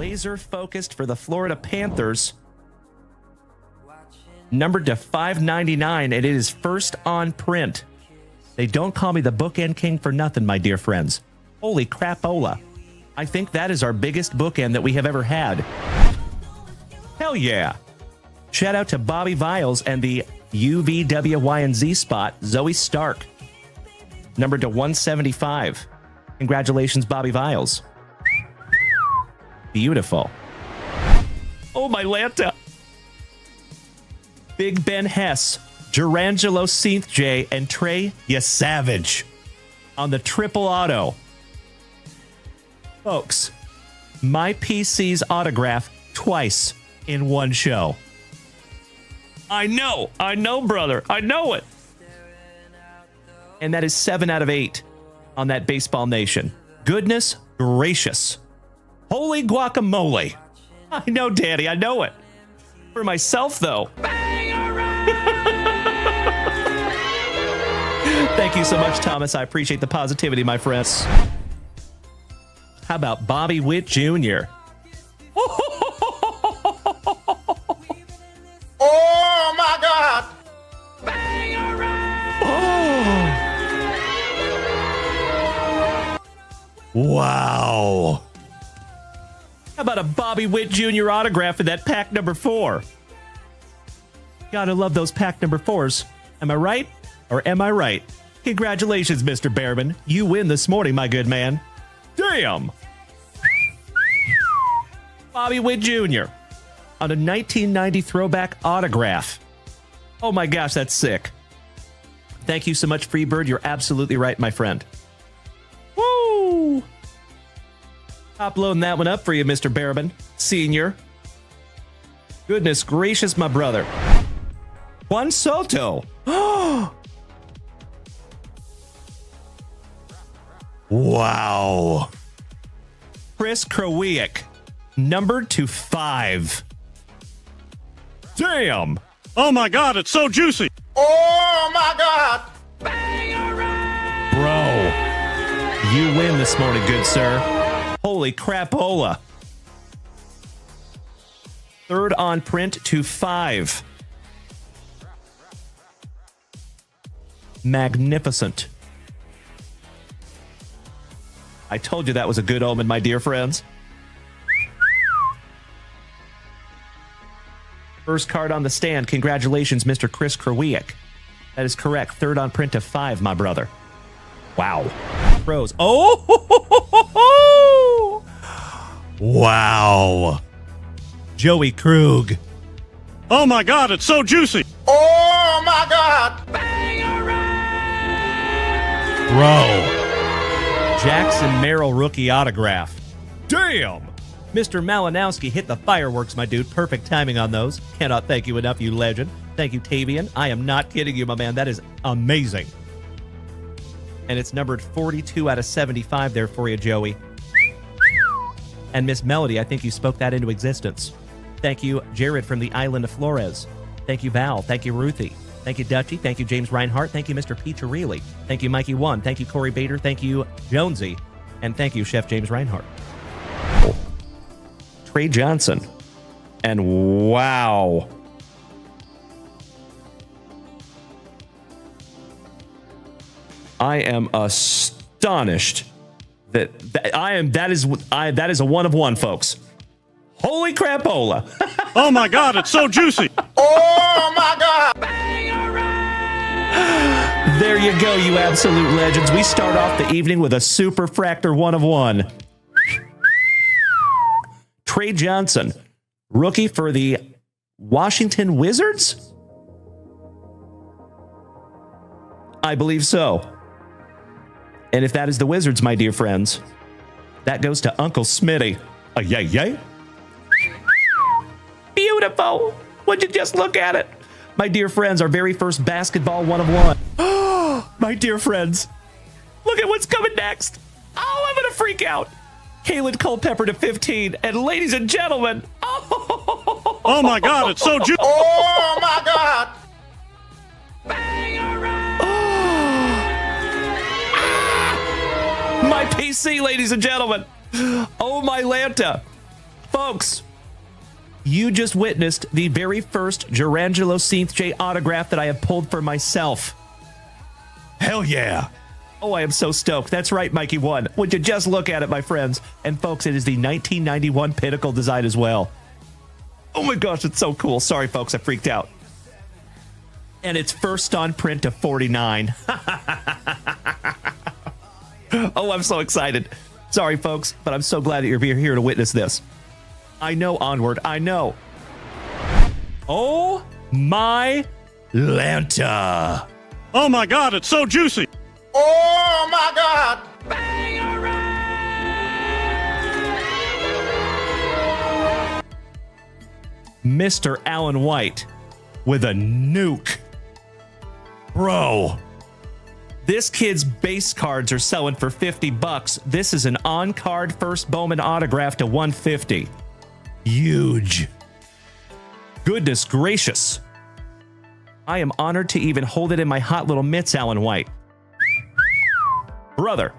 Laser focused for the Florida Panthers. Numbered to 599, and it is first on print. They don't call me the bookend king for nothing, my dear friends. Holy crapola. I think that is our biggest bookend that we have ever had. Hell yeah. Shout out to Bobby Viles and the UVWYNZ spot, Zoe Stark. Numbered to 175. Congratulations, Bobby Viles. Beautiful. Oh, my Lanta. Big Ben Hess, Durangelo Seath J, and Trey Yesavage on the triple auto. Folks, my PC's autograph twice in one show. I know, brother. I know it. And that is 7 out of 8 on that Baseball Nation. Goodness gracious. Holy guacamole. I know, Daddy. I know it. For myself, though. Thank you so much, Thomas. I appreciate the positivity, my friends. How about Bobby Witt Jr.? Oh, my God. Wow. How about a Bobby Witt Jr. autograph in that pack number 4? Gotta love those pack number 4s. Am I right? Or am I right? Congratulations, Mr. Behrman. You win this morning, my good man. Damn! Bobby Witt Jr. on a 1990 throwback autograph. Oh my gosh, that's sick. Thank you so much, Freebird. You're absolutely right, my friend. Woo! Top loading that one up for you, Mr. Behrman, Senior. Goodness gracious, my brother. Juan Soto. Wow. Chris Krawiec, numbered to 5. Damn. Oh my God, it's so juicy. Oh, my God. Bro, you win this morning, good sir. Holy crapola. 3rd on print to 5. Magnificent. I told you that was a good omen, my dear friends. First card on the stand. Congratulations, Mr. Chris Krawiec. That is correct. 3rd on print to 5, my brother. Wow. Pros. Oh! Wow. Joey Krug. Oh my God, it's so juicy. Oh, my God. Bro. Jackson Merrill rookie autograph. Damn! Mr. Malinowski hit the fireworks, my dude. Perfect timing on those. Cannot thank you enough, you legend. Thank you, Tavian. I am not kidding you, my man. That is amazing. And it's numbered 42 out of 75 there for you, Joey. And Miss Melody, I think you spoke that into existence. Thank you, Jared from the island of Flores. Thank you, Val. Thank you, Ruthie. Thank you, Dutchy. Thank you, James Reinhart. Thank you, Mr. Peacharelli. Thank you, Mikey One. Thank you, Corey Bader. Thank you, Jonesy. And thank you, Chef James Reinhart. Trey Johnson. And wow. I am astonished that is a 1 of 1, folks. Holy crapola. Oh my God, it's so juicy. Oh, my God. There you go, you absolute legends. We start off the evening with a super fractor 1 of 1. Trey Johnson, rookie for the Washington Wizards? I believe so. And if that is the Wizards, my dear friends, that goes to Uncle Smitty. Yay, yay. Beautiful. Would you just look at it? My dear friends, our very first basketball 1 of 1. My dear friends, look at what's coming next. Oh, I'm going to freak out. Kalen Culpepper to 15. And ladies and gentlemen, oh my God, it's so juicy. Oh, my God. My PC, ladies and gentlemen. Oh, my Lanta. Folks, you just witnessed the very first Jurangelo St. J autograph that I have pulled for myself. Hell yeah. Oh, I am so stoked. That's right, Mikey 1. Would you just look at it, my friends? And folks, it is the 1991 Pinnacle design as well. Oh my gosh, it's so cool. Sorry, folks, I freaked out. And it's first on print to 49. Oh, I'm so excited. Sorry, folks, but I'm so glad that you're here to witness this. I know, Onward, I know. Oh my Lanta. Oh my God, it's so juicy. Oh my God. Mr. Alan White with a nuke. Bro. This kid's base cards are selling for $50. This is an on-card first Bowman autograph to $150. Huge. Goodness gracious. I am honored to even hold it in my hot little mitts, Alan White. Brother,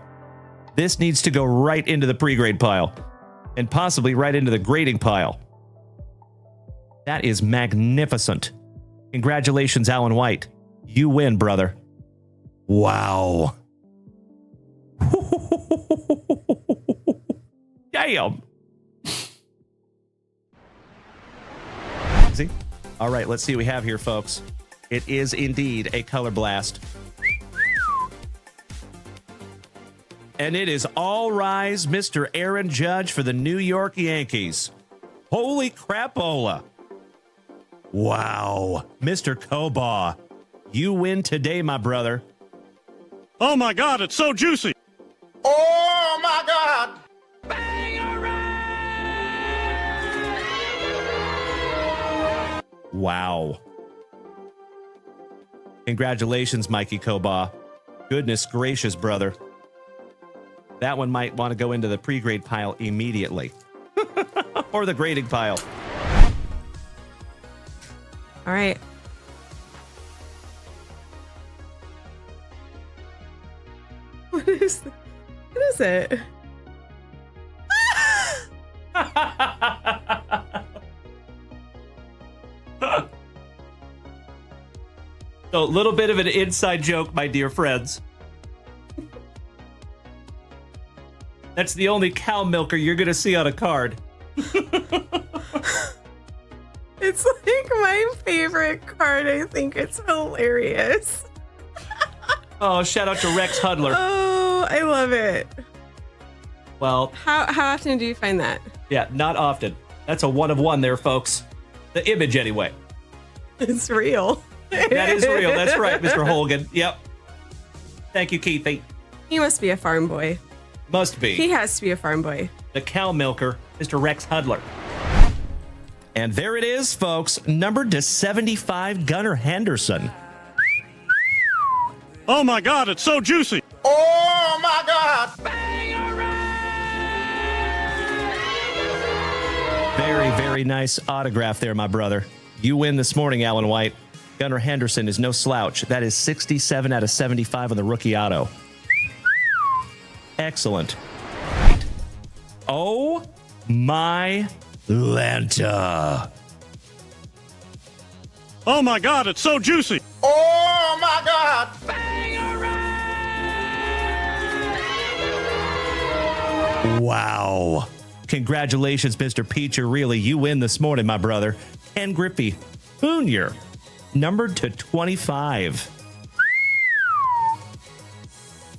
this needs to go right into the pre-grade pile and possibly right into the grading pile. That is magnificent. Congratulations, Alan White. You win, brother. Wow. Damn. See? All right, let's see what we have here, folks. It is indeed a color blast. And it is all rise, Mr. Aaron Judge for the New York Yankees. Holy crapola. Wow. Mr. Kobaugh, you win today, my brother. Oh my God, it's so juicy. Oh my God. Wow. Congratulations, Mikey Kobaugh. Goodness gracious, brother. That one might want to go into the pre-grade pile immediately. Or the grading pile. All right. What is it? So, a little bit of an inside joke, my dear friends. That's the only cow milker you're going to see on a card. It's like my favorite card. I think it's hilarious. Oh, shout out to Rex Hudler. Oh, I love it. Well, How often do you find that? yeah, not often. That's a one of one there, folks. The image, anyway. It's real. That is real. That's right, Mr. Holgan. Yep. Thank you, Keithy. He must be a farm boy. Must be. He has to be a farm boy. The cow milker, Mr. Rex Hudler. And there it is, folks. Numbered to 75, Gunnar Henderson. Oh my God, it's so juicy. Oh my God. Very, very nice autograph there, my brother. You win this morning, Alan White. Gunnar Henderson is no slouch. That is 67 out of 75 on the rookie auto. Excellent. Oh my Lanta. Oh my God, it's so juicy. Oh my God. Wow. Congratulations, Mr. Peacher. Really, you win this morning, my brother. Ken Griffey Jr., numbered to 25.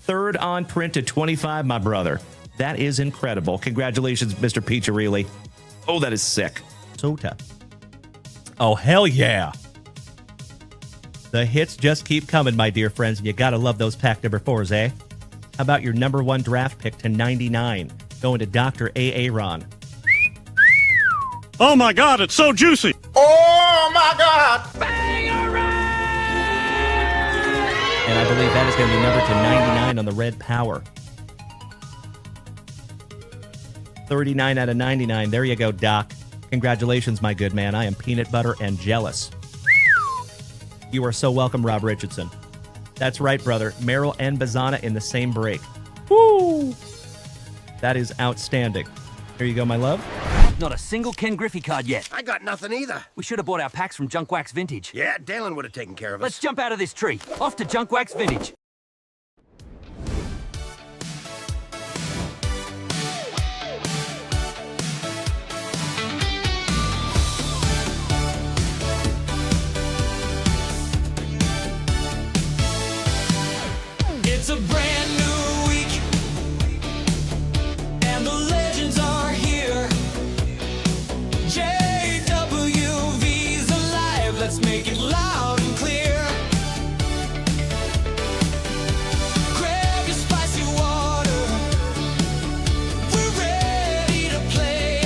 Third on print to 25, my brother. That is incredible. Congratulations, Mr. Peacher, really. Oh, that is sick. So tough. Oh, hell yeah. The hits just keep coming, my dear friends, and you gotta love those pack number 4s, eh? How about your number 1 draft pick to 99, going to Dr. A. Aaron? Oh my God, it's so juicy. Oh my God. And I believe that is going to be numbered to 99 on the red power. 39 out of 99. There you go, Doc. Congratulations, my good man. I am peanut butter and jealous. You are so welcome, Rob Richardson. That's right, brother. Merrill and Bazana in the same break. Woo! That is outstanding. Here you go, my love. not a single Ken Griffey card yet. I got nothing either. We should have bought our packs from JunkWaxVintage. Yeah, Dalen would have taken care of us. Let's jump out of this tree. Off to JunkWaxVintage. It's a brand new week, and the legends are here. JWV's alive, let's make it loud and clear. Grab your spicy water, we're ready to play.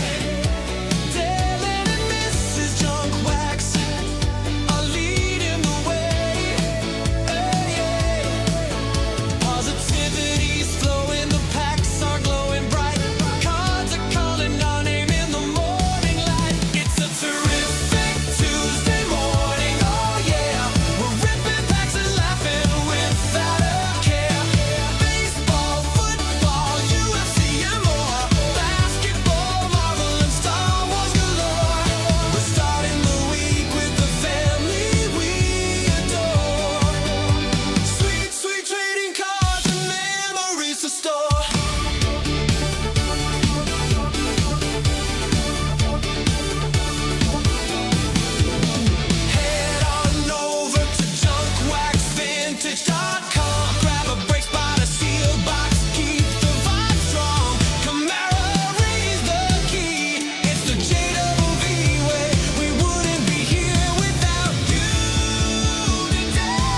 Dalen and Mrs. JunkWax are leading the way. Positivity's flowing, the packs are glowing bright. Cards are calling our name in the morning light. It's a terrific Tuesday morning, oh yeah. We're ripping packs and laughing without a care. Baseball, football, UFC and more. Basketball, Marvel and Star Wars galore. We're starting the week with the family we adore. Sweet, sweet trading cards and memories to store. Head on over to JunkWaxVintage.com. Grab a break spot, a sealed box, keep the vibe strong. Camaro raise the key. It's the JWV way. We wouldn't be here without you today.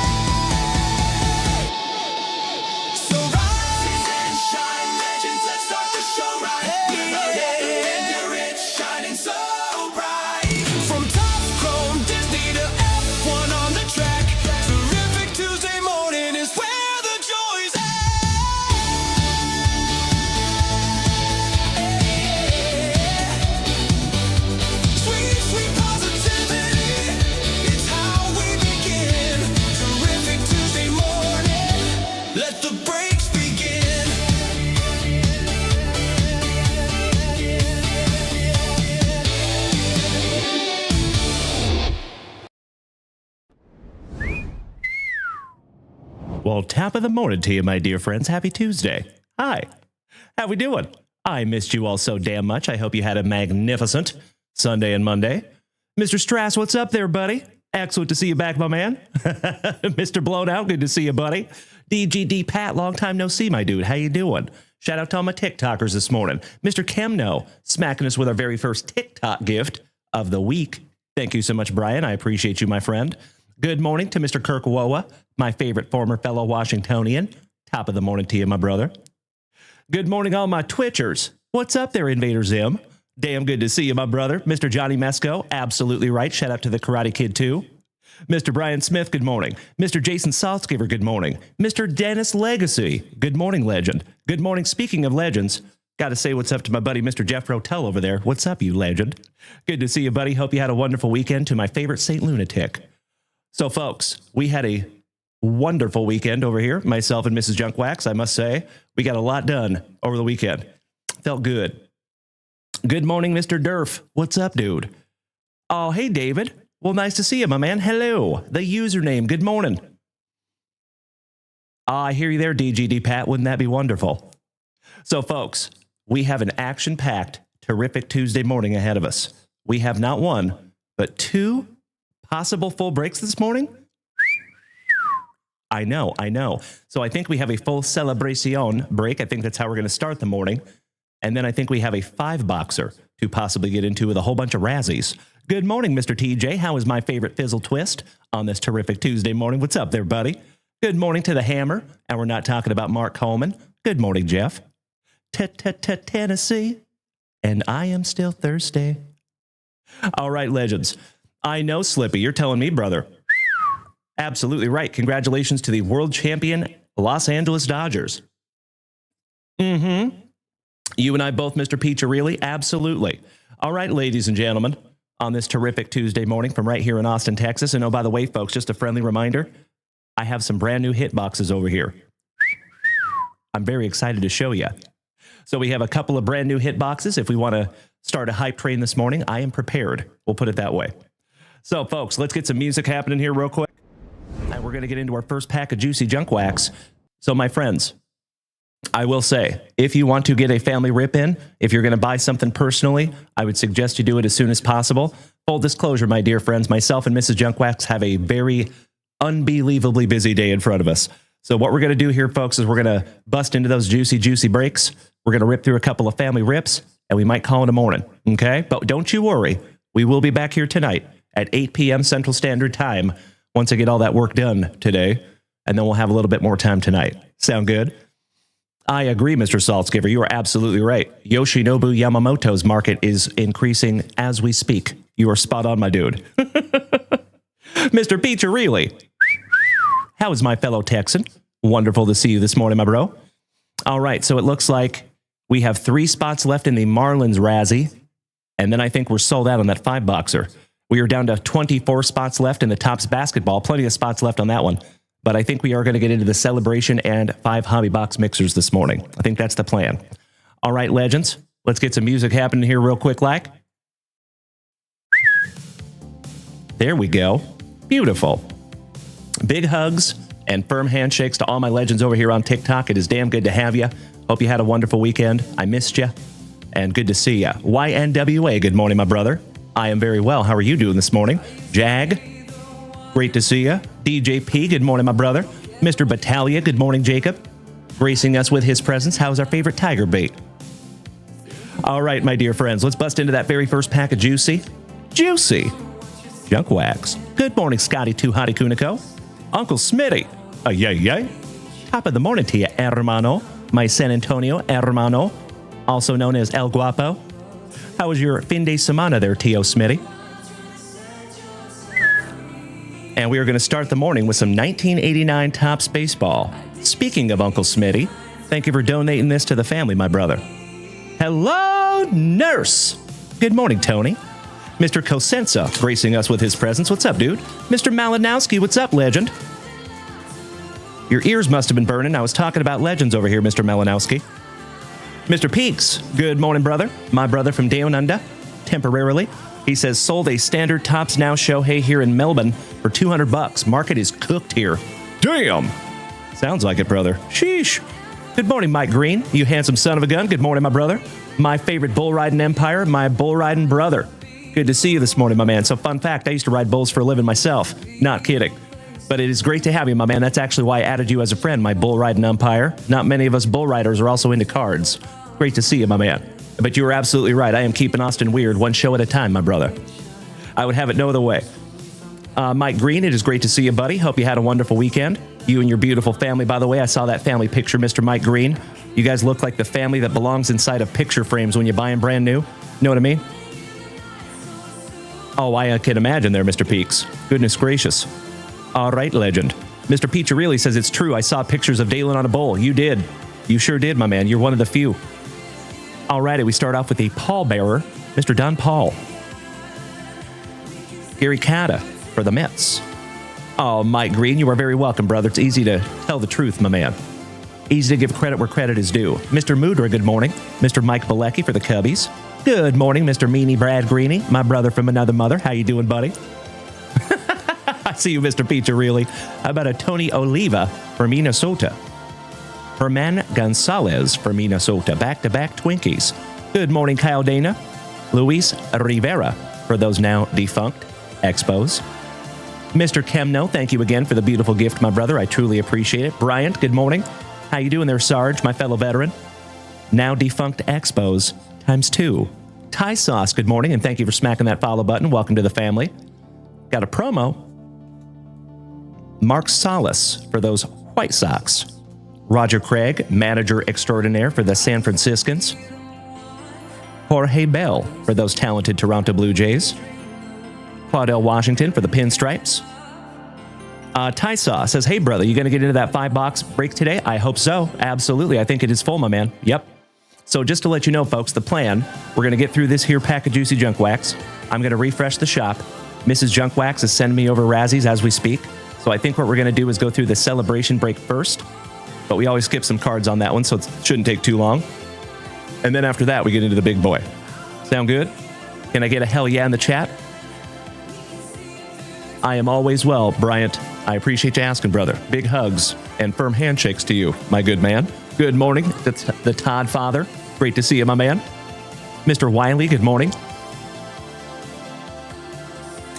So rise and shine, legends. Let's start the show right. And you're rich, shining so bright. From top chrome Disney to F1 on the track, terrific Tuesday morning is where the joy's at. Sweet, sweet positivity, it's how we begin. Terrific Tuesday morning, let the breaks begin. Well, top of the morning to you, my dear friends. Happy Tuesday. Hi. How we doing? I missed you all so damn much. I hope you had a magnificent Sunday and Monday. Mr. Strass, what's up there, buddy? Excellent to see you back, my man. Mr. Blown Out, good to see you, buddy. DGD Pat, long time no see, my dude. How you doing? Shout out to all my TikTokers this morning. Mr. Kemno, smacking us with our very first TikTok gift of the week. Thank you so much, Brian. I appreciate you, my friend. Good morning to Mr. Kirk Woa, my favorite former fellow Washingtonian. Top of the morning to you, my brother. Good morning, all my Twitchers. What's up there, Invader Zim? Damn good to see you, my brother. Mr. Johnny Mesco, absolutely right. Shout out to the Karate Kid, too. Mr. Brian Smith, good morning. Mr. Jason Saltzgiver, good morning. Mr. Dennis Legacy, good morning, legend. Good morning. Speaking of legends, got to say what's up to my buddy, Mr. Jeff Rotel over there. What's up, you legend? Good to see you, buddy. Hope you had a wonderful weekend. To my favorite Saint Lunatic. So, folks, we had a wonderful weekend over here, myself and Mrs. JunkWax. I must say, we got a lot done over the weekend. Felt good. Good morning, Mr. Durf. What's up, dude? Oh, hey, David. Well, nice to see you, my man. Hello. The username. Good morning. I hear you there, DGD Pat. Wouldn't that be wonderful? So, folks, we have an action-packed, terrific Tuesday morning ahead of us. We have not one, but two possible full breaks this morning. I know. So I think we have a full celebration break. I think that's how we're going to start the morning. And then I think we have a 5-boxer to possibly get into with a whole bunch of Razzies. Good morning, Mr. TJ. How is my favorite Fizzle Twist on this terrific Tuesday morning? What's up there, buddy? Good morning to the Hammer. And we're not talking about Mark Coleman. Good morning, Jeff. Tennessee. And I am still thirsty. All right, legends. I know, Slippy, you're telling me, brother. Absolutely right. Congratulations to the world champion Los Angeles Dodgers. Mm-hmm. You and I both, Mr. Piccirilli? Absolutely. All right, ladies and gentlemen, on this terrific Tuesday morning from right here in Austin, Texas. And oh, by the way, folks, just a friendly reminder, I have some brand new hit boxes over here. I'm very excited to show you. So we have a couple of brand new hit boxes. If we want to start a hype train this morning. I am prepared. We'll put it that way. So, folks, let's get some music happening here real quick. And we're going to get into our first pack of juicy junk wax. So, my friends, I will say, if you want to get a family rip in, if you're going to buy something personally, I would suggest you do it as soon as possible. Full disclosure, my dear friends, myself and Mrs. Junkwax have a very unbelievably busy day in front of us. So what we're going to do here, folks, is we're going to bust into those juicy breaks. We're going to rip through a couple of family rips, and we might call it a morning, okay? But don't you worry. We will be back here tonight at 8 p.m. Central Standard Time once I get all that work done today, and then we'll have a little bit more time tonight. Sound good? I agree, Mr. Saltzgiver. You are absolutely right. Yoshinobu Yamamoto's market is increasing as we speak. You are spot on, my dude. Mr. Piccirilli. How is my fellow Texan? Wonderful to see you this morning, my bro. All right, so it looks like we have 3 spots left in the Marlins Razzie, and then I think we're sold out on that 5-boxer. We are down to 24 spots left in the Topps basketball. Plenty of spots left on that one. But I think we are going to get into the celebration and 5 hobby box mixers this morning. I think that's the plan. All right, legends, let's get some music happening here real quick like. There we go. Beautiful. Big hugs and firm handshakes to all my legends over here on TikTok. It is damn good to have you. Hope you had a wonderful weekend. I missed you. And good to see you. YNWA, good morning, my brother. I am very well. How are you doing this morning? Jag, great to see you. DJP, good morning, my brother. Mr. Battaglia, good morning, Jacob. Gracing us with his presence. How's our favorite tiger bait? All right, my dear friends, let's bust into that very first pack of juicy junk wax. Good morning, Scotty Too Hottie Kuniko. Uncle Smitty. Yay. Top of the morning to you, hermano. My San Antonio hermano, also known as El Guapo. How was your fin de semana there, Tio Smitty? And we are going to start the morning with some 1989 Topps baseball. Speaking of Uncle Smitty, thank you for donating this to the family, my brother. Hello, nurse. Good morning, Tony. Mr. Cosenza gracing us with his presence. What's up, dude? Mr. Malinowski, what's up, legend? Your ears must have been burning. I was talking about legends over here, Mr. Malinowski. Mr. Peaks, good morning, brother. My brother from Down Under, temporarily. He says, sold a standard Topps Now Shohei here in Melbourne for $200. Market is cooked here. Damn. Sounds like it, brother. Sheesh. Good morning, Mike Green, you handsome son of a gun. Good morning, my brother. My favorite bull riding empire, my bull riding brother. Good to see you this morning, my man. So fun fact, I used to ride bulls for a living myself. Not kidding. But it is great to have you, my man. That's actually why I added you as a friend, my bull riding umpire. Not many of us bull riders are also into cards. Great to see you, my man. But you are absolutely right. I am keeping Austin weird one show at a time, my brother. I would have it no other way. Mike Green, it is great to see you, buddy. Hope you had a wonderful weekend. You and your beautiful family, by the way. I saw that family picture, Mr. Mike Green. You guys look like the family that belongs inside of picture frames when you buy them brand new. Know what I mean? Oh, I can imagine there, Mr. Peaks. Goodness gracious. All right, legend. Mr. Piccirilli says it's true. I saw pictures of Dalen on a bowl. You did. You sure did, my man. You're one of the few. All righty, we start off with a pallbearer, Mr. Don Paul. Gary Cata for the Mets. Oh, Mike Green, you are very welcome, brother. It's easy to tell the truth, my man. Easy to give credit where credit is due. Mr. Mudra, good morning. Mr. Mike Bilecki for the Cubbies. Good morning, Mr. Meanie Brad Greeny, my brother from another mother. How you doing, buddy? I see you, Mr. Piccirilli. How about a Tony Oliva for Minnesota? Herman Gonzalez for Minnesota. Back-to-back Twinkies. Good morning, Kyle Dana. Luis Rivera for those now defunct Expos. Mr. Kemno, thank you again for the beautiful gift, my brother. I truly appreciate it. Bryant, good morning. How you doing there, Sarge, my fellow veteran? Now defunct Expos ×2. Thai Sauce, good morning, and thank you for smacking that follow button. Welcome to the family. Got a promo. Mark Salas for those White Sox. Roger Craig, manager extraordinaire for the San Franciscans. Jorge Bell for those talented Toronto Blue Jays. Claudel Washington for the Pinstripes. Thai Sauce says, hey, brother, you going to get into that 5-box break today? I hope so. Absolutely. I think it is full, my man. Yep. So just to let you know, folks, the plan, we're going to get through this here pack of juicy junk wax. I'm going to refresh the shop. Mrs. Junk Wax is sending me over Razzies as we speak. So I think what we're going to do is go through the celebration break first. But we always skip some cards on that one, so it shouldn't take too long. And then after that, we get into the big boy. Sound good? Can I get a hell yeah in the chat? I am always well, Bryant. I appreciate you asking, brother. Big hugs and firm handshakes to you, my good man. Good morning, the Todd father. Great to see you, my man. Mr. Wiley, good morning.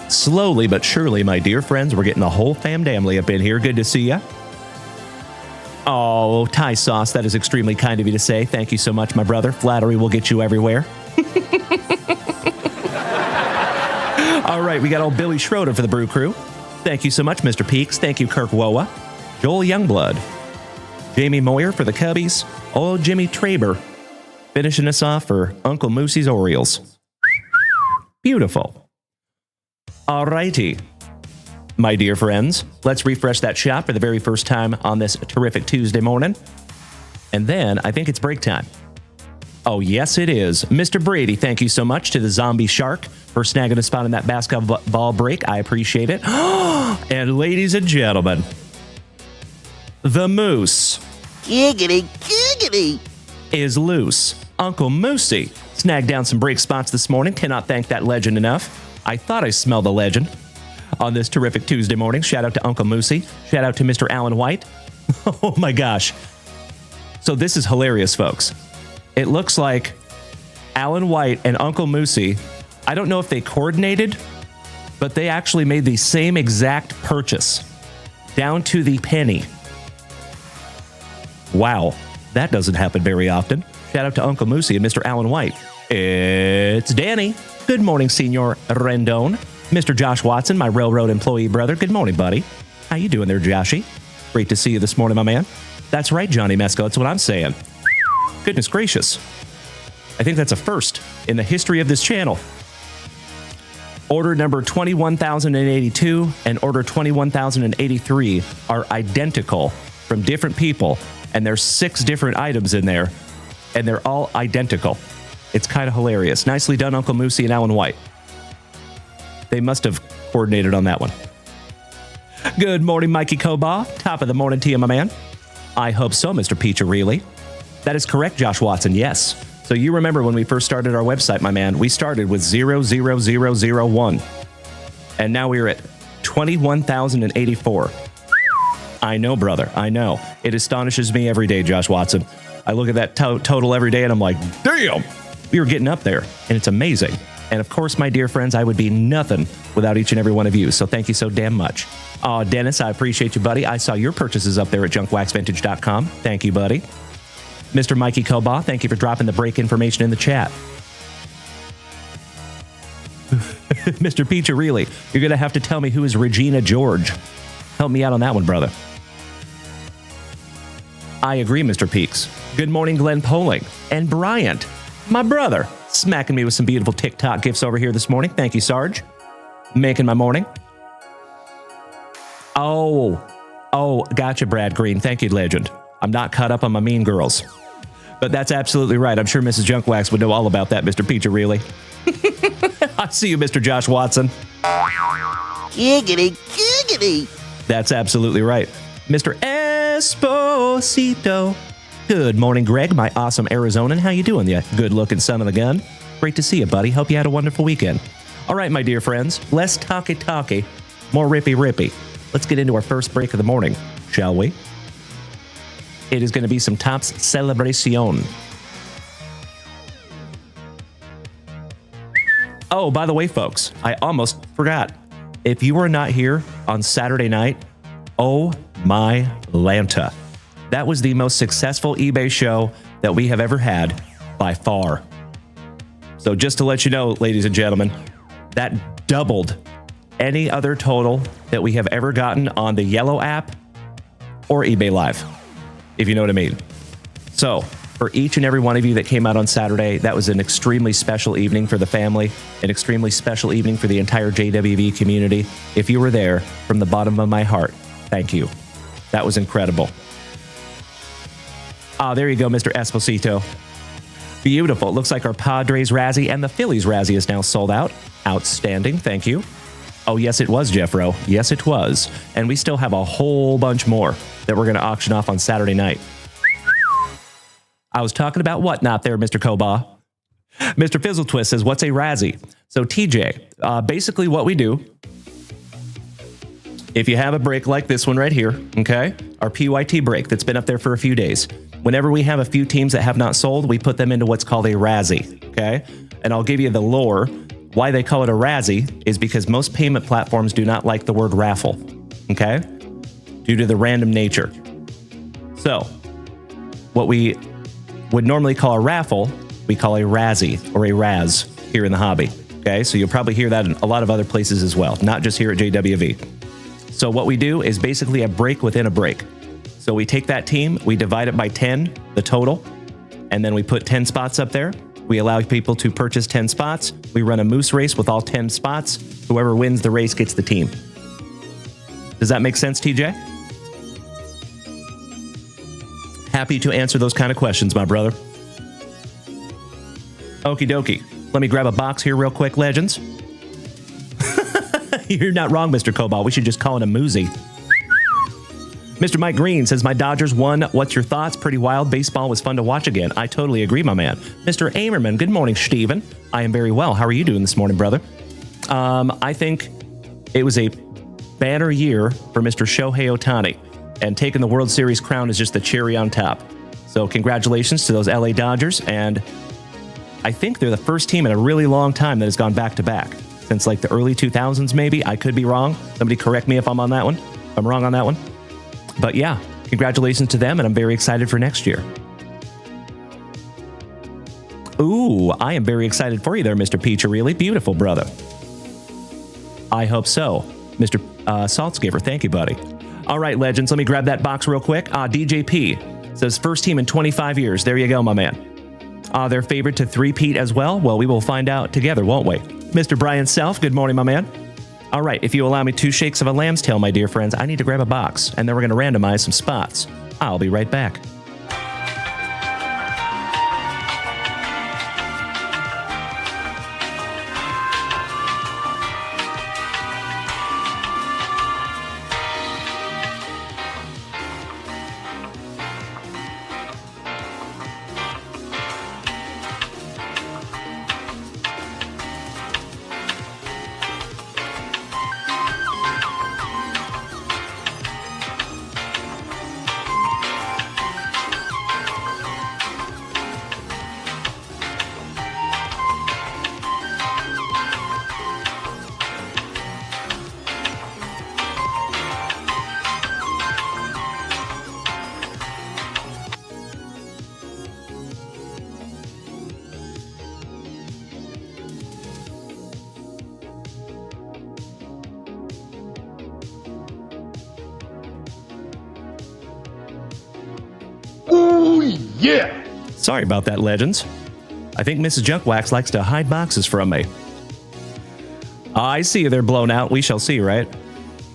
Slowly but surely, my dear friends, we're getting the whole family up in here. Good to see you. Oh, Thai sauce, that is extremely kind of you to say. Thank you so much, my brother. Flattery will get you everywhere. All right, we got old Billy Schroeder for the Brew Crew. Thank you so much, Mr. Peaks. Thank you, Kirk Woa. Joel Youngblood. Jamie Moyer for the Cubbies. Old Jimmy Traber finishing us off for Uncle Moosey's Orioles. Beautiful. All righty. My dear friends, let's refresh that shop for the very first time on this terrific Tuesday morning. And then I think it's break time. Oh, yes, it is. Mr. Brady, thank you so much to the Zombie Shark for snagging a spot in that basketball break. I appreciate it. And ladies and gentlemen, the Moose. Giggity, giggity. Is loose. Uncle Moosey snagged down some break spots this morning. Cannot thank that legend enough. I thought I smelled the legend on this terrific Tuesday morning. Shout out to Uncle Moosey. Shout out to Mr. Alan White. Oh my gosh. So this is hilarious, folks. It looks like Alan White and Uncle Moosey, I don't know if they coordinated, but they actually made the same exact purchase, down to the penny. Wow, that doesn't happen very often. Shout out to Uncle Moosey and Mr. Alan White. It's Danny. Good morning, Senor Rendon. Mr. Josh Watson, my railroad employee brother. Good morning, buddy. How you doing there, Joshy? Great to see you this morning, my man. That's right, Johnny Mesco. That's what I'm saying. Goodness gracious. I think that's a first in the history of this channel. Order number 21,082 and order 21,083 are identical from different people, and there's 6 different items in there, and they're all identical. It's kind of hilarious. Nicely done, Uncle Moosey and Alan White. They must have coordinated on that one. Good morning, Mikey Koba. Top of the morning to you, my man. I hope so, Mr. Peacharelli. That is correct, Josh Watson, yes. So you remember when we first started our website, my man, we started with 00001. And now we're at 21,084. I know, brother, I know. It astonishes me every day, Josh Watson. I look at that total every day and I'm like, damn, we were getting up there. And it's amazing. And of course, my dear friends, I would be nothing without each and every one of you. So thank you so damn much. Oh, Dennis, I appreciate you, buddy. I saw your purchases up there at JunkWaxVintage.com. Thank you, buddy. Mr. Mikey Koba, thank you for dropping the break information in the chat. Mr. Peacharelli, you're going to have to tell me who is Regina George. Help me out on that one, brother. I agree, Mr. Peaks. Good morning, Glenn Poling. And Bryant, my brother, smacking me with some beautiful TikTok gifts over here this morning. Thank you, Sarge. Making my morning. Oh, gotcha, Brad Green. Thank you, legend. I'm not caught up on my mean girls. But that's absolutely right. I'm sure Mrs. Junkwax would know all about that, Mr. Peacharelli. I see you, Mr. Josh Watson. Giggity, giggity. That's absolutely right. Mr. Esposito. Good morning, Greg, my awesome Arizonan. How you doing, you good-looking son of the gun? Great to see you, buddy. Hope you had a wonderful weekend. All right, my dear friends, less talky-talky, more rippy-rippy. Let's get into our first break of the morning, shall we? It is going to be some Topps Celebration. Oh, by the way, folks, I almost forgot. If you were not here on Saturday night, oh my Lanta. That was the most successful eBay show that we have ever had by far. So just to let you know, ladies and gentlemen, that doubled any other total that we have ever gotten on the Yellow app or eBay Live, if you know what I mean. So for each and every one of you that came out on Saturday, that was an extremely special evening for the family, an extremely special evening for the entire JWV community. If you were there, from the bottom of my heart, thank you. That was incredible. Ah, there you go, Mr. Esposito. Beautiful. Looks like our Padres Razzie and the Phillies Razzie is now sold out. Outstanding. Thank you. Oh, yes, it was, Jeffro. Yes, it was. And we still have a whole bunch more that we're going to auction off on Saturday night. I was talking about what not there, Mr. Koba? Mr. Fizzle Twist says, what's a Razzie? So TJ, basically what we do, if you have a break like this one right here, okay, our PYT break that's been up there for a few days, whenever we have a few teams that have not sold, we put them into what's called a Razzie, okay? And I'll give you the lore. Why they call it a Razzie is because most payment platforms do not like the word raffle, okay? Due to the random nature. So, what we would normally call a raffle, we call a Razzie or a Raz here in the hobby, okay? So you'll probably hear that in a lot of other places as well, not just here at JWV. So what we do is basically a break within a break. So we take that team, we divide it by 10, the total, and then we put 10 spots up there. We allow people to purchase 10 spots. We run a moose race with all 10 spots. Whoever wins the race gets the team. Does that make sense, TJ? Happy to answer those kind of questions, my brother. Okie dokie. Let me grab a box here real quick, legends. You're not wrong, Mr. Cobalt. We should just call it a moozy. Mr. Mike Green says, my Dodgers won. What's your thoughts? Pretty wild. Baseball was fun to watch again. I totally agree, my man. Mr. Amerman, good morning, Steven. I am very well. How are you doing this morning, brother? I think it was a banner year for Mr. Shohei Ohtani, and taking the World Series crown is just the cherry on top. So congratulations to those LA Dodgers, and I think they're the first team in a really long time that has gone back-to-back. Since like the early 2000s, maybe. I could be wrong. Somebody correct me if I'm on that one. If I'm wrong on that one. But yeah, congratulations to them, and I'm very excited for next year. Ooh, I am very excited for you there, Mr. Peacharelli. Beautiful, brother. I hope so. Mr. Saltzgiver, thank you, buddy. All right, legends, let me grab that box real quick. DJP says, first team in 25 years. There you go, my man. They're favored to three-peat as well. Well, we will find out together, won't we? Mr. Brian Self, good morning, my man. All right, if you allow me 2 shakes of a lamb's tail, my dear friends, I need to grab a box, and then we're going to randomize some spots. I'll be right back. Yeah! Sorry about that, legends. I think Mrs. Junkwax likes to hide boxes from me. I see you there blown out. We shall see, right?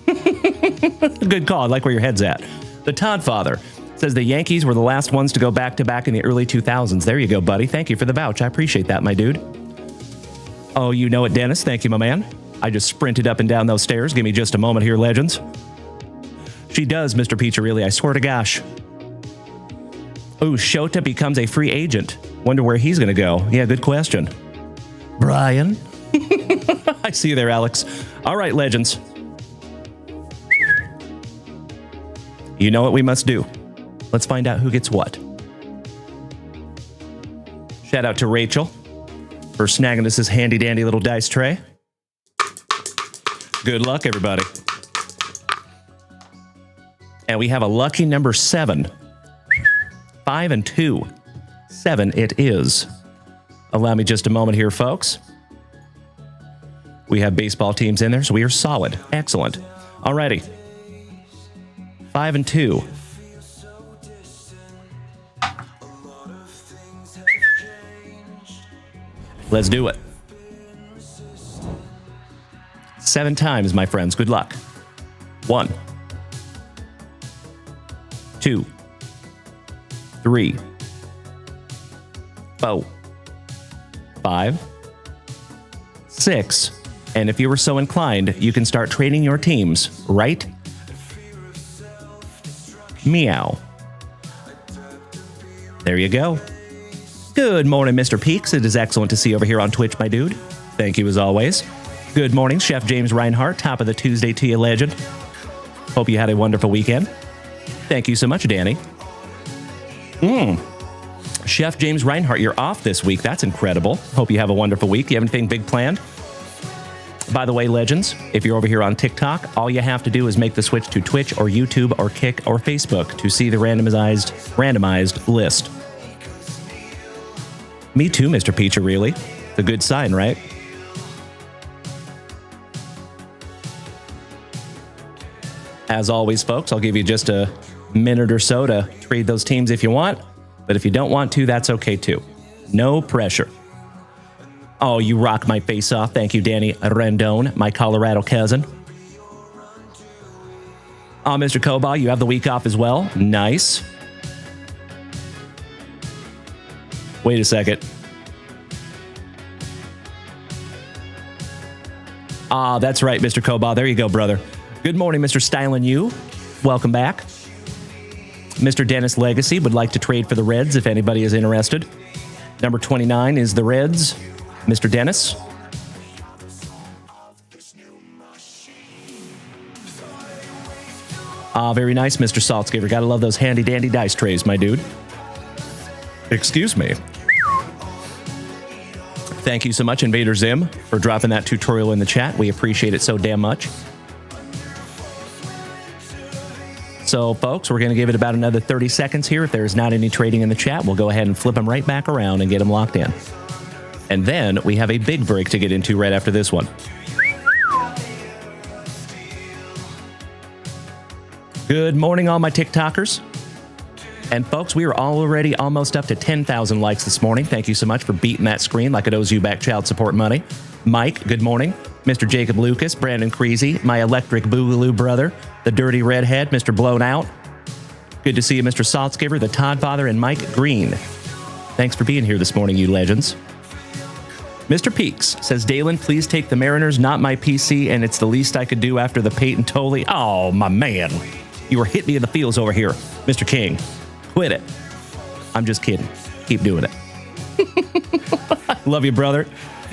Good call. I like where your head's at. The Todd Father says the Yankees were the last ones to go back-to-back in the early 2000s. There you go, buddy. Thank you for the vouch. I appreciate that, my dude. Oh, you know it, Dennis. Thank you, my man. I just sprinted up and down those stairs. Give me just a moment here, legends. She does, Mr. Peacharelli. I swear to gosh. Ooh, Shota becomes a free agent. Wonder where he's going to go. Yeah, good question. Brian? I see you there, Alex. All right, legends. You know what we must do. Let's find out who gets what. Shout out to Rachel for snagging us this handy-dandy little dice tray. Good luck, everybody. And we have a lucky number 7. 5 and 2. 7 it is. Allow me just a moment here, folks. We have baseball teams in there, so we are solid. Excellent. Alrighty. 5 and 2. Let's do it. 7 times, my friends. Good luck. 1, 2, 3, 4, 5, 6, and if you were so inclined, you can start trading your teams, right? Meow. There you go. Good morning, Mr. Peaks. It is excellent to see you over here on Twitch, my dude. Thank you as always. Good morning, Chef James Reinhart. Top of the Tuesday to you, legend. Hope you had a wonderful weekend. Thank you so much, Danny. Chef James Reinhart, you're off this week. That's incredible. Hope you have a wonderful week. Do you have anything big planned? By the way, legends, if you're over here on TikTok, all you have to do is make the switch to Twitch or YouTube or Kick or Facebook to see the randomized list. Me too, Mr. Peacher, really. It's a good sign, right? As always, folks, I'll give you just a minute or so to trade those teams if you want. But if you don't want to, that's okay too. No pressure. Oh, you rock my face off. Thank you, Danny Rendon, my Colorado cousin. Oh, Mr. Koba, you have the week off as well. Nice. Wait a second. Ah, that's right, Mr. Koba. There you go, brother. Good morning, Mr. Stylin' You. Welcome back. Mr. Dennis Legacy would like to trade for the Reds if anybody is interested. Number 29 is the Reds. Mr. Dennis. Ah, very nice, Mr. Saltzgiver. Gotta love those handy dandy dice trays, my dude. Excuse me. Thank you so much, Invader Zim, for dropping that tutorial in the chat. We appreciate it so damn much. So, folks, we're going to give it about another 30 seconds here. If there's not any trading in the chat, we'll go ahead and flip them right back around and get them locked in. And then we have a big break to get into right after this one. Good morning, all my TikTokers. And, folks, we are already almost up to 10,000 likes this morning. Thank you so much for beating that screen like it owes you back child support money. Mike, good morning. Mr. Jacob Lucas, Brandon Creasy, my electric boogaloo brother, the dirty redhead, Mr. Blown Out. Good to see you, Mr. Saltzgiver, the Todd Father, and Mike Green. Thanks for being here this morning, you legends. Mr. Peaks says, Dalen, please take the Mariners, not my PC, and it's the least I could do after the Peyton Tolley. Oh, my man. You were hitting me in the feels over here, Mr. King. Quit it. I'm just kidding. Keep doing it. Love you, brother.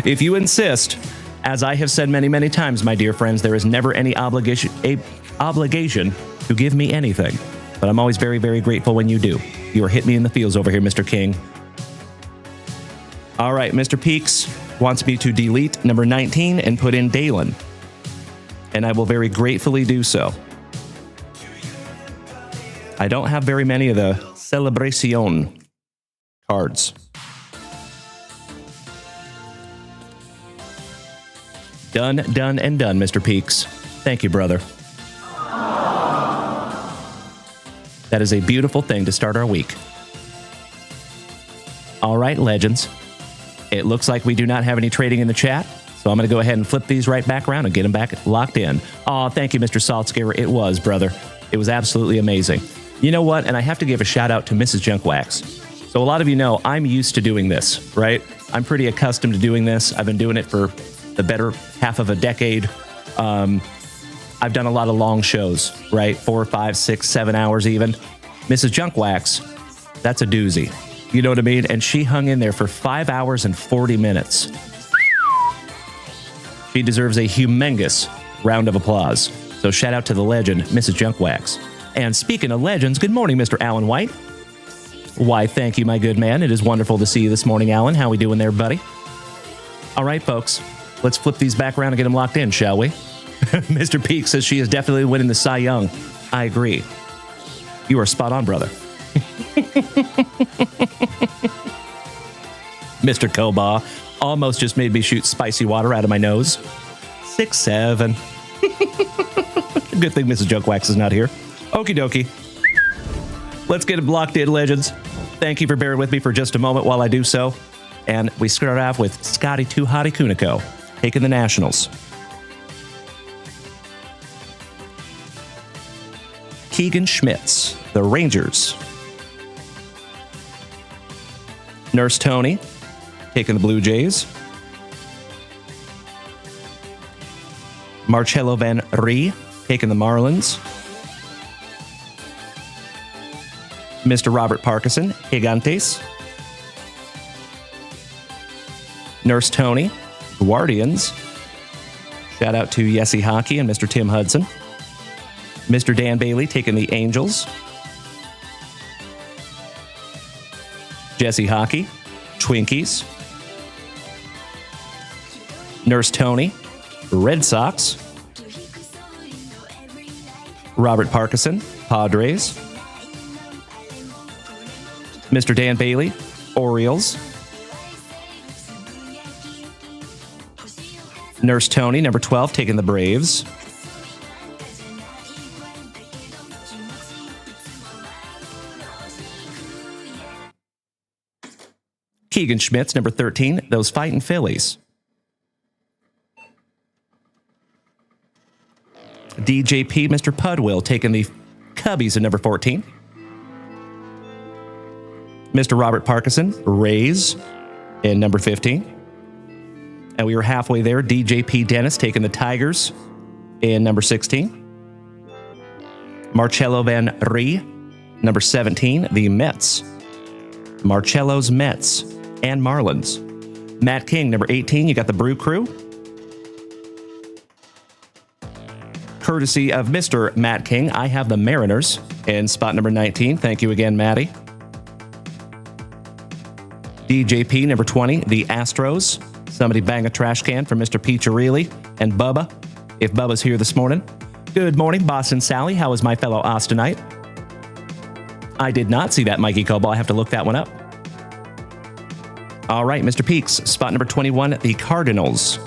If you insist, as I have said many, many times, my dear friends, there is never any obligation to give me anything. But I'm always very, very grateful when you do. You are hitting me in the feels over here, Mr. King. All right, Mr. Peaks wants me to delete number 19 and put in Dalen. And I will very gratefully do so. I don't have very many of the Celebration cards. Done, done, and done, Mr. Peaks. Thank you, brother. That is a beautiful thing to start our week. All right, legends. It looks like we do not have any trading in the chat, so I'm going to go ahead and flip these right back around and get them back locked in. Oh, thank you, Mr. Saltzgiver. It was, brother. It was absolutely amazing. You know what? And I have to give a shout out to Mrs. JunkWax. So a lot of you know I'm used to doing this, right? I'm pretty accustomed to doing this. I've been doing it for the better half of a decade. I've done a lot of long shows, right? 4, 5, 6, 7 hours even. Mrs. JunkWax, that's a doozy. You know what I mean? And she hung in there for 5 hours and 40 minutes. She deserves a humongous round of applause. So shout out to the legend, Mrs. JunkWax. And speaking of legends, good morning, Mr. Alan White. Why, thank you, my good man. It is wonderful to see you this morning, Alan. How we doing there, buddy? All right, folks. Let's flip these back around and get them locked in, shall we? Mr. Peak says she is definitely winning the Cy Young. I agree. You are spot on, brother. Mr. Koba almost just made me shoot spicy water out of my nose. 6'7". Good thing Mrs. JunkWax is not here. Okie dokie. Let's get it locked in, legends. Thank you for bearing with me for just a moment while I do so. And we start off with Scotty Too Hottie Kuniko taking the Nationals. Keegan Schmitz, the Rangers. Nurse Tony taking the Blue Jays. Marcelo Van Ree taking the Marlins. Mr. Robert Parkinson, Gigantes. Nurse Tony, Guardians. Shout out to Yessie Hockey and Mr. Tim Hudson. Mr. Dan Bailey taking the Angels. Jesse Hockey, Twinkies. Nurse Tony, Red Sox. Robert Parkinson, Padres. Mr. Dan Bailey, Orioles. Nurse Tony, number 12, taking the Braves. Keegan Schmitz, number 13, those fighting Phillies. DJP, Mr. Pudwill, taking the Cubbies at number 14. Mr. Robert Parkinson, Rays, in number 15. And we were halfway there. DJP Dennis taking the Tigers in number 16. Marcello Van Ree, number 17, the Mets. Marcello's Mets and Marlins. Matt King, number 18, you got the Brew Crew. Courtesy of Mr. Matt King, I have the Mariners in spot number 19. Thank you again, Matty. DJP, number 20, the Astros. Somebody bang a trash can for Mr. Piccirilli and Bubba, if Bubba's here this morning. Good morning, Boston Sally. How is my fellow Austinite? I did not see that Mikey Cobo. I have to look that one up. All right, Mr. Peaks, spot number 21, the Cardinals.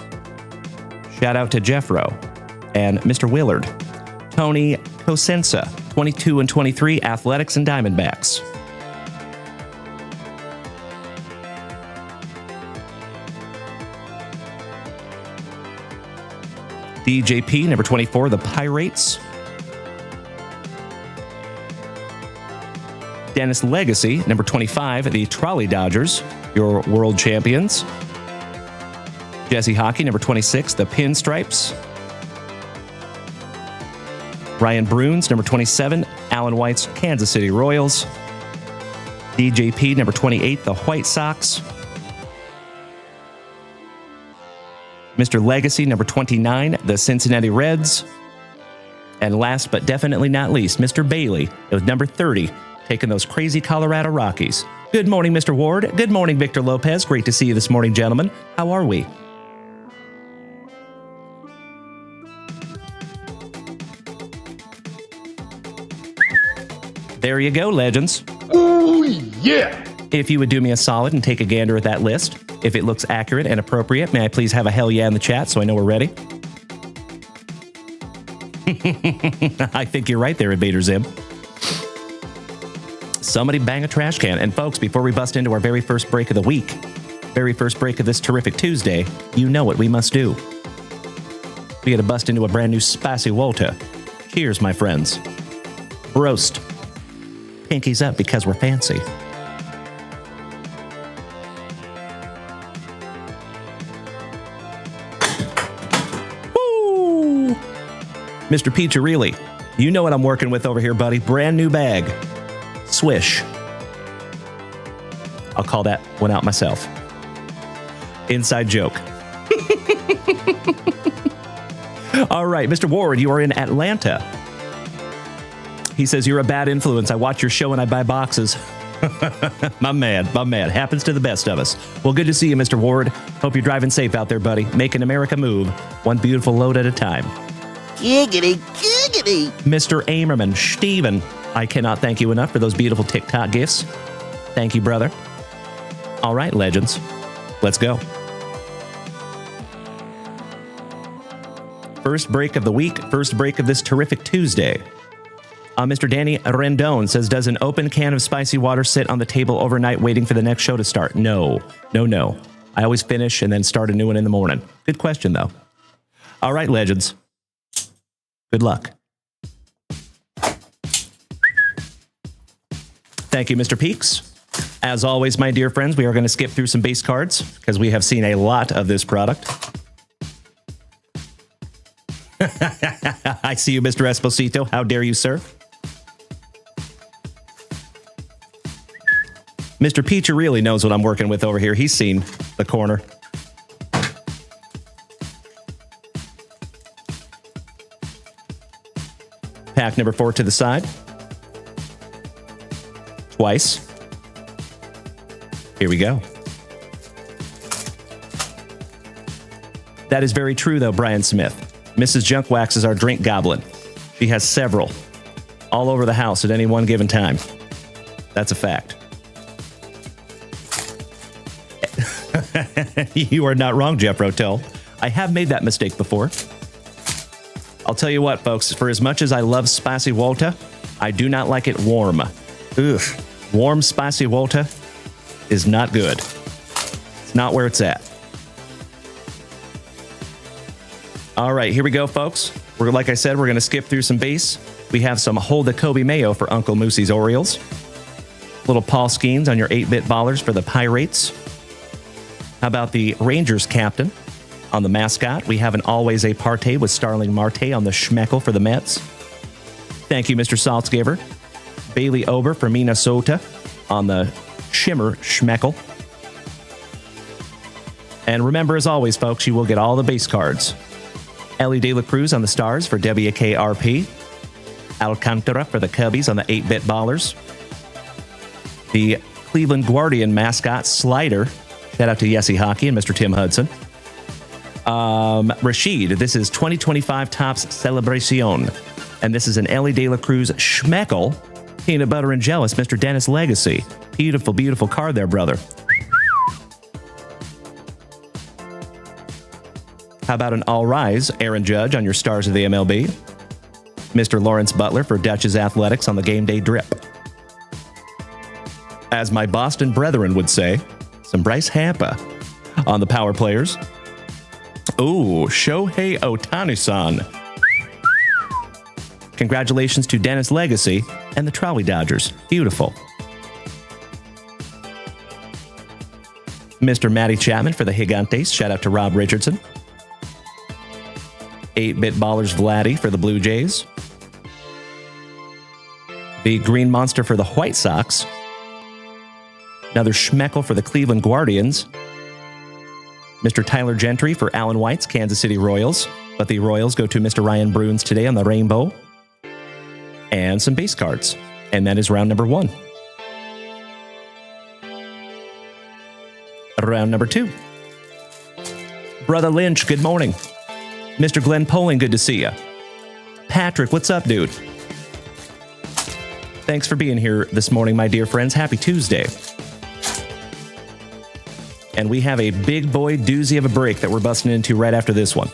Shout out to Jeffro and Mr. Willard. Tony Cosenza, 22 and 23, Athletics and Diamondbacks. DJP, number 24, the Pirates. Dennis Legacy, number 25, the Trolley Dodgers, your world champions. Jesse Hockey, number 26, the Pinstripes. Ryan Bruins, number 27, Alan White's Kansas City Royals. DJP, number 28, the White Sox. Mr. Legacy, number 29, the Cincinnati Reds. And last but definitely not least, Mr. Bailey, it was number 30, taking those crazy Colorado Rockies. Good morning, Mr. Ward. Good morning, Victor Lopez. Great to see you this morning, gentlemen. How are we? There you go, legends. Oh, yeah. If you would do me a solid and take a gander at that list, if it looks accurate and appropriate, may I please have a hell yeah in the chat so I know we're ready? I think you're right there, Invader Zim. Somebody bang a trash can. And folks, before we bust into our very first break of the week, very first break of this terrific Tuesday, you know what we must do. We got to bust into a brand new Spicy Walter. Cheers, my friends. Roast. Pinkies up because we're fancy. Woo! Mr. Piccirilli, you know what I'm working with over here, buddy. Brand new bag. Swish. I'll call that one out myself. Inside joke. All right, Mr. Ward, you are in Atlanta. He says, you're a bad influence. I watch your show and I buy boxes. My man. Happens to the best of us. Well, good to see you, Mr. Ward. Hope you're driving safe out there, buddy. Making America move, one beautiful load at a time. Giggity, giggity. Mr. Amerman, Steven, I cannot thank you enough for those beautiful TikTok gifts. Thank you, brother. All right, legends. Let's go. First break of the week, first break of this terrific Tuesday. Mr. Danny Rendon says, does an open can of spicy water sit on the table overnight waiting for the next show to start? No. I always finish and then start a new one in the morning. Good question, though. All right, legends. Good luck. Thank you, Mr. Peaks. As always, my dear friends, we are going to skip through some base cards because we have seen a lot of this product. I see you, Mr. Esposito. How dare you, sir? Mr. Piccirilli knows what I'm working with over here. He's seen the corner. pack number 4 to the side. Twice. Here we go. That is very true, though, Brian Smith. Mrs. Junkwax is our drink goblin. She has several all over the house at any one given time. That's a fact. You are not wrong, Jeff Rotel. I have made that mistake before. I'll tell you what, folks, for as much as I love spicy Walter, I do not like it warm. Ugh. Warm spicy Walter is not good. It's not where it's at. All right, here we go, folks. Like I said, we're going to skip through some base. We have some Hold the Kobe Mayo for Uncle Moosey's Orioles. Little Paul Skeens on your 8-bit ballers for the Pirates. How about the Rangers captain on the mascot? We have an Always a Partey with Starling Marte on the Schmeckel for the Mets. Thank you, Mr. Saltzgiver. Bailey Ober for Minnesota on the Shimmer Schmeckel. And remember, as always, folks, you will get all the base cards. Ellie De La Cruz on the Stars for WKRP. Alcantara for the Cubbies on the 8-bit ballers. The Cleveland Guardian mascot, Slider. Shout out to Yessie Hockey and Mr. Tim Hudson. Rashid, this is 2025 Topps Celebration. And this is an Ellie De La Cruz Schmeckel. Peanut Butter and Jealous, Mr. Dennis Legacy. Beautiful, beautiful card there, brother. How about an All Rise, Aaron Judge on your Stars of the MLB. Mr. Lawrence Butler for Dutch's Athletics on the Game Day Drip. As my Boston brethren would say, some Bryce Harper on the Power Players. Ooh, Shohei Ohtani-san. Congratulations to Dennis Legacy and the Trolley Dodgers. Beautiful. Mr. Matty Chapman for the Gigantes. Shout out to Rob Richardson. 8-bit ballers Vladdy for the Blue Jays. The Green Monster for the White Sox. Another Schmeckel for the Cleveland Guardians. Mr. Tyler Gentry for Alan White's Kansas City Royals. But the Royals go to Mr. Ryan Bruins today on the Rainbow. And some base cards. And that is round number 1. Round number 2. Brother Lynch, good morning. Mr. Glenn Poling, good to see you. Patrick, what's up, dude? Thanks for being here this morning, my dear friends. Happy Tuesday. And we have a big boy doozy of a break that we're busting into right after this one.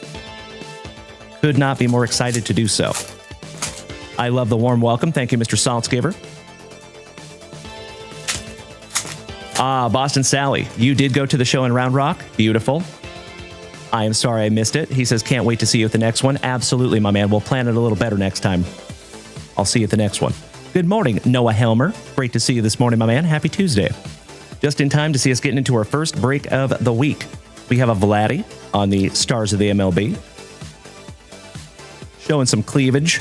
Could not be more excited to do so. I love the warm welcome. Thank you, Mr. Saltzgiver. Boston Sally, you did go to the show in Round Rock. Beautiful. I am sorry I missed it. He says, can't wait to see you at the next one. Absolutely, my man. We'll plan it a little better next time. I'll see you at the next one. Good morning, Noah Helmer. Great to see you this morning, my man. Happy Tuesday. Just in time to see us getting into our first break of the week. We have a Vladdy on the Stars of the MLB. Showing some cleavage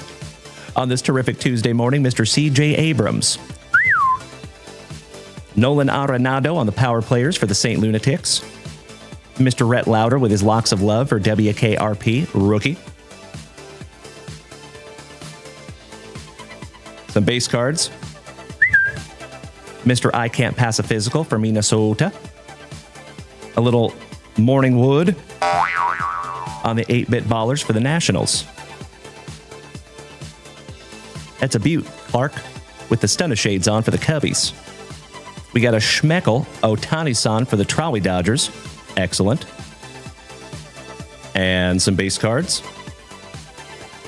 on this terrific Tuesday morning, Mr. C.J. Abrams. Nolan Arenado on the Power Players for the St. Lunatics. Mr. Rhett Lauder with his Locks of Love for WKRP, rookie. Some base cards. Mr. I Can't Pass a Physical for Minnesota. A little Morning Wood on the 8-bit ballers for the Nationals. That's a beaut, Clark, with the Stunner Shades on for the Cubbies. We got a Schmeckel Ohtani-san for the Trolley Dodgers. Excellent. And some base cards.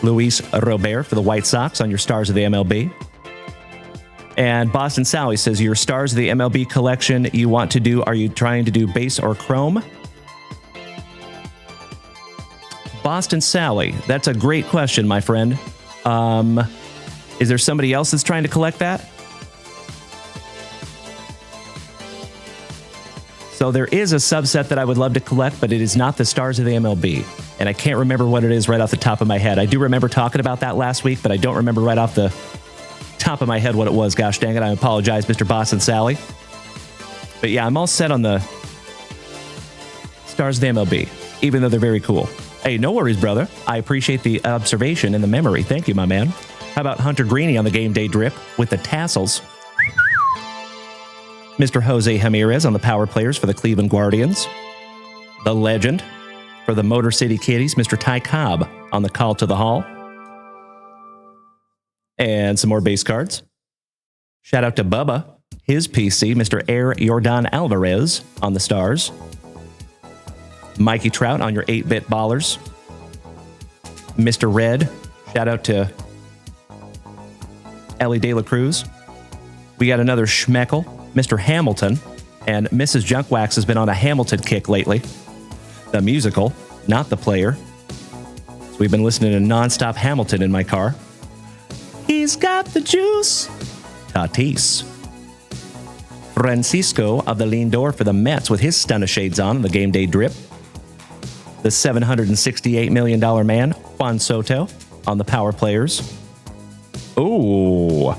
Luis Robert for the White Sox on your Stars of the MLB. And Boston Sally says, your Stars of the MLB collection you want to do, are you trying to do base or chrome? Boston Sally, that's a great question, my friend. Is there somebody else that's trying to collect that? So there is a subset that I would love to collect, but it is not the Stars of the MLB. And I can't remember what it is right off the top of my head. I do remember talking about that last week, but I don't remember right off the top of my head what it was. Gosh dang it. I apologize, Mr. Boston Sally. But yeah, I'm all set on the Stars of the MLB, even though they're very cool. Hey, no worries, brother. I appreciate the observation and the memory. Thank you, my man. How about Hunter Greeny on the game day drip with the tassels? Mr. Jose Ramirez on the power players for the Cleveland Guardians. The legend for the Motor City Kitties, Mr. Ty Cobb on the call to the hall. And some more base cards. Shout out to Bubba, his PC, Mr. Air Jordan Alvarez on the stars. Mikey Trout on your 8-bit ballers. Mr. Red, shout out to Ellie De La Cruz. We got another Schmeckel, Mr. Hamilton, and Mrs. Junkwax has been on a Hamilton kick lately. The musical, not the player. So we've been listening to nonstop Hamilton in my car. He's got the juice. Tatis. Francisco of the Lindor for the Mets with his stunner shades on the game day drip. The $768 million man, Juan Soto, on the power players. Ooh.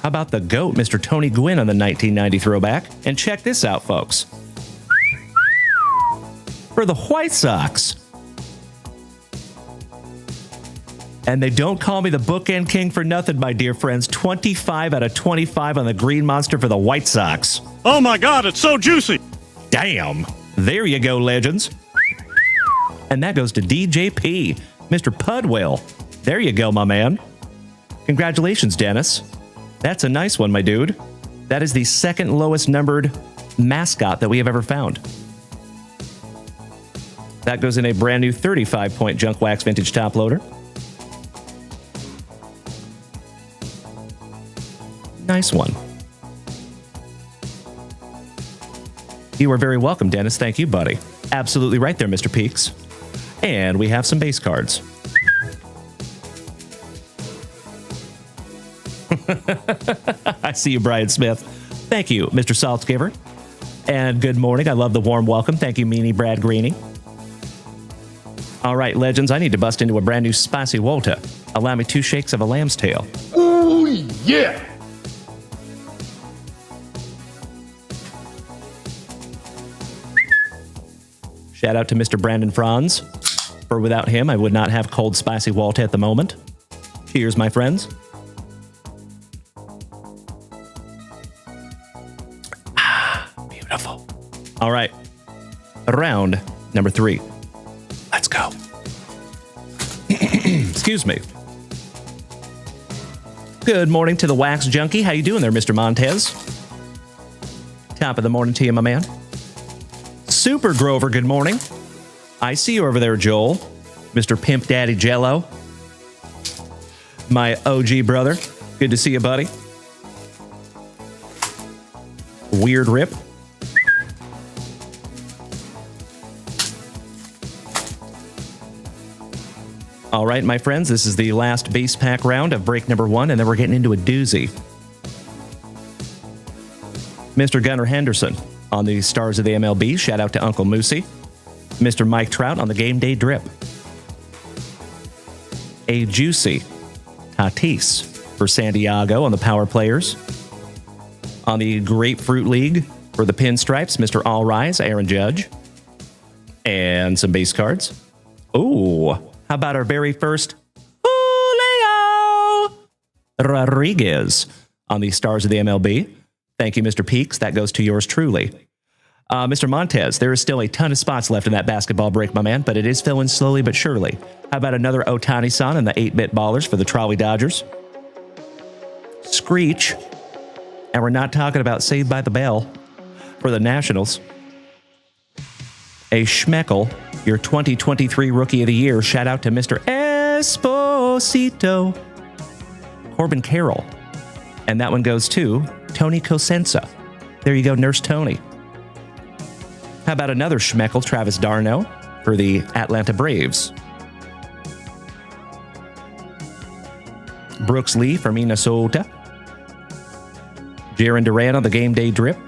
How about the GOAT, Mr. Tony Gwynn on the 1990 throwback? And check this out, folks. For the White Sox. And they don't call me the bookend king for nothing, my dear friends. 25 out of 25 on the Green Monster for the White Sox. Oh my God, it's so juicy. Damn. There you go, legends. And that goes to DJP, Mr. Pudwell. There you go, my man. Congratulations, Dennis. That's a nice one, my dude. That is the second lowest numbered mascot that we have ever found. That goes in a brand new 35-point JunkWaxVintage top loader. Nice one. You are very welcome, Dennis. Thank you, buddy. Absolutely right there, Mr. Peaks. And we have some base cards. I see you, Brian Smith. Thank you, Mr. Saltzgiver. And good morning. I love the warm welcome. Thank you, Meanie Brad Greeny. All right, legends, I need to bust into a brand new spicy Walter. Allow me 2 shakes of a lamb's tail. Ooh, yeah. Shout out to Mr. Brandon Franz. For without him, I would not have cold spicy Walter at the moment. Cheers, my friends. Beautiful. All right. Round number 3. Let's go. Excuse me. Good morning to the Wax Junkie. How you doing there, Mr. Montez? Top of the morning to you, my man. Super Grover, good morning. I see you over there, Joel. Mr. Pimp Daddy Jello. My OG brother. Good to see you, buddy. Weird Rip. All right, my friends, this is the last base pack round of break number 1, and then we're getting into a doozy. Mr. Gunnar Henderson on the Stars of the MLB. Shout out to Uncle Moosey. Mr. Mike Trout on the game day drip. A juicy Tatis for San Diego on the power players. On the Grapefruit League for the Pinstripes, Mr. All Rise, Aaron Judge. And some base cards. Ooh, how about our very first Julio Rodriguez on the Stars of the MLB. Thank you, Mr. Peaks. That goes to yours truly. Mr. Montez, there is still a ton of spots left in that basketball break, my man, but it is filling slowly but surely. How about another Ohtani-san and the 8-bit ballers for the Trolley Dodgers? Screech. And we're not talking about Saved by the Bell for the Nationals. A Schmeckel, your 2023 Rookie of the Year. Shout out to Mr. Esposito. Corbin Carroll. And that one goes to Tony Cosenza. There you go, Nurse Tony. How about another Schmeckel, Travis Darno, for the Atlanta Braves? Brooks Lee for Minnesota. Jaron Duran on the game day drip.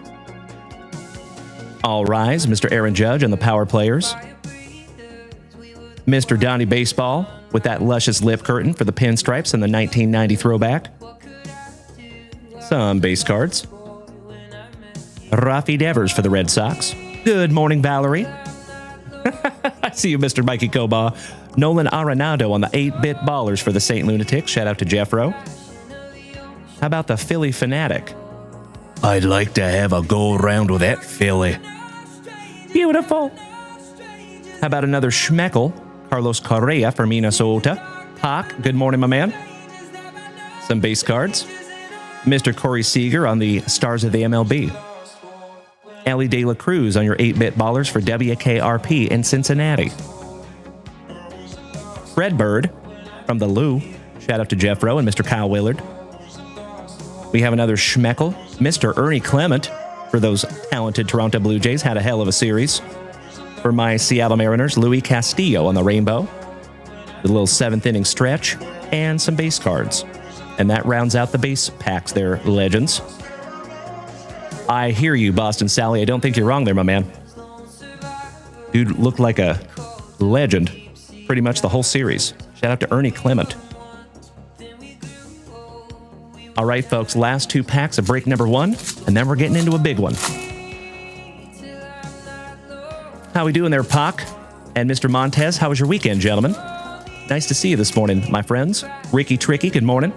All Rise, Mr. Aaron Judge on the power players. Mr. Donnie Baseball with that luscious lip curtain for the Pinstripes and the 1990 throwback. Some base cards. Rafi Devers for the Red Sox. Good morning, Valerie. I see you, Mr. Mikey Koba. Nolan Arenado on the 8-bit ballers for the St. Lunatics. Shout out to Jeffro. How about the Philly Fanatic? I'd like to have a go around with that Philly. Beautiful. How about another Schmeckle? Carlos Correa for Minnesota. Hawk, good morning, my man. Some base cards. Mr. Corey Seager on the Stars of the MLB. Ellie De La Cruz on your 8-bit ballers for WKRP in Cincinnati. Fred Bird from the Lou. Shout out to Jeff Rowe and Mr. Kyle Willard. We have another Schmeckle. Mr. Ernie Clement for those talented Toronto Blue Jays. Had a hell of a series. For my Seattle Mariners, Louis Castillo on the rainbow. A little 7th inning stretch and some base cards. And that rounds out the base packs there, legends. I hear you, Boston Sally. I don't think you're wrong there, my man. Dude looked like a legend pretty much the whole series. Shout out to Ernie Clement. All right, folks, last 2 packs of break number 1, and then we're getting into a big one. How we doing there, Pac? And Mr. Montez, how was your weekend, gentlemen? Nice to see you this morning, my friends. Ricky Tricky, good morning.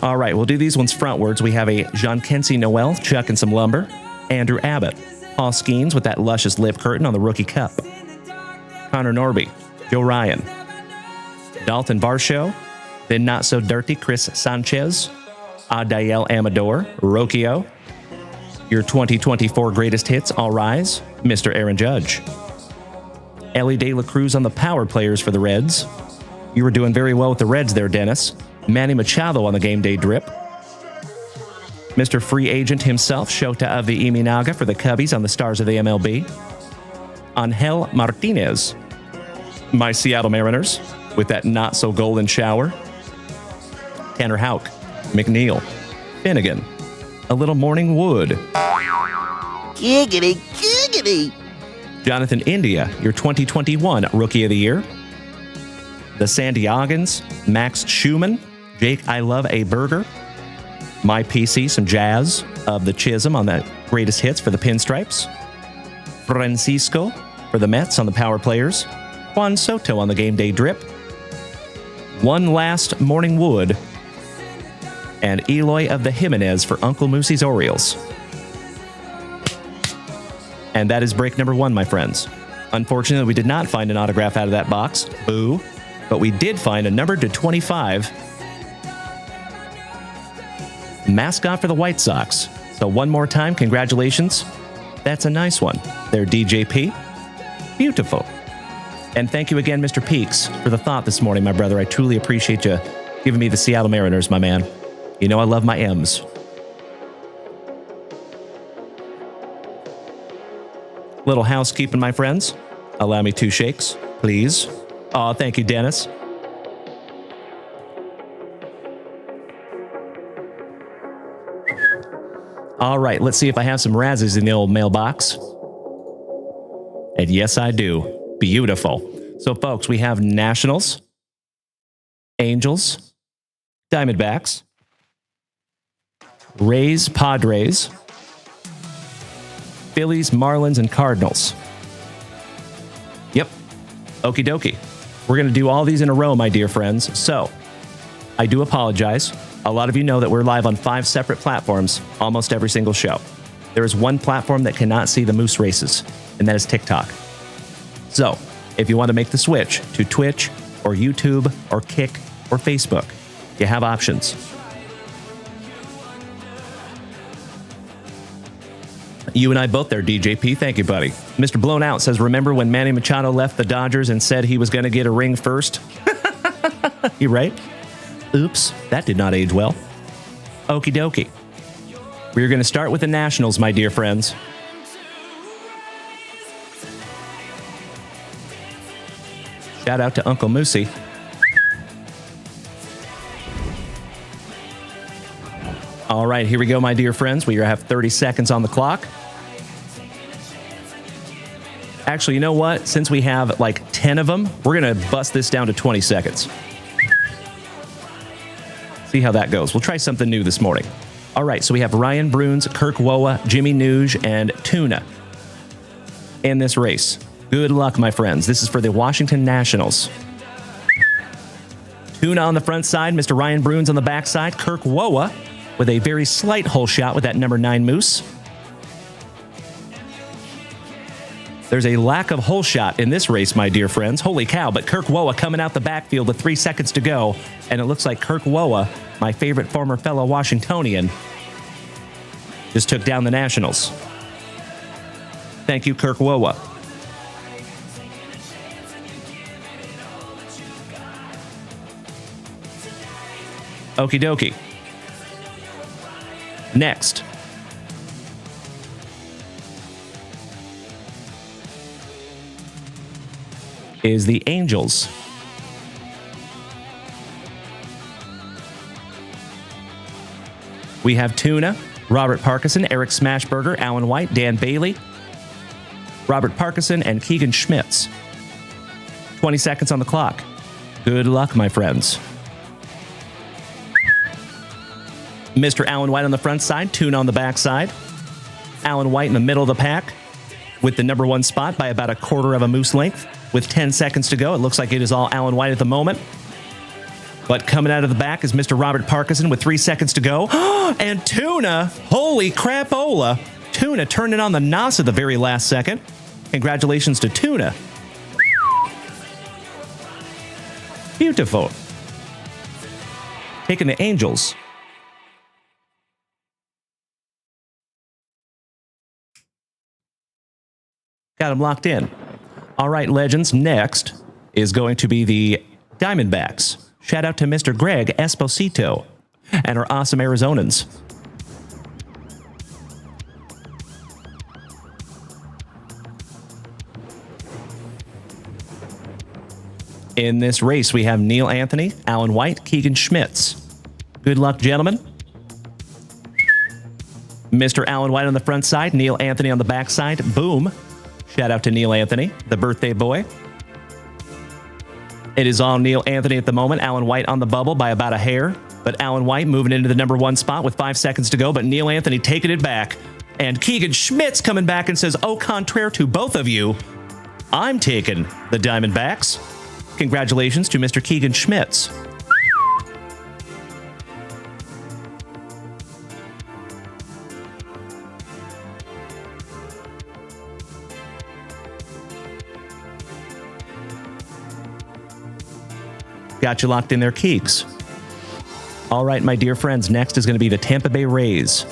All right, we'll do these ones frontwards. We have a Jean-Kency Noel chucking some lumber. Andrew Abbott. Paul Skeens with that luscious lip curtain on the Rookie Cup. Connor Norby. Joe Ryan. Dalton Varsho. Then Not So Dirty Chris Sanchez. Adael Amador. Rocchio. Your 2024 greatest hits, all rise. Mr. Aaron Judge. Ellie De La Cruz on the power players for the Reds. You were doing very well with the Reds there, Dennis. Manny Machado on the game day drip. Mr. Free Agent himself, Shota of the Iminaga for the Cubbies on the Stars of the MLB. Angel Martinez, my Seattle Mariners, with that not-so-golden shower. Tanner Houck, McNeil, Finnegan, a little Morning Wood. Giggity, giggity. Jonathan India, your 2021 Rookie of the Year. The Sandiagans, Max Schumann, Jake I Love a Burger. My PC, some Jazz of the Chisholm on the greatest hits for the Pinstripes. Francisco for the Mets on the power players. Juan Soto on the game day drip. One last Morning Wood. And Eloy of the Jimenez for Uncle Moosey's Orioles. And that is break number 1, my friends. Unfortunately, we did not find an autograph out of that box. Boo. But we did find a number to 25 mascot for the White Sox. So one more time, congratulations. That's a nice one. There, DJP. Beautiful. And thank you again, Mr. Peaks, for the thought this morning, my brother. I truly appreciate you giving me the Seattle Mariners, my man. You know I love my M's. Little housekeeping, my friends. Allow me 2 shakes, please. Oh, thank you, Dennis. All right, let's see if I have some Razzies in the old mailbox. And yes, I do. Beautiful. So, folks, we have Nationals, Angels, Diamondbacks, Rays, Padres, Phillies, Marlins, and Cardinals. Yep. Okie dokie. We're going to do all these in a row, my dear friends. So, I do apologize. A lot of you know that we're live on 5 separate platforms almost every single show. There is one platform that cannot see the Moose races, and that is TikTok. So, if you want to make the switch to Twitch or YouTube or Kick or Facebook, you have options. You and I both there, DJP. Thank you, buddy. Mr. Blown Out says, remember when Manny Machado left the Dodgers and said he was going to get a ring first? You right? Oops, that did not age well. Okie dokie. We're going to start with the Nationals, my dear friends. Shout out to Uncle Moosey. All right, here we go, my dear friends. We have 30 seconds on the clock. Actually, you know what? Since we have like 10 of them, we're going to bust this down to 20 seconds. See how that goes. We'll try something new this morning. All right, so we have Ryan Bruins, Kirk Woa, Jimmy Nuge, and Tuna. in this race. Good luck, my friends. This is for the Washington Nationals. Tuna on the front side, Mr. Ryan Bruins on the back side, Kirk Woa with a very slight hole shot with that number 9 moose. There's a lack of hole shot in this race, my dear friends. Holy cow, but Kirk Woa coming out the backfield with 3 seconds to go, and it looks like Kirk Woa, my favorite former fellow Washingtonian, just took down the Nationals. Thank you, Kirk Woa. Okie dokie. Next. Is the Angels. We have Tuna, Robert Parkinson, Eric Smashburger, Alan White, Dan Bailey, Robert Parkinson, and Keegan Schmitz. 20 seconds on the clock. Good luck, my friends. Mr. Alan White on the front side, Tuna on the back side. Alan White in the middle of the pack with the number 1 spot by about a quarter of a moose length. With 10 seconds to go, it looks like it is all Alan White at the moment. But coming out of the back is Mr. Robert Parkinson with 3 seconds to go. And Tuna, holy crapola. Tuna turning on the nos at the very last second. Congratulations to Tuna. Beautiful. Taking the Angels. Got him locked in. All right, legends, next is going to be the Diamondbacks. Shout out to Mr. Greg Esposito and our awesome Arizonans. In this race, we have Neil Anthony, Alan White, Keegan Schmitz. Good luck, gentlemen. Mr. Alan White on the front side, Neil Anthony on the back side. Boom. Shout out to Neil Anthony, the birthday boy. It is all Neil Anthony at the moment. Alan White on the bubble by about a hair. But Alan White moving into the number 1 spot with 5 seconds to go. But Neil Anthony taking it back. And Keegan Schmitz coming back and says, au contraire to both of you, I'm taking the Diamondbacks. Congratulations to Mr. Keegan Schmitz. Got you locked in there, Keeks. All right, my dear friends, next is going to be the Tampa Bay Rays.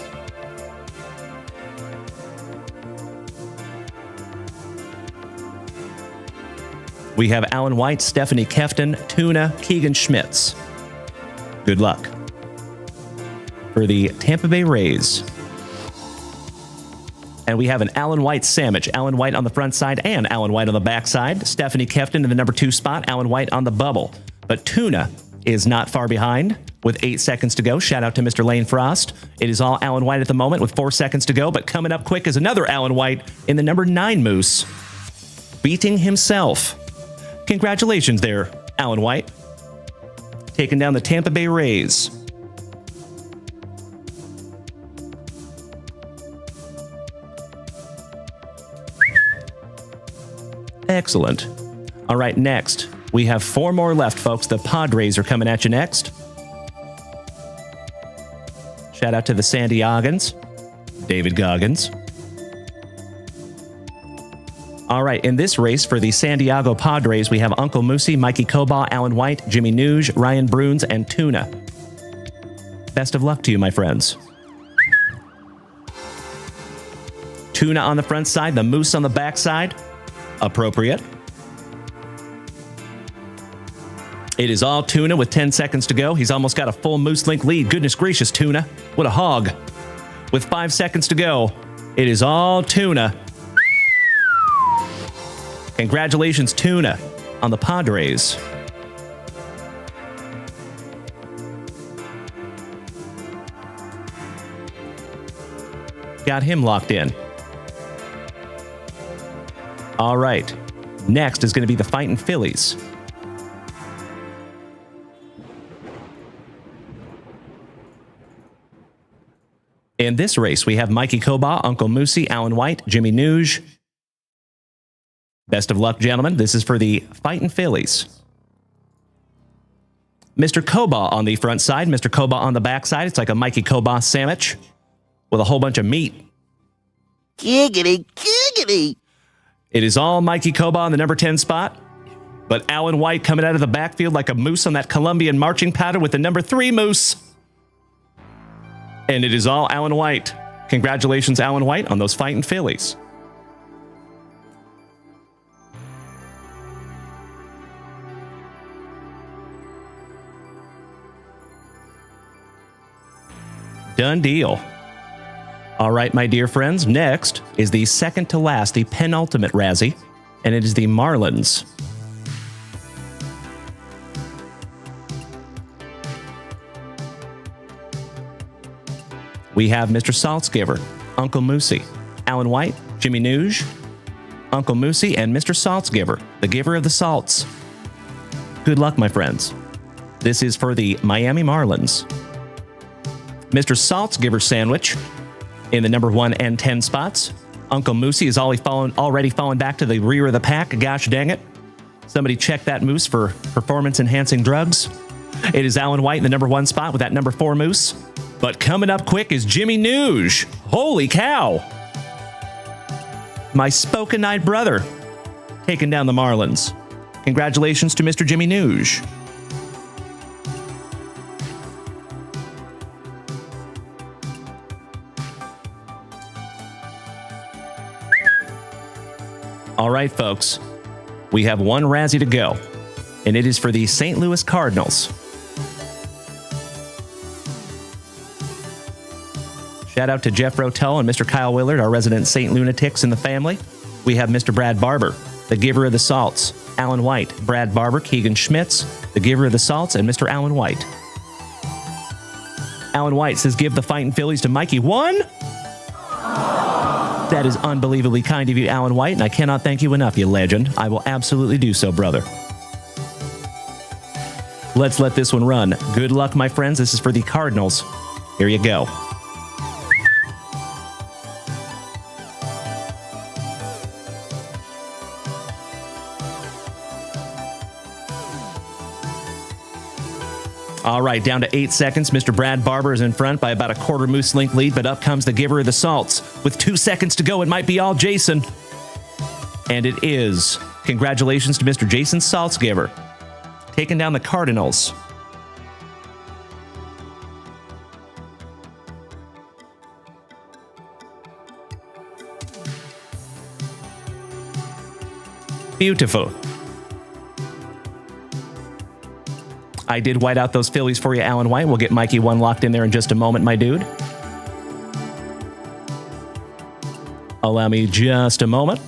We have Alan White, Stephanie Kefton, Tuna, Keegan Schmitz. Good luck. For the Tampa Bay Rays. And we have an Alan White sandwich. Alan White on the front side and Alan White on the back side. Stephanie Kefton in the number 2 spot. Alan White on the bubble. But Tuna is not far behind with 8 seconds to go. Shout out to Mr. Lane Frost. It is all Alan White at the moment with 4 seconds to go. But coming up quick is another Alan White in the number 9 moose. Beating himself. Congratulations there, Alan White. Taking down the Tampa Bay Rays. Excellent. All right, next. We have 4 more left, folks. The Padres are coming at you next. Shout out to the San Diegans. David Goggins. All right, in this race for the San Diego Padres, we have Uncle Moosey, Mikey Cobaugh, Alan White, Jimmy Nuge, Ryan Bruins, and Tuna. Best of luck to you, my friends. Tuna on the front side, the Moose on the back side. Appropriate. It is all Tuna with 10 seconds to go. He's almost got a full Moose Link lead. Goodness gracious, Tuna. What a hog. With 5 seconds to go, it is all Tuna. Congratulations, Tuna, on the Padres. Got him locked in. All right. Next is going to be the Fightin' Phillies. In this race, we have Mikey Cobaugh, Uncle Moosey, Alan White, Jimmy Nuge, Best of luck, gentlemen. This is for the Fightin' Phillies. Mr. Koba on the front side, Mr. Koba on the back side. It's like a Mikey Koba sandwich with a whole bunch of meat. Giggity, giggity. It is all Mikey Koba on the number 10 spot, but Alan White coming out of the backfield like a moose on that Colombian marching pattern with the number 3 moose. And it is all Alan White. Congratulations, Alan White, on those Fightin' Phillies. Done deal. All right, my dear friends, next is the second to last, the penultimate Razzie, and it is the Marlins. We have Mr. Saltzgiver, Uncle Moosey, Alan White, Jimmy Nuge, Uncle Moosey, and Mr. Saltzgiver, the giver of the salts. Good luck, my friends. This is for the Miami Marlins. Mr. Saltzgiver sandwich in the number 1 and 10 spots. Uncle Moosey is already fallen back to the rear of the pack. Gosh dang it. Somebody check that moose for performance-enhancing drugs. It is Alan White in the number 1 spot with that number 4 moose. But coming up quick is Jimmy Nuge. Holy cow. My spoken-eyed brother taking down the Marlins. Congratulations to Mr. Jimmy Nuge. All right, folks, we have one Razzie to go, and it is for the St. Louis Cardinals. Shout out to Jeff Rotel and Mr. Kyle Willard, our resident St. Lunatics in the family. We have Mr. Brad Barber, the giver of the salts, Alan White, Brad Barber, Keegan Schmitz, the giver of the salts, and Mr. Alan White. Alan White says, give the Fightin' Phillies to Mikey. 1? That is unbelievably kind of you, Alan White, and I cannot thank you enough, you legend. I will absolutely do so, brother. Let's let this one run. Good luck, my friends. This is for the Cardinals. Here you go. All right, down to 8 seconds. Mr. Brad Barber is in front by about a quarter moose link lead, but up comes the giver of the salts. With 2 seconds to go, it might be all Jason. And it is. Congratulations to Mr. Jason Saltzgiver, taking down the Cardinals. Beautiful. I did white out those Phillies for you, Alan White. We'll get Mikey 1 locked in there in just a moment, my dude. Allow me just a moment.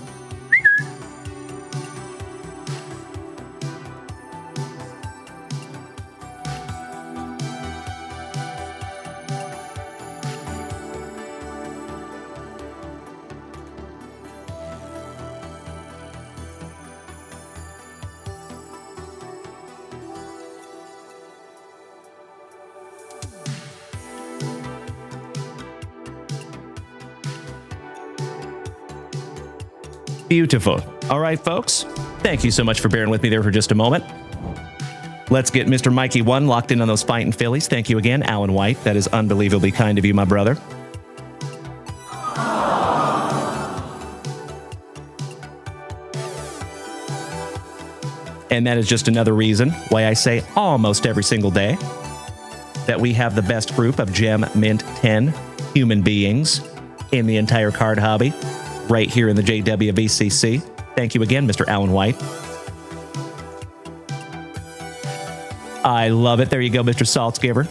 Beautiful. All right, folks. Thank you so much for bearing with me there for just a moment. Let's get Mr. Mikey 1 locked in on those Fightin' Phillies. Thank you again, Alan White. That is unbelievably kind of you, my brother. And that is just another reason why I say almost every single day that we have the best group of Gem Mint 10 human beings in the entire card hobby right here in the JWVCC. Thank you again, Mr. Alan White. I love it. There you go, Mr. Saltzgiver.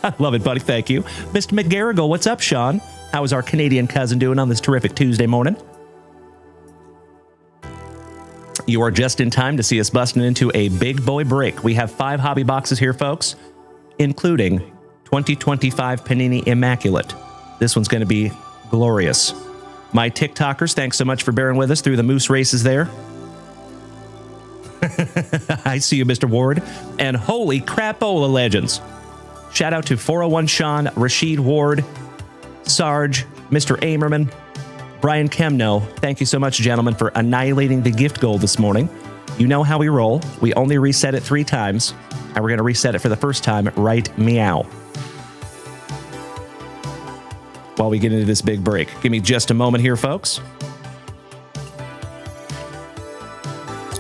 I love it, buddy. Thank you. Mr. McGarrigle, what's up, Sean? How is our Canadian cousin doing on this terrific Tuesday morning? You are just in time to see us busting into a big boy break. We have 5 hobby boxes here, folks, including 2025 Panini Immaculate. This one's going to be glorious. My TikTokers, thanks so much for bearing with us through the moose races there. I see you, Mr. Ward. And holy crapola legends. Shout out to 401 Sean, Rashid Ward, Sarge, Mr. Amerman, Brian Kemno, thank you so much, gentlemen, for annihilating the gift goal this morning. You know how we roll. We only reset it 3 times, and we're going to reset it for the first time right meow. While we get into this big break. Give me just a moment here, folks.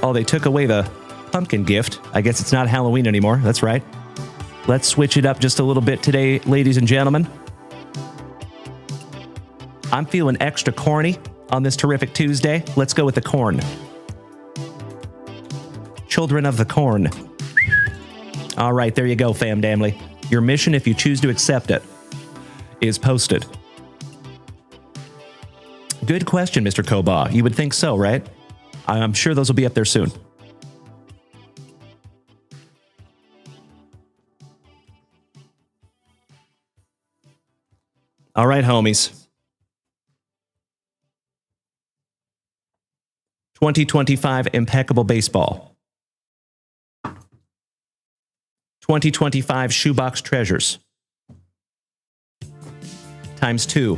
Oh, they took away the pumpkin gift. I guess it's not Halloween anymore. That's right. Let's switch it up just a little bit today, ladies and gentlemen. I'm feeling extra corny on this terrific Tuesday. Let's go with the corn. Children of the corn. All right, there you go, fam damly. Your mission, if you choose to accept it, is posted. Good question, Mr. Koba. You would think so, right? I'm sure those will be up there soon. All right, homies. 2025 Impeccable Baseball. 2025 Shoebox Treasures. Times 2.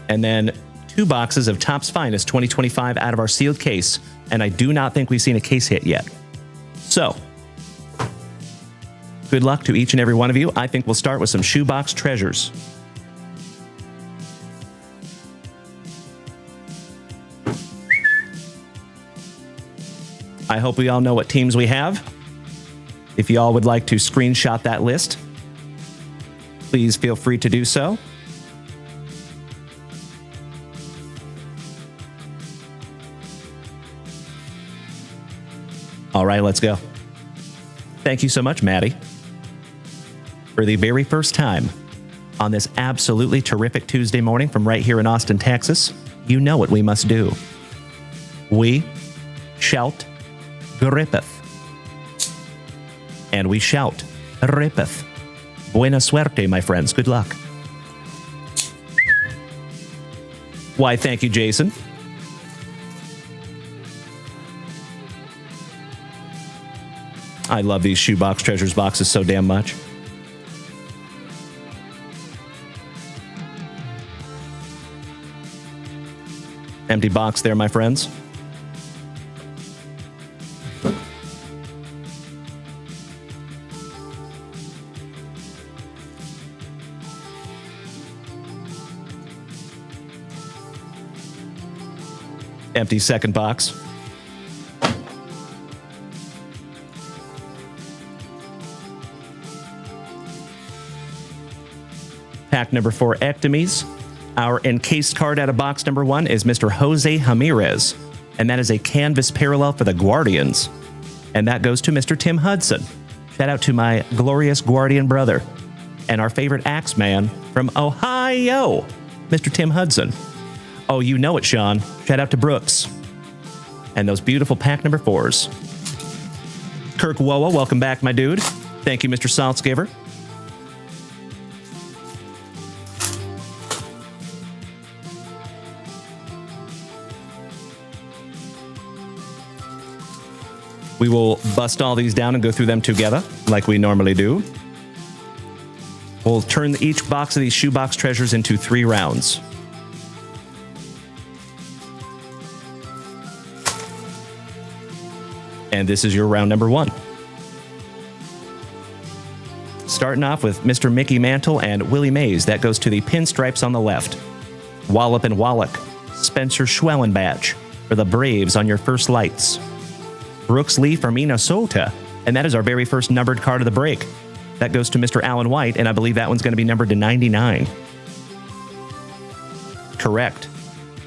And then 2 boxes of Topps Finest 2025 out of our sealed case. And I do not think we've seen a case hit yet. So, good luck to each and every one of you. I think we'll start with some Shoebox Treasures. I hope we all know what teams we have. If you all would like to screenshot that list, please feel free to do so. All right, let's go. Thank you so much, Maddie. For the very first time on this absolutely terrific Tuesday morning from right here in Austin, Texas, you know what we must do. We shout grippeth. And we shout rippeth. Buena suerte, my friends. Good luck. Why, thank you, Jason. I love these Shoebox Treasures boxes so damn much. Empty box there, my friends. Empty second box. Pack number 4, Ectomies. Our encased card out of box number 1 is Mr. Jose Ramirez, and that is a canvas parallel for the Guardians. And that goes to Mr. Tim Hudson. Shout out to my glorious Guardian brother and our favorite Axeman from Ohio, Mr. Tim Hudson. Oh, you know it, Sean. Shout out to Brooks. And those beautiful pack number 4s. Kirk Woa, welcome back, my dude. Thank you, Mr. Saltzgiver. We will bust all these down and go through them together, like we normally do. We'll turn each box of these Shoebox Treasures into 3 rounds. And this is your round number 1. Starting off with Mr. Mickey Mantle and Willie Mays. That goes to the pinstripes on the left. Wallop and Wallach. Spencer Schwellenbach for the Braves on your first lights. Brooks Lee from Minnesota. And that is our very first numbered card of the break. That goes to Mr. Alan White, and I believe that one's going to be numbered to 99. Correct.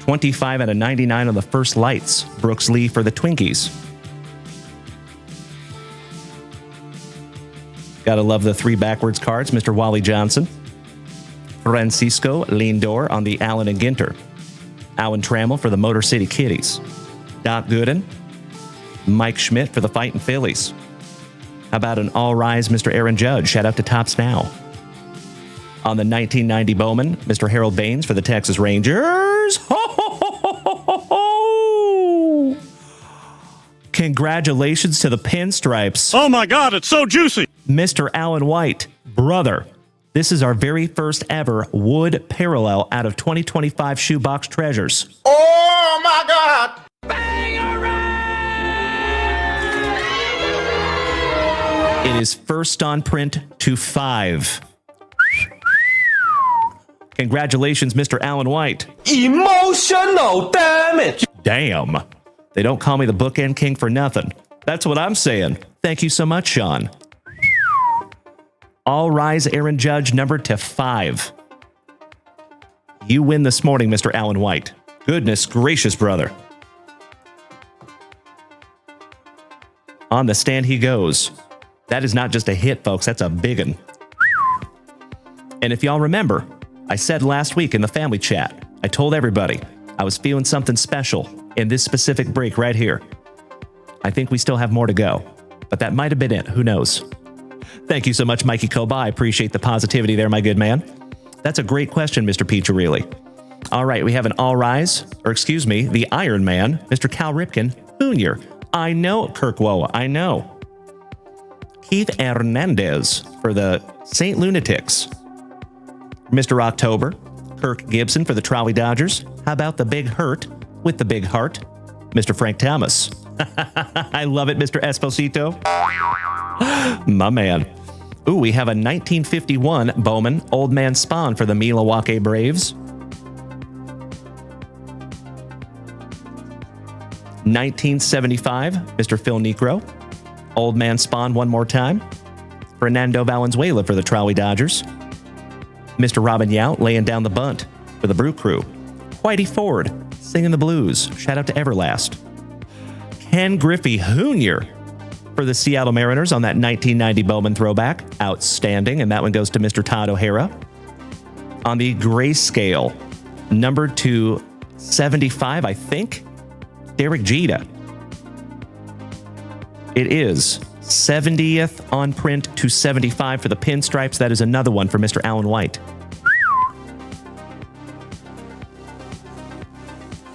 25 out of 99 on the first lights. Brooks Lee for the Twinkies. Gotta love the 3 backwards cards. Mr. Wally Johnson. Francisco Lindor on the Allen and Ginter. Alan Trammell for the Motor City Kitties. Doc Gooden. Mike Schmidt for the Fightin' Phillies. How about an all-rise Mr. Aaron Judge? Shout out to Topps Now. On the 1990 Bowman, Mr. Harold Baines for the Texas Rangers. Ho, ho, ho, ho, ho, ho. Congratulations to the Pinstripes. Oh my God, it's so juicy. Mr. Alan White, brother. This is our very first ever wood parallel out of 2025 Shoebox Treasures. Oh my God. It is first on print to 5. Congratulations, Mr. Alan White. Emotional damage. Damn. They don't call me the bookend king for nothing. That's what I'm saying. Thank you so much, Sean. All rise, Aaron Judge, numbered to 5. You win this morning, Mr. Alan White. Goodness gracious, brother. On the stand he goes. That is not just a hit, folks. That's a biggin. And if y'all remember, I said last week in the family chat, I told everybody I was feeling something special in this specific break right here. I think we still have more to go, but that might have been it. Who knows? Thank you so much, Mikey Koba. I appreciate the positivity there, my good man. That's a great question, Mr. Piccirilli. All right, we have an all rise, or excuse me, the Iron Man, Mr. Cal Ripken Jr. I know, Kirk Woa, I know. Keith Hernandez for the St. Lunatics. Mr. October, Kirk Gibson for the Trolley Dodgers. How about the Big Hurt with the Big Heart? Mr. Frank Thomas. I love it, Mr. Esposito. My man. Ooh, we have a 1951 Bowman Old Man Spawn for the Milwaukee Braves. 1975, Mr. Phil Necro. Old Man Spawn one more time. Fernando Valenzuela for the Trolley Dodgers. Mr. Robin Yount laying down the bunt for the Brew Crew. Whitey Ford singing the blues. Shout out to Everlast. Ken Griffey Jr. for the Seattle Mariners on that 1990 Bowman throwback. Outstanding. And that one goes to Mr. Todd O'Hara. On the grayscale, numbered to 75, I think, Derek Jeter. It is 70th on print to 75 for the pinstripes. That is another one for Mr. Alan White.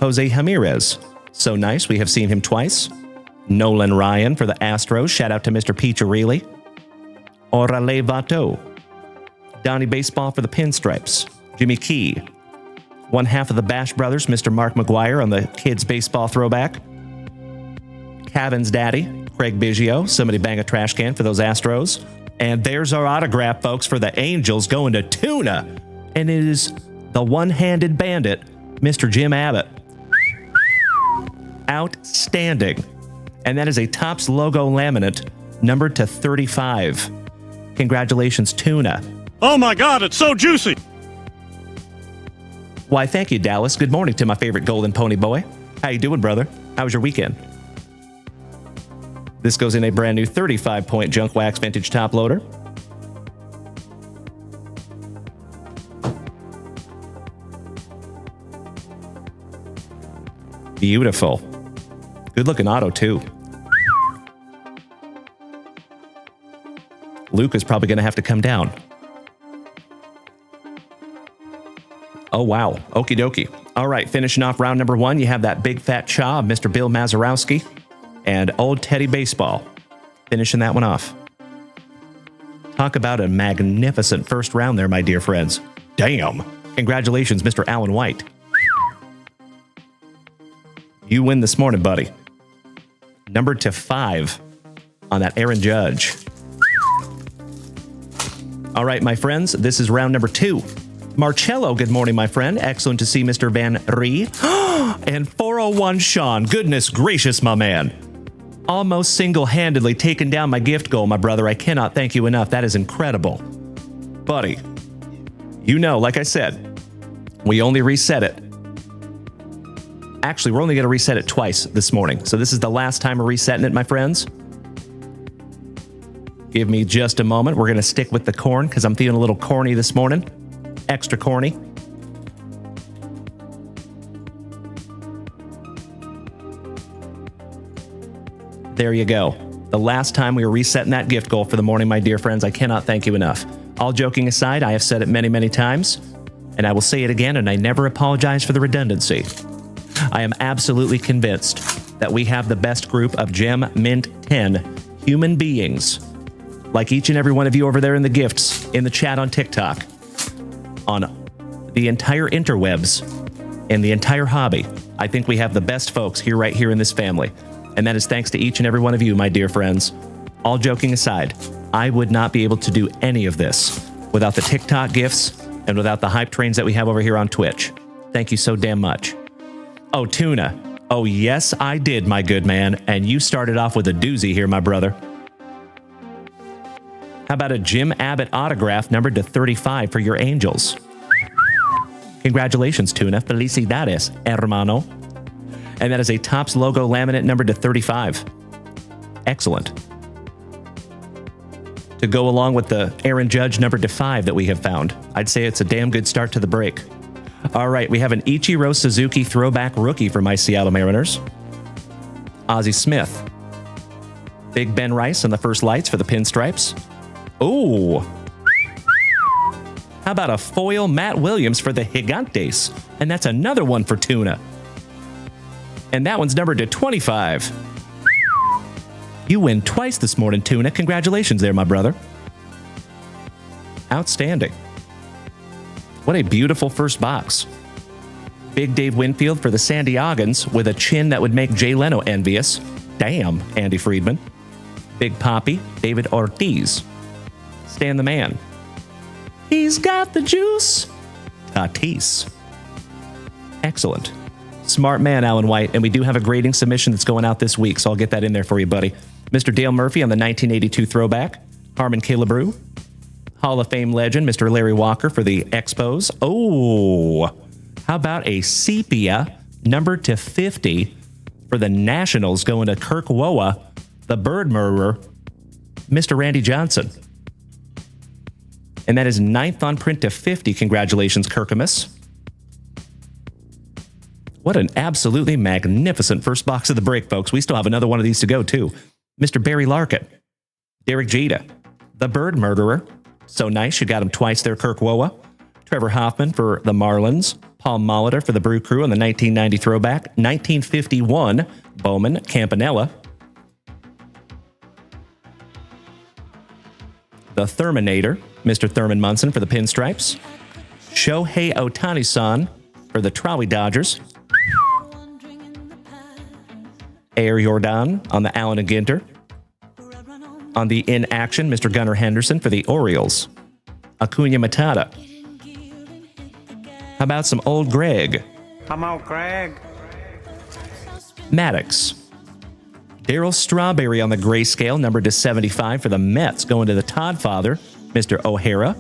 Jose Ramirez. So nice. We have seen him twice. Nolan Ryan for the Astros. Shout out to Mr. Piccirilli. Orale Vato. Donnie Baseball for the pinstripes. Jimmy Key. One half of the Bash Brothers, Mr. Mark McGuire on the kids baseball throwback. Cavan's daddy, Craig Biggio. Somebody bang a trash can for those Astros. And there's our autograph, folks, for the Angels going to Tuna. And it is the one-handed bandit, Mr. Jim Abbott. Outstanding. And that is a Topps logo laminate numbered to 35. Congratulations, Tuna. Oh my God, it's so juicy. Why, thank you, Dallas. Good morning to my favorite golden pony boy. How you doing, brother? How was your weekend? This goes in a brand new 35-point Junk Wax Vintage top loader. Beautiful. Good looking auto, too. Luke is probably going to have to come down. Oh, wow. Okie dokie. All right, finishing off round number 1, you have that big fat chaw of Mr. Bill Mazurowski and Old Teddy Baseball. Finishing that one off. Talk about a magnificent first round there, my dear friends. Damn. Congratulations, Mr. Alan White. You win this morning, buddy. Numbered to 5 on that Aaron Judge. All right, my friends, this is round number 2. Marcello, good morning, my friend. Excellent to see Mr. Van Ree. And 401 Sean, goodness gracious, my man. Almost single-handedly taken down my gift goal, my brother. I cannot thank you enough. That is incredible. Buddy, you know, like I said, we only reset it. Actually, we're only going to reset it twice this morning. So this is the last time we're resetting it, my friends. Give me just a moment. We're going to stick with the corn because I'm feeling a little corny this morning. Extra corny. There you go. The last time we were resetting that gift goal for the morning, my dear friends, I cannot thank you enough. All joking aside, I have said it many, many times, and I will say it again, and I never apologize for the redundancy. I am absolutely convinced that we have the best group of Gem Mint 10 human beings like each and every one of you over there in the gifts, in the chat on TikTok, on the entire interwebs, and the entire hobby, I think we have the best folks here, right here in this family. And that is thanks to each and every one of you, my dear friends. All joking aside, I would not be able to do any of this without the TikTok gifts and without the hype trains that we have over here on Twitch. Thank you so damn much. Oh, Tuna. Oh, yes, I did, my good man. And you started off with a doozy here, my brother. How about a Jim Abbott autograph numbered to 35 for your Angels? Congratulations, Tuna. Felicidades, hermano. And that is a Topps logo laminate numbered to 35. Excellent. To go along with the Aaron Judge numbered to 5 that we have found, I'd say it's a damn good start to the break. All right, we have an Ichiro Suzuki throwback rookie for my Seattle Mariners. Ozzie Smith. Big Ben Rice on the first lights for the Pinstripes. Ooh. How about a foil Matt Williams for the Gigantes? And that's another one for Tuna. And that one's numbered to 25. You win twice this morning, Tuna. Congratulations there, my brother. Outstanding. What a beautiful first box. Big Dave Winfield for the San Diegans with a chin that would make Jay Leno envious. Damn, Andy Friedman. Big Poppy, David Ortiz. Stan the Man. He's got the juice. Tatis. Excellent. Smart man, Alan White. And we do have a grading submission that's going out this week, so I'll get that in there for you, buddy. Mr. Dale Murphy on the 1982 throwback. Harmon Killebrew. Hall of Fame legend, Mr. Larry Walker for the Expos. Oh, how about a sepia numbered to 50 for the Nationals going to Kirk Woa, the bird murderer, Mr. Randy Johnson. And that is 9th on print to 50. Congratulations, Kirkamus. What an absolutely magnificent first box of the break, folks. We still have another one of these to go, too. Mr. Barry Larkin. Derek Jeter. The bird murderer. So nice, you got him twice there, Kirk Woa. Trevor Hoffman for the Marlins. Paul Molitor for the Brew Crew on the 1990 throwback. 1951, Bowman Campanella. The Therminator, Mr. Thurman Munson for the Pinstripes. Shohei Ohtani-san for the Trolley Dodgers. Air Jordan on the Allen and Ginter. On the in action, Mr. Gunnar Henderson for the Orioles. Acuna Matata. How about some old Greg? Come on, Greg. Maddox. Darryl Strawberry on the grayscale, numbered to 75 for the Mets, going to the Todd father, Mr. O'Hara.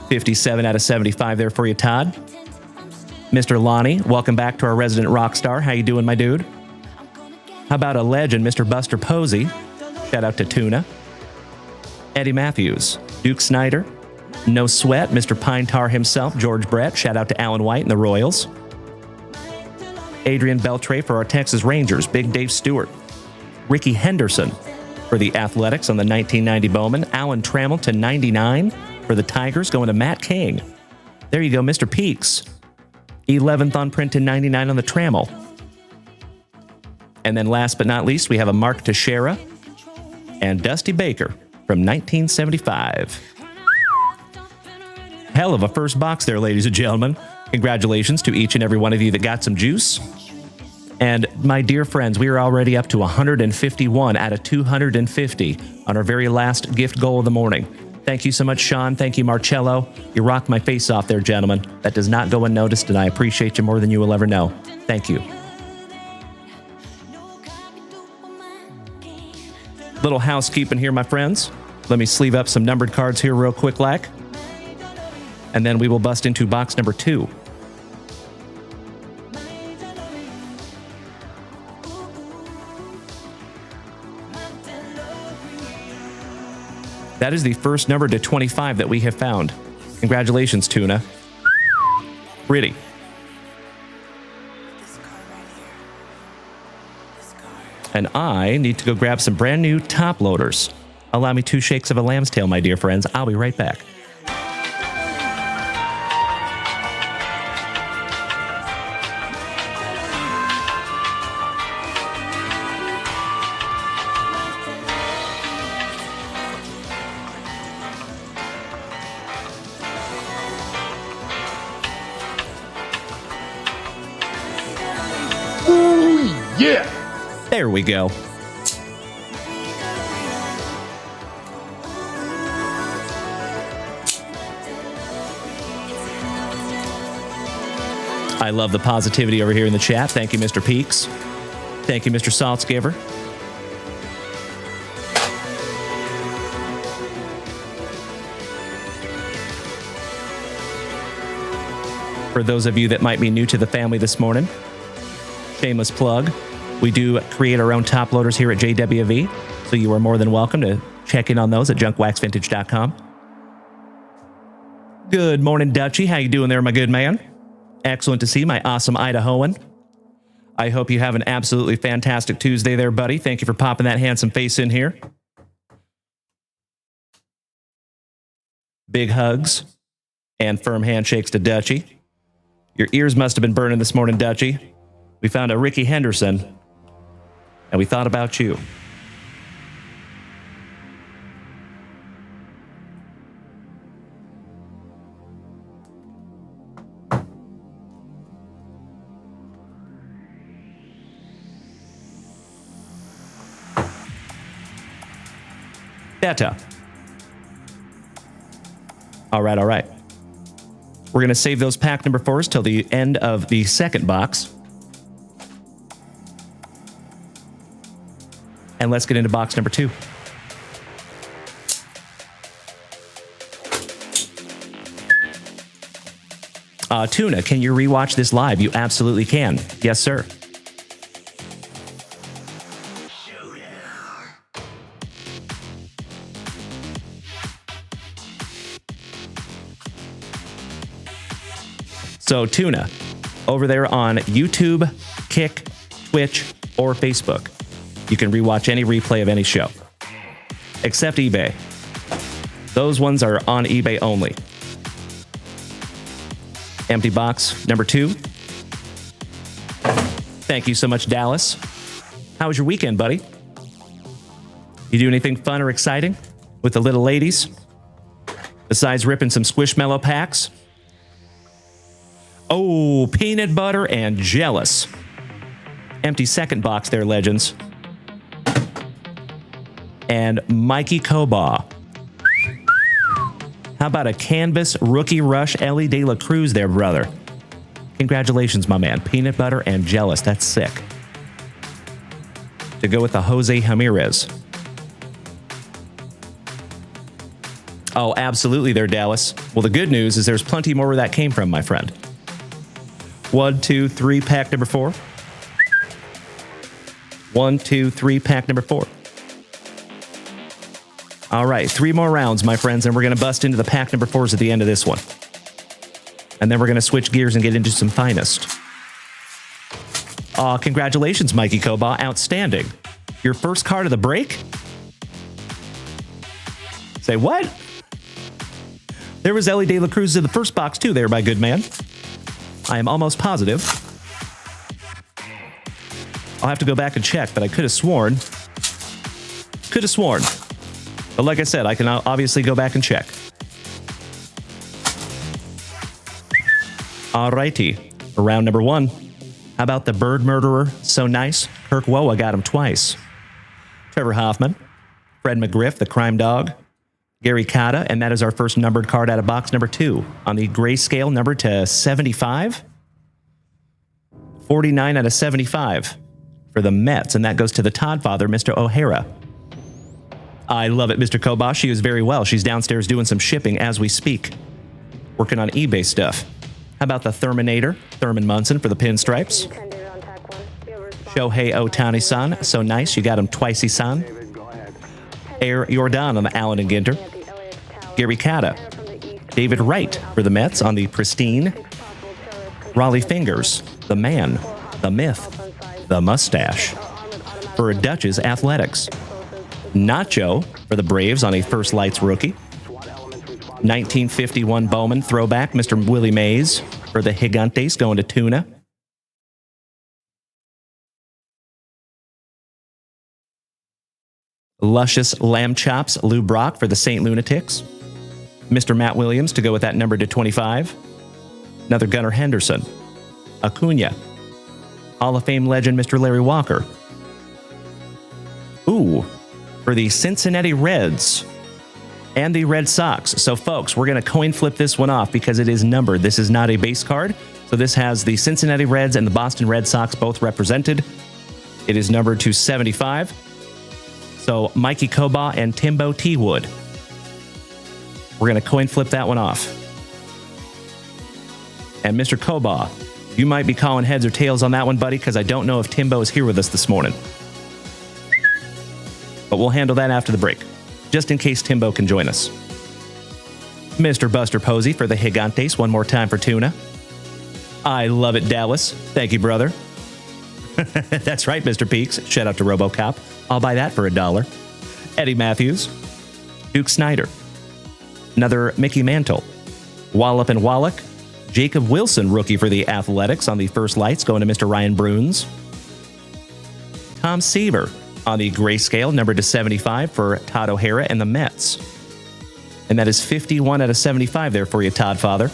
57 out of 75 there for you, Todd. Mr. Lonnie, welcome back to our resident rock star. How you doing, my dude? How about a legend, Mr. Buster Posey? Shout out to Tuna. Eddie Matthews. Duke Snyder. No Sweat, Mr. Pine Tar himself, George Brett. Shout out to Alan White and the Royals. Adrian Beltre for our Texas Rangers. Big Dave Stewart. Ricky Henderson for the Athletics on the 1990 Bowman. Alan Trammell to 99 for the Tigers, going to Matt King. There you go, Mr. Peaks. 11th on print to 99 on the Trammell. And then last but not least, we have a Mark Teixeira and Dusty Baker from 1975. Hell of a first box there, ladies and gentlemen. Congratulations to each and every one of you that got some juice. And my dear friends, we are already up to 151 out of 250 on our very last gift goal of the morning. Thank you so much, Sean. Thank you, Marcello. You rocked my face off there, gentlemen. That does not go unnoticed, and I appreciate you more than you will ever know. Thank you. Little housekeeping here, my friends. Let me sleeve up some numbered cards here real quick, like. And then we will bust into box number 2. That is the first number to 25 that we have found. Congratulations, Tuna. Pretty. And I need to go grab some brand new top loaders. Allow me 2 shakes of a lamb's tail, my dear friends. I'll be right back. Yeah. There we go. I love the positivity over here in the chat. Thank you, Mr. Peaks. Thank you, Mr. Saltzgiver. For those of you that might be new to the family this morning, shameless plug, we do create our own top loaders here at JWV, so you are more than welcome to check in on those at JunkWaxVintage.com. Good morning, Dutchie. How you doing there, my good man? Excellent to see my awesome Idahoan. I hope you have an absolutely fantastic Tuesday there, buddy. Thank you for popping that handsome face in here. Big hugs and firm handshakes to Dutchie. Your ears must have been burning this morning, Dutchie. We found a Ricky Henderson, and we thought about you. Data. All right, all right. We're going to save those pack number 4s till the end of the second box. And let's get into box number 2. Tuna, can you rewatch this live? You absolutely can. Yes, sir. So, Tuna, over there on YouTube, Kick, Twitch, or Facebook, you can rewatch any replay of any show, except eBay. Those ones are on eBay only. Empty box number 2. Thank you so much, Dallas. How was your weekend, buddy? You do anything fun or exciting with the little ladies? Besides ripping some Squishmallow packs? Oh, peanut butter and jealous. Empty second box there, legends. And Mikey Koba. How about a Canvas Rookie Rush Ellie De La Cruz there, brother? Congratulations, my man. Peanut butter and jealous. That's sick. To go with the Jose Ramirez. Oh, absolutely there, Dallas. Well, the good news is there's plenty more where that came from, my friend. 1, 2, 3, pack number 4. 1, 2, 3, pack number 4. All right, 3 more rounds, my friends, and we're going to bust into the pack number 4s at the end of this one. And then we're going to switch gears and get into some finest. Congratulations, Mikey Koba. Outstanding. Your first card of the break? Say what? There was Ellie De La Cruz in the first box, too, there, my good man. I am almost positive. I'll have to go back and check, but I could have sworn. But like I said, I can obviously go back and check. Alrighty. For round number 1. How about the bird murderer? So nice. Kirk Woa got him twice. Trevor Hoffman. Fred McGriff, the crime dog. Gary Cotta, and that is our first numbered card out of box number 2 on the grayscale numbered to 75. 49 out of 75 for the Mets, and that goes to the Todd father, Mr. O'Hara. I love it, Mr. Kobash. She is very well. She's downstairs doing some shipping as we speak, working on eBay stuff. How about the Therminator, Thurman Munson for the pinstripes? Shohei Ohtani-san, so nice. You got him twice-y-san. Air Jordan on the Allen and Ginter. Gary Cotta. David Wright for the Mets on the pristine. Raleigh Fingers, the man, the myth, the mustache. For Dutch's Athletics. Nacho for the Braves on a First Lights rookie. 1951 Bowman throwback, Mr. Willie Mays for the Gigantes going to Tuna. Luscious Lamb Chops, Lou Brock for the St. Lunatics. Mr. Matt Williams to go with that number to 25. Another Gunnar Henderson. Acuna. Hall of Fame legend, Mr. Larry Walker. Ooh, for the Cincinnati Reds and the Red Sox. So, folks, we're going to coin flip this one off because it is numbered. This is not a base card. So this has the Cincinnati Reds and the Boston Red Sox both represented. It is numbered to 75. So Mikey Koba and Timbo T. Wood. We're going to coin flip that one off. And Mr. Koba, you might be calling heads or tails on that one, buddy, because I don't know if Timbo is here with us this morning. But we'll handle that after the break, just in case Timbo can join us. Mr. Buster Posey for the Gigantes, one more time for Tuna. I love it, Dallas. Thank you, brother. That's right, Mr. Peaks. Shout out to RoboCop. I'll buy that for $1. Eddie Matthews. Duke Snyder. Another Mickey Mantle. Wallop and Wallach. Jacob Wilson, rookie for the Athletics on the first lights, going to Mr. Ryan Bruns. Tom Seaver on the grayscale, numbered to 75 for Todd O'Hara and the Mets. And that is 51 out of 75 there for you, Todd Father.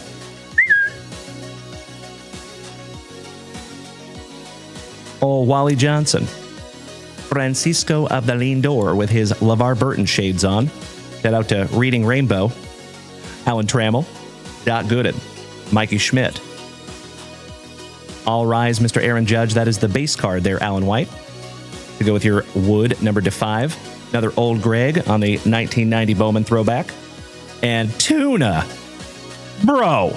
Oh, Wally Johnson. Francisco of the Lindor with his LeVar Burton shades on. Shout out to Reading Rainbow. Alan Trammell. Doc Gooden. Mikey Schmidt. All rise, Mr. Aaron Judge. That is the base card there, Alan White. To go with your Wood, numbered to 5. Another Old Greg on the 1990 Bowman throwback. And Tuna. Bro.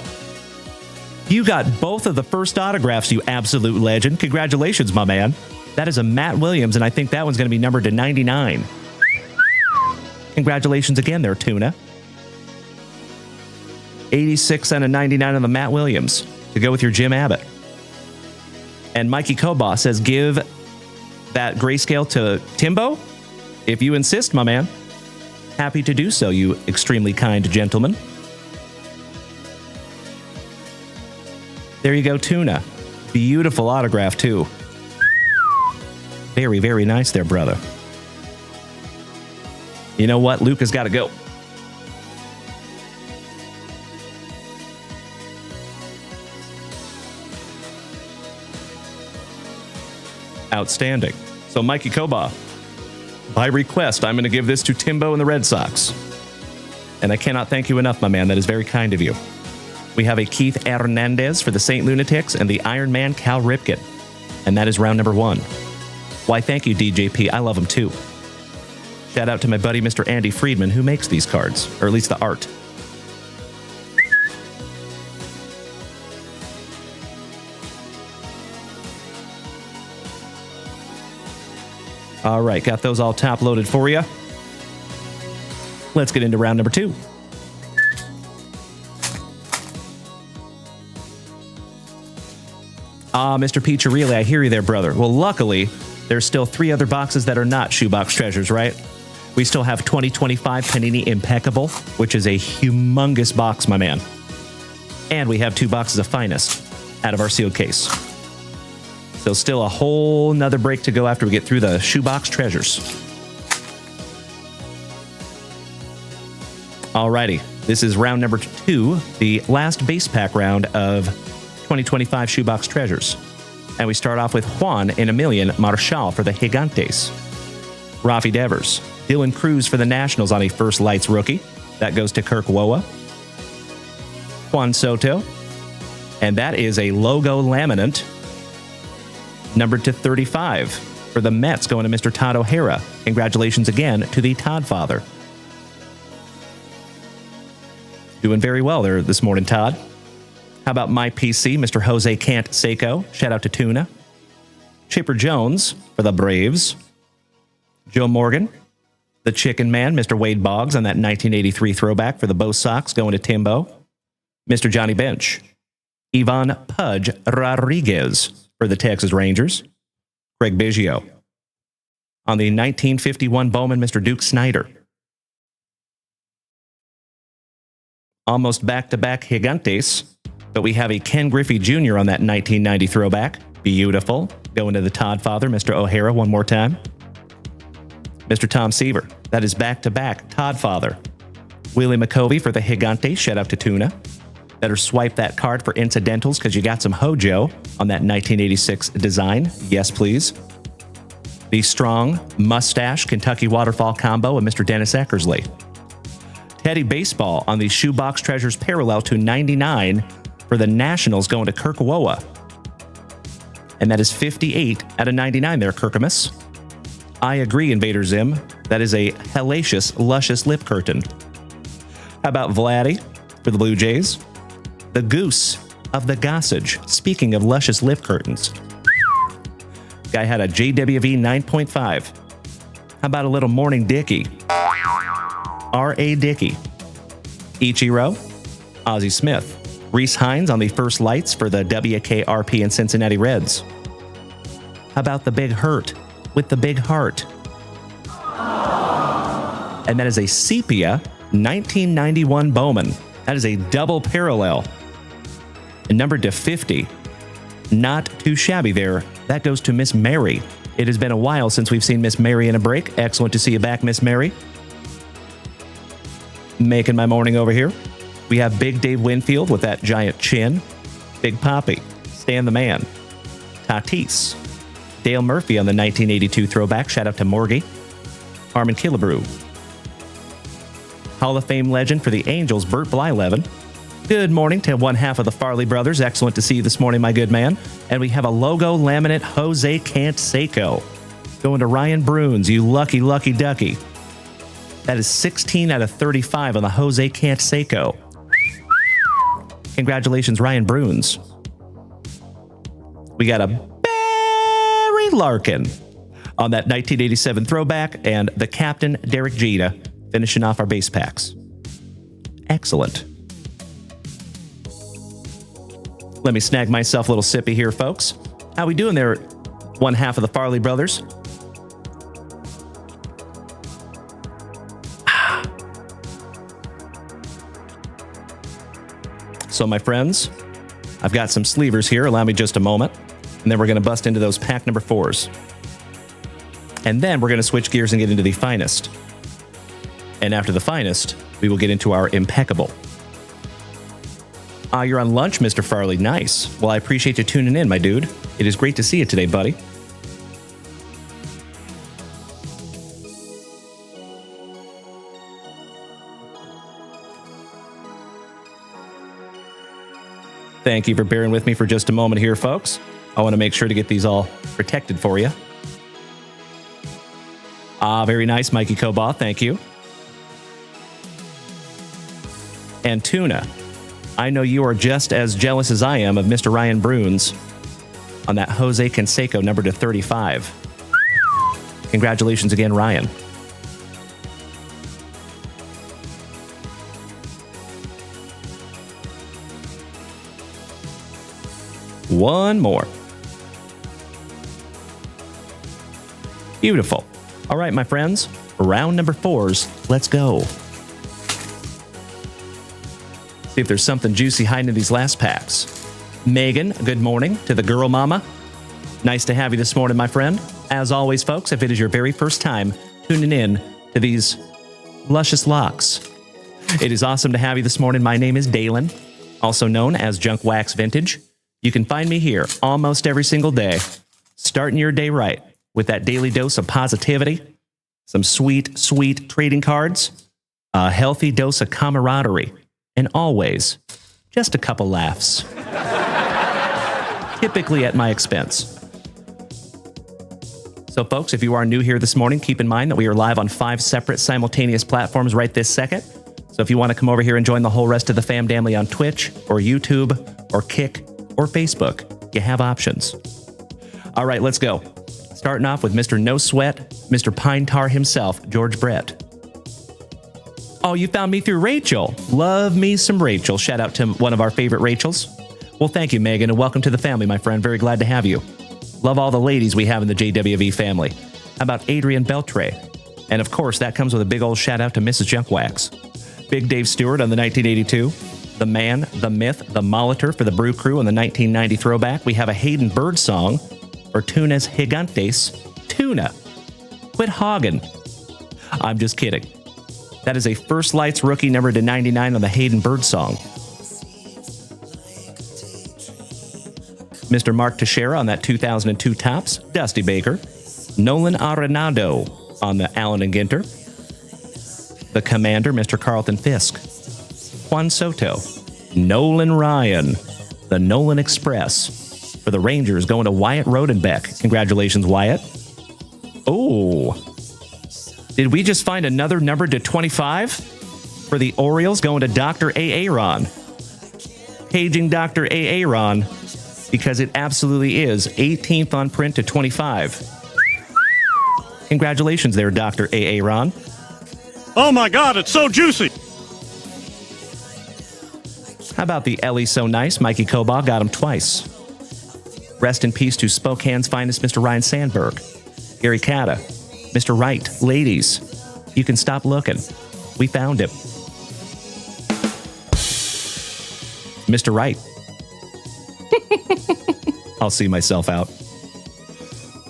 You got both of the first autographs, you absolute legend. Congratulations, my man. That is a Matt Williams, and I think that one's going to be numbered to 99. Congratulations again there, Tuna. 86 out of 99 on the Matt Williams to go with your Jim Abbott. And Mikey Koba says, give that grayscale to Timbo, if you insist, my man. Happy to do so, you extremely kind gentleman. There you go, Tuna. Beautiful autograph, too. Very, very nice there, brother. You know what? Luke has got to go. Outstanding. So, Mikey Koba, by request, I'm going to give this to Timbo and the Red Sox. And I cannot thank you enough, my man. That is very kind of you. We have a Keith Hernandez for the St. Lunatics and the Iron Man Cal Ripken. And that is round number 1. Why, thank you, DJP. I love him, too. Shout out to my buddy, Mr. Andy Friedman, who makes these cards, or at least the art. All right, got those all top loaded for you. Let's get into round number 2. Ah, Mr. Piccirilli, I hear you there, brother. Well, luckily, there's still 3 other boxes that are not Shoebox treasures, right? We still have 2025 Panini Impeccable, which is a humongous box, my man. And we have 2 boxes of Finest out of our sealed case. So still a whole nother break to go after we get through the Shoebox treasures. Alrighty, this is round number 2, the last base pack round of 2025 Shoebox treasures. And we start off with Juan and Emilian Marshall for the Gigantes. Rafi Devers. Dylan Cruz for the Nationals on a first lights rookie. That goes to Kirk Woa. Juan Soto. And that is a logo laminate, numbered to 35 for the Mets, going to Mr. Todd O'Hara. Congratulations again to the Todd father. Doing very well there this morning, Todd. How about my PC, Mr. Jose Cant Seco? Shout out to Tuna. Chipper Jones for the Braves. Joe Morgan, the Chicken Man, Mr. Wade Boggs on that 1983 throwback for the Bo Sox, going to Timbo. Mr. Johnny Bench. Ivan Pudge Rodriguez for the Texas Rangers. Craig Biggio. On the 1951 Bowman, Mr. Duke Snyder. Almost back-to-back Gigantes, but we have a Ken Griffey Jr. on that 1990 throwback. Beautiful. Going to the Todd father, Mr. O'Hara, one more time. Mr. Tom Seaver. That is back-to-back Todd father. Willie McCovey for the Gigantes. Shout out to Tuna. Better swipe that card for incidentals because you got some Hojo on that 1986 design. Yes, please. The strong mustache Kentucky waterfall combo of Mr. Dennis Eckersley. Teddy Baseball on the Shoebox Treasures parallel to 99 for the Nationals going to Kirkawoa. And that is 58 out of 99 there, Kirkamus. I agree, Invader Zim. That is a hellacious, luscious lip curtain. How about Vladdy for the Blue Jays? The Goose of the Gossage. Speaking of luscious lip curtains. Guy had a JWV 9.5. How about a little Morning Dickie? R.A. Dickey. Ichiro. Ozzie Smith. Reese Hines on the first lights for the WKRP and Cincinnati Reds. How about the Big Hurt with the big heart? And that is a sepia 1991 Bowman. That is a double parallel. And numbered to 50. Not too shabby there. That goes to Miss Mary. It has been a while since we've seen Miss Mary in a break. Excellent to see you back, Miss Mary. Making my morning over here. We have Big Dave Winfield with that giant chin. Big Poppy. Stan the Man. Tatis. Dale Murphy on the 1982 throwback. Shout out to Morgie. Harmon Killebrew. Hall of Fame legend for the Angels, Bert Blyleven. Good morning to one half of the Farley brothers. Excellent to see you this morning, my good man. And we have a logo laminate Jose Canseco. Going to Ryan Bruins, you lucky, lucky ducky. That is 16 out of 35 on the Jose Canseco. Congratulations, Ryan Bruins. We got a Barry Larkin on that 1987 throwback, and the captain, Derek Jeter, finishing off our base packs. Excellent. Let me snag myself a little sippy here, folks. How we doing there, one half of the Farley brothers? So, my friends, I've got some sleevers here. Allow me just a moment. And then we're going to bust into those pack number 4s. And then we're going to switch gears and get into the finest. And after the finest, we will get into our impeccable. You're on lunch, Mr. Farley. Nice. Well, I appreciate you tuning in, my dude. It is great to see you today, buddy. Thank you for bearing with me for just a moment here, folks. I want to make sure to get these all protected for you. Very nice, Mikey Kobath. Thank you. And Tuna. I know you are just as jealous as I am of Mr. Ryan Bruins on that Jose Canseco number to 35. Congratulations again, Ryan. One more. Beautiful. All right, my friends, round number 4s. Let's go. See if there's something juicy hiding in these last packs. Megan, good morning to the girl mama. Nice to have you this morning, my friend. As always, folks, if it is your very first time tuning in to these luscious locks, it is awesome to have you this morning. My name is Dalen, also known as JunkWaxVintage. You can find me here almost every single day, starting your day right with that daily dose of positivity, some sweet, sweet trading cards, a healthy dose of camaraderie, and always just a couple laughs. Typically at my expense. So, folks, if you are new here this morning, keep in mind that we are live on 5 separate simultaneous platforms right this second. So if you want to come over here and join the whole rest of the fam family on Twitch or YouTube or Kick or Facebook, you have options. All right, let's go. Starting off with Mr. No Sweat, Mr. Pine Tar himself, George Brett. Oh, you found me through Rachel. Love me some Rachel. Shout out to one of our favorite Rachels. Well, thank you, Megan, and welcome to the family, my friend. Very glad to have you. Love all the ladies we have in the JWV family. How about Adrian Beltre? And of course, that comes with a big old shout out to Mrs. JunkWax. Big Dave Stewart on the 1982. The man, the myth, the Molitor for the Brew Crew on the 1990 throwback. We have a Hayden Bird song for Tunas Gigantes. Tuna. Quit hogging. I'm just kidding. That is a First Lights rookie number to 99 on the Hayden Bird song. Mr. Mark Teixeira on that 2002 Topps, Dusty Baker. Nolan Arenado on the Allen and Ginter. The Commander, Mr. Carlton Fisk. Juan Soto. Nolan Ryan. The Nolan Express. For the Rangers, going to Wyatt Rodenbeck. Congratulations, Wyatt. Oh. Did we just find another number to 25? For the Orioles, going to Dr. Aaron. Paging Dr. Aaron, because it absolutely is 18th on print to 25. Congratulations there, Dr. Aaron. Oh my God, it's so juicy. How about the Ellie So Nice? Mikey Koba got him twice. Rest in peace to Spokane's finest, Mr. Ryan Sandberg. Gary Cata. Mr. Wright. Ladies, you can stop looking. We found him. Mr. Wright. I'll see myself out.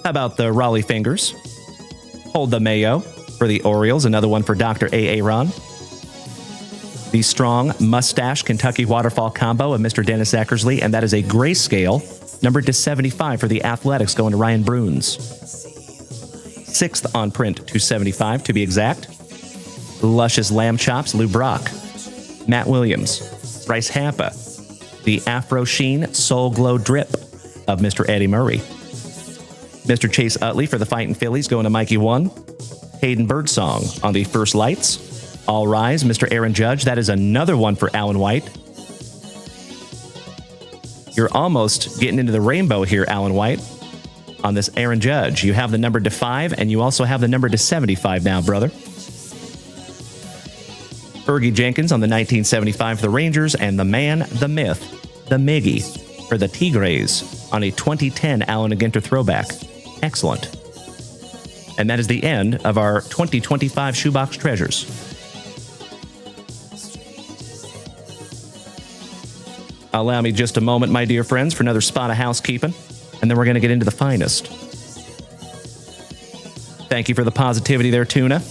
How about the Raleigh Fingers? Hold the Mayo for the Orioles. Another one for Dr. Aaron. The Strong Mustache Kentucky Waterfall combo of Mr. Dennis Eckersley. And that is a grayscale, numbered to 75 for the Athletics, going to Ryan Bruns. 6th on print to 75, to be exact. Luscious Lamb Chops, Lou Brock. Matt Williams. Bryce Hampa. The Afro Sheen Soul Glow Drip of Mr. Eddie Murray. Mr. Chase Utley for the Fightin' Phillies, going to Mikey 1. Hayden Birdsong on the First Lights. All Rise, Mr. Aaron Judge. That is another one for Alan White. You're almost getting into the rainbow here, Alan White, on this Aaron Judge. You have the number to 5, and you also have the number to 75 now, brother. Fergie Jenkins on the 1975 for the Rangers, and the man, the myth, the Miggy for the Tigres on a 2010 Allen and Ginter throwback. Excellent. And that is the end of our 2025 Shoebox Treasures. Allow me just a moment, my dear friends, for another spot of housekeeping, and then we're going to get into the finest. Thank you for the positivity there, Tuna.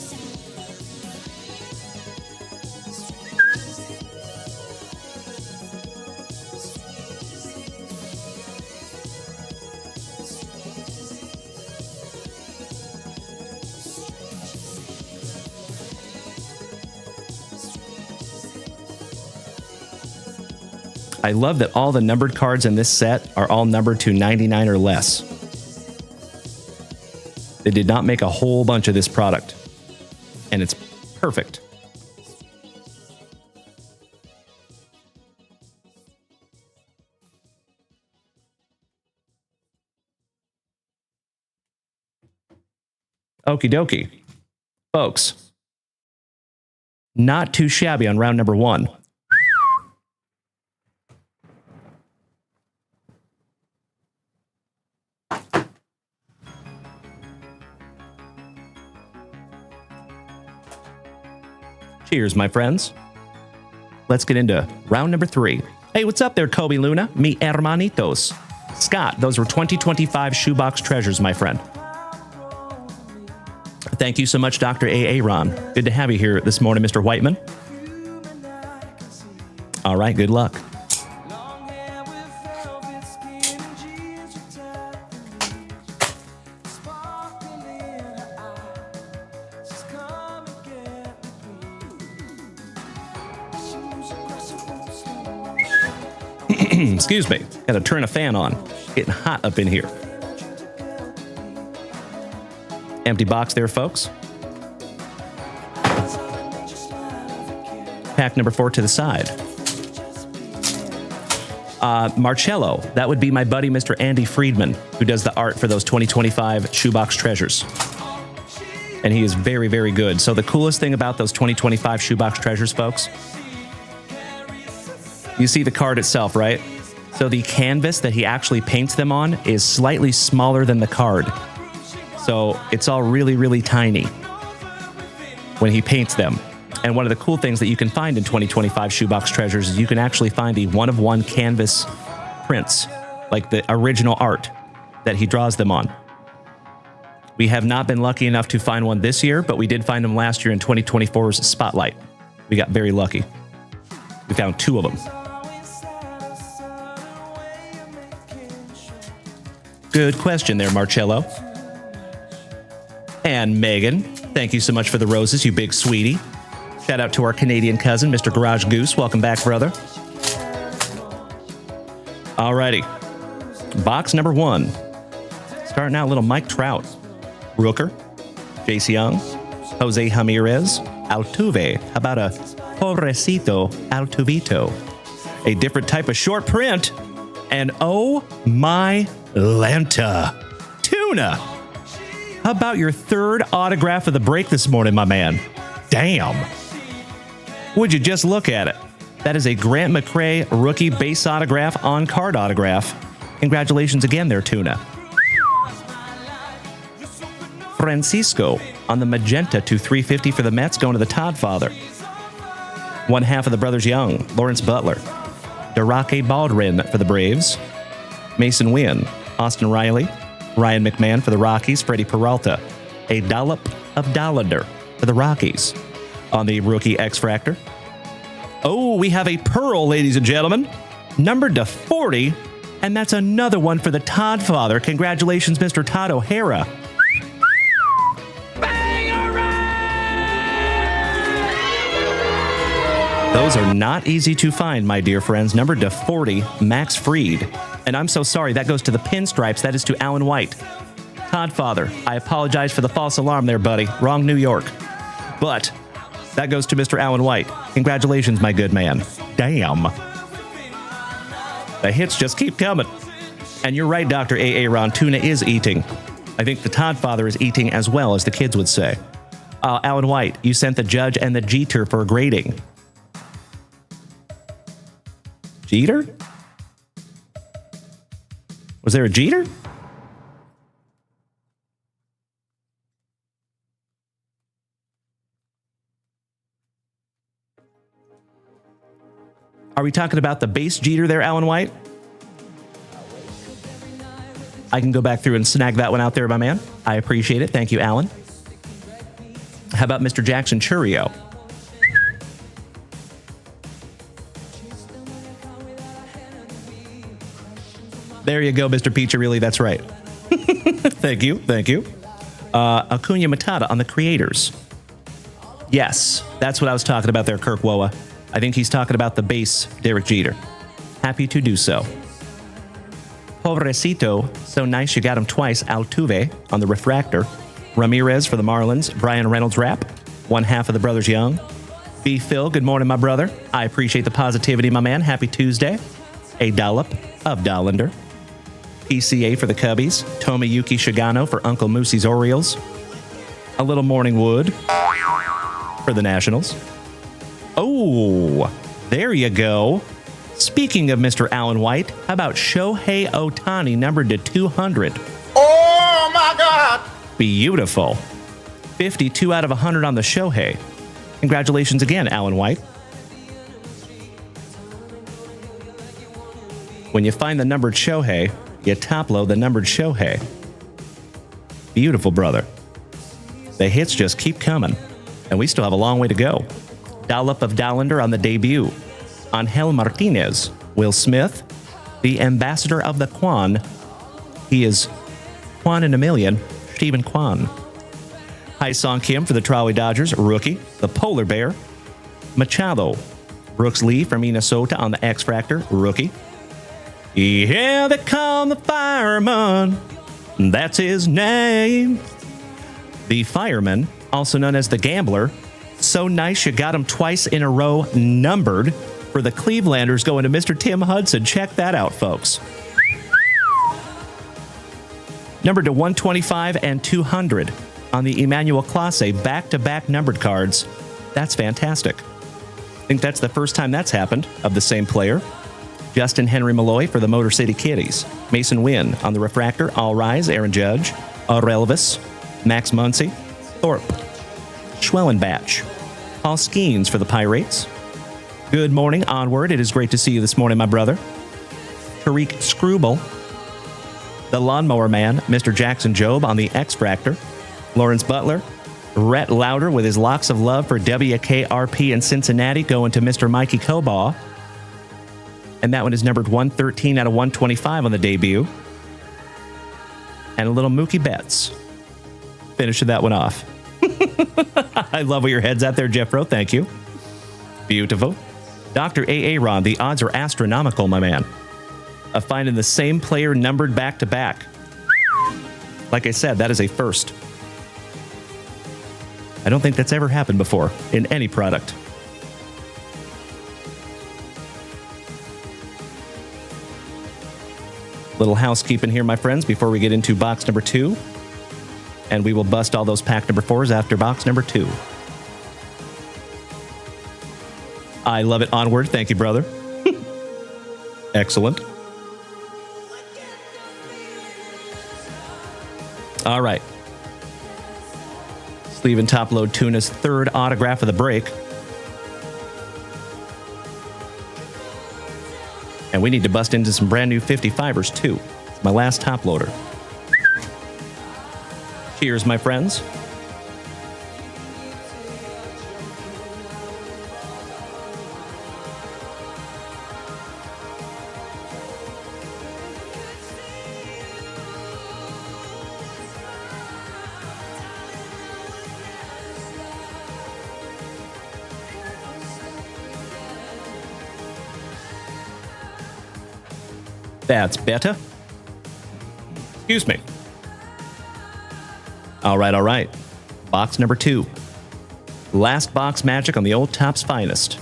I love that all the numbered cards in this set are all numbered to 99 or less. They did not make a whole bunch of this product, and it's perfect. Okie dokie. Folks, not too shabby on round number 1. Cheers, my friends. Let's get into round number 3. Hey, what's up there, Kobe Luna? Mi hermanitos. Scott, those were 2025 Shoebox Treasures, my friend. Thank you so much, Dr. Aaron. Good to have you here this morning, Mr. Whiteman. All right, good luck. Excuse me. Got to turn a fan on. Getting hot up in here. Empty box there, folks. Pack number 4 to the side. Marcello. That would be my buddy, Mr. Andy Friedman, who does the art for those 2025 Shoebox Treasures. And he is very, very good. So the coolest thing about those 2025 Shoebox Treasures, folks, you see the card itself, right? So the canvas that he actually paints them on is slightly smaller than the card. So it's all really, really tiny when he paints them. And one of the cool things that you can find in 2025 Shoebox Treasures is you can actually find the one-of-one canvas prints, like the original art that he draws them on. We have not been lucky enough to find one this year, but we did find them last year in 2024's Spotlight. We got very lucky. We found 2 of them. Good question there, Marcello. And Megan, thank you so much for the roses, you big sweetie. Shout out to our Canadian cousin, Mr. Garage Goose. Welcome back, brother. Alrighty. Box number 1. Starting out, little Mike Trout. Rooker. Jace Young. Jose Ramirez. Altuve. How about a Pobrecito Altuvito? A different type of short print. And oh my Lanta. Tuna. How about your third autograph of the break this morning, my man? Damn. Would you just look at it? That is a Grant McCray rookie base autograph on card autograph. Congratulations again there, Tuna. Francisco on the magenta to 350 for the Mets, going to the Todd father. One half of the brothers Young, Lawrence Butler. Darake Baldwin for the Braves. Mason Wynn, Austin Riley. Ryan McMahon for the Rockies, Freddie Peralta. A dollop of Dollander for the Rockies. On the rookie X-Fractor. Oh, we have a pearl, ladies and gentlemen. Numbered to 40. And that's another one for the Todd father. Congratulations, Mr. Todd O'Hara. Those are not easy to find, my dear friends. Numbered to 40, Max Fried. And I'm so sorry, that goes to the pinstripes. That is to Alan White. Todd father, I apologize for the false alarm there, buddy. Wrong New York. But that goes to Mr. Alan White. Congratulations, my good man. Damn. The hits just keep coming. And you're right, Dr. A.A. Ron. Tuna is eating. I think the Todd father is eating as well, as the kids would say. Alan White, you sent the judge and the Jeter for grading. Jeter? Was there a Jeter? Are we talking about the base Jeter there, Alan White? I can go back through and snag that one out there, my man. I appreciate it. Thank you, Alan. How about Mr. Jackson Churio? There you go, Mr. Piccirilli. That's right. Thank you. Thank you. Acuna Matata on the Creators. Yes, that's what I was talking about there, Kirk Woa. I think he's talking about the base Derek Jeter. Happy to do so. Pobrecito, so nice you got him twice. Altuve on the Refractor. Ramirez for the Marlins. Brian Reynolds rap. One half of the Brothers Young. B. Phil, good morning, my brother. I appreciate the positivity, my man. Happy Tuesday. A dollop of Dollander. PCA for the Cubbies. Tomoyuki Shigano for Uncle Moosey's Orioles. A little Morning Wood for the Nationals. Oh, there you go. Speaking of Mr. Alan White, how about Shohei Ohtani, numbered to 200? Oh, my God. Beautiful. 52 out of 100 on the Shohei. Congratulations again, Alan White. When you find the numbered Shohei, you top-load the numbered Shohei. Beautiful, brother. The hits just keep coming, and we still have a long way to go. Dollop of Dollander on the debut. Angel Martinez. Will Smith, the ambassador of the Kwan. He is Kwan in a million. Stephen Kwan. Hai-Song Kim for the Trolley Dodgers. Rookie. The Polar Bear. Machado. Brooks Lee from Minnesota on the X-Fractor. Rookie. Yeah, they call the fireman. That's his name. The fireman, also known as the gambler. So nice you got him twice in a row numbered for the Clevelanders, going to Mr. Tim Hudson. Check that out, folks. Numbered to 125 and 200 on the Emmanuel Clase back-to-back numbered cards. That's fantastic. I think that's the first time that's happened of the same player. Justin Henry Malloy for the Motor City Kitties. Mason Wynn on the Refractor. All Rise, Aaron Judge. Elvis. Max Muncy. Thorpe. Schwellenbach. Paul Skeens for the Pirates. Good morning, Onward. It is great to see you this morning, my brother. Tariq Scrubel. The Lawnmower Man, Mr. Jackson Job on the X-Fractor. Lawrence Butler. Rhett Lauder with his locks of love for WKRP in Cincinnati, going to Mr. Mikey Cobaugh. And that one is numbered 113 out of 125 on the debut. and a little Mookie Betts. Finishing that one off. I love where your head's at there, Jeffro. Thank you. Beautiful. Dr. A.A. Ron, the odds are astronomical, my man, of finding the same player numbered back-to-back. Like I said, that is a first. I don't think that's ever happened before in any product. Little housekeeping here, my friends, before we get into box number 2. And we will bust all those pack number 4s after box number 2. I love it. Onward. Thank you, brother. Excellent. All right. Sleeve and top load Tuna's third autograph of the break. And we need to bust into some brand new 55ers too. It's my last top loader. Cheers, my friends. That's better. Excuse me. All right, all right. Box number 2. Last box magic on the old Topps finest.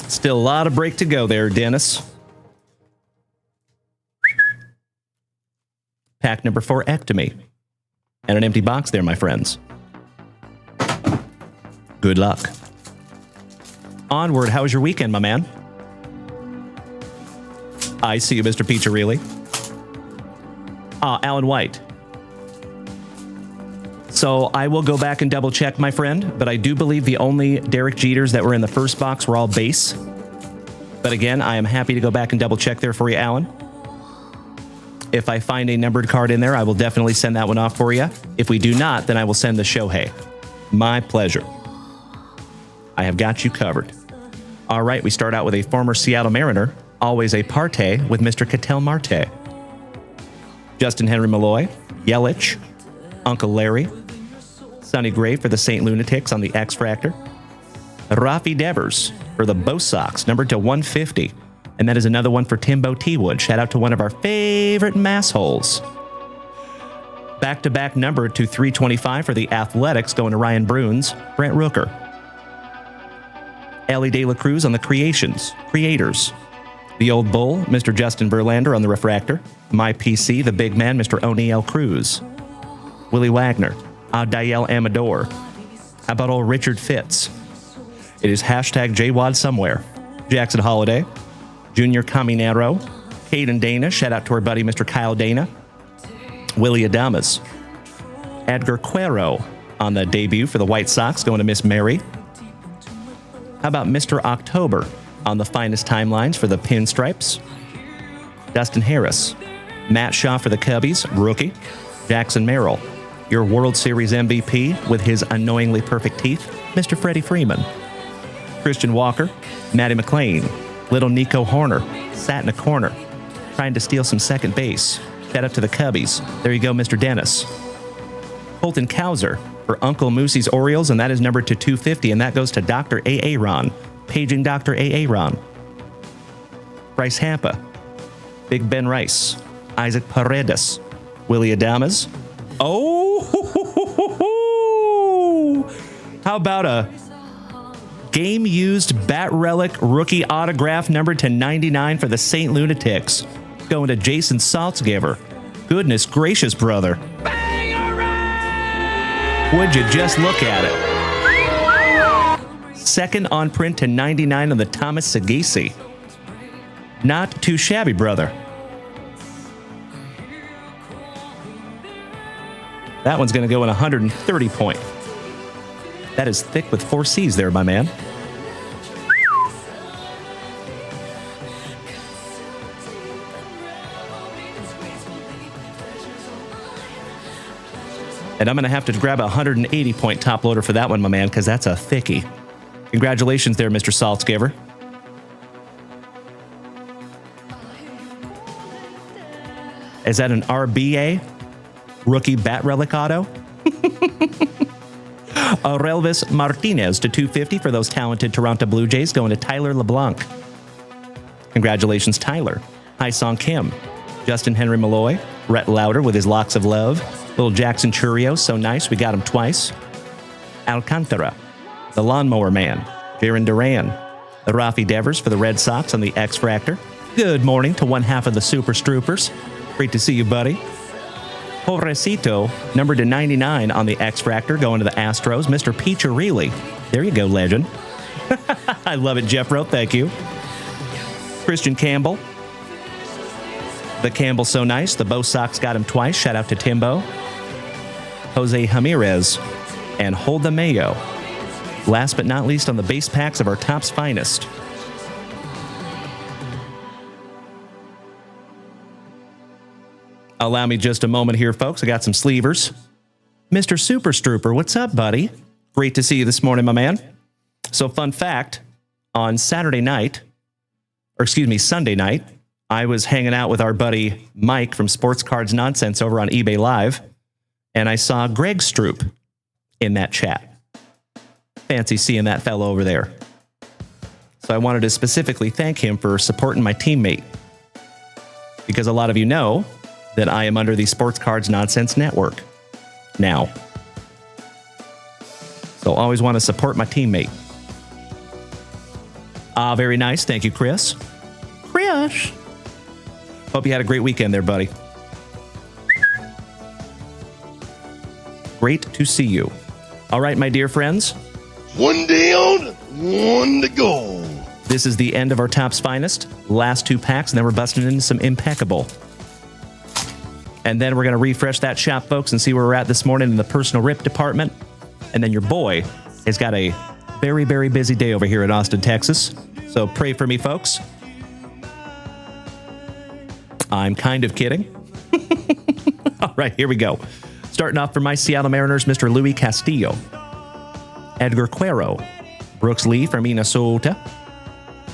Still a lot of break to go there, Dennis. Pack number 4, Ectomy. And an empty box there, my friends. Good luck. Onward, how was your weekend, my man? I see you, Mr. Piccirilli. Alan White. So I will go back and double check, my friend, but I do believe the only Derek Jeters that were in the first box were all base. But again, I am happy to go back and double check there for you, Alan. If I find a numbered card in there, I will definitely send that one off for you. If we do not, then I will send the Shohei. My pleasure. I have got you covered. All right, we start out with a former Seattle Mariner, always a parte with Mr. Ketel Marte. Justin Henry Malloy, Yelich, Uncle Larry, Sonny Gray for the St. Lunatics on the X-Fractor, Rafi Devers for the Bo Sox, numbered to 150. And that is another one for Timbo T-Wood. Shout out to one of our favorite massholes. Back-to-back numbered to 325 for the Athletics, going to Ryan Bruins, Brent Rooker. Ellie De La Cruz on the Creators. The Old Bull, Mr. Justin Verlander on the Refractor. My PC, the big man, Mr. O'Neill Cruz. Willie Wagner, Adael Amador. How about old Richard Fitz? It is hashtag JWAD somewhere. Jackson Holiday, Junior Caminero, Caden Dana, shout out to our buddy Mr. Kyle Dana. Willie Adames. Edgar Cuero on the debut for the White Sox, going to Miss Mary. How about Mr. October on the finest timelines for the Pinstripes? Dustin Harris. Matt Shaw for the Cubbies, rookie. Jackson Merrill, your World Series MVP with his annoyingly perfect teeth, Mr. Freddie Freeman. Christian Walker, Matty McLean, little Nico Horner, sat in a corner, trying to steal some second base. Shout out to the Cubbies. There you go, Mr. Dennis. Colton Cowser for Uncle Moosey's Orioles, and that is numbered to 250, and that goes to Dr. A.A. Ron. Paging Dr. A.A. Ron. Bryce Hampa. Big Ben Rice. Isaac Paredes. Willie Adames. Oh! How about a game-used Bat Relic rookie autograph numbered to 99 for the St. Lunatics? Going to Jason Saltzgiver. Goodness gracious, brother. Would you just look at it? Second on print to 99 on the Thomas Sagisi. Not too shabby, brother. That one's going to go in 130 point. That is thick with 4 C's there, my man. And I'm going to have to grab a 180 point top loader for that one, my man, because that's a thickie. Congratulations there, Mr. Saltzgiver. Is that an RBA? Rookie bat relic auto? Aurelvis Martinez to 250 for those talented Toronto Blue Jays, going to Tyler LeBlanc. Congratulations, Tyler. Hi Song Kim. Justin Henry Malloy. Rhett Lauder with his locks of love. Little Jackson Churio, so nice. We got him twice. Alcantara. The Lawnmower Man. Jaron Duran. The Rafi Devers for the Red Sox on the X-Fractor. Good morning to one half of the Super Stroopers. Great to see you, buddy. Pobrecito, numbered to 99 on the X-Fractor, going to the Astros. Mr. Peacherelli. There you go, legend. I love it, Jeffro. Thank you. Christian Campbell. The Campbell so nice. The Bo Sox got him twice. Shout out to Timbo. Jose Ramirez. And Hold the Mayo. Last but not least on the base packs of our Topps finest. Allow me just a moment here, folks. I got some sleevers. Mr. Super Strooper, what's up, buddy? Great to see you this morning, my man. So, fun fact, on Sunday night, I was hanging out with our buddy Mike from Sports Cards Nonsense over on eBay Live, and I saw Greg Stroop in that chat. Fancy seeing that fellow over there. So I wanted to specifically thank him for supporting my teammate, because a lot of you know that I am under the Sports Cards Nonsense Network now. So always want to support my teammate. Very nice. Thank you, Chris. Chris. Hope you had a great weekend there, buddy. Great to see you. All right, my dear friends. One down, one to go. This is the end of our Topps finest. Last two packs, and then we're busting into some impeccable. And then we're going to refresh that shop, folks, and see where we're at this morning in the personal rip department. And then your boy has got a very, very busy day over here in Austin, Texas. So pray for me, folks. I'm kind of kidding. All right, here we go. Starting off for my Seattle Mariners, Mr. Louis Castillo. Edgar Cuero. Brooks Lee from Minnesota.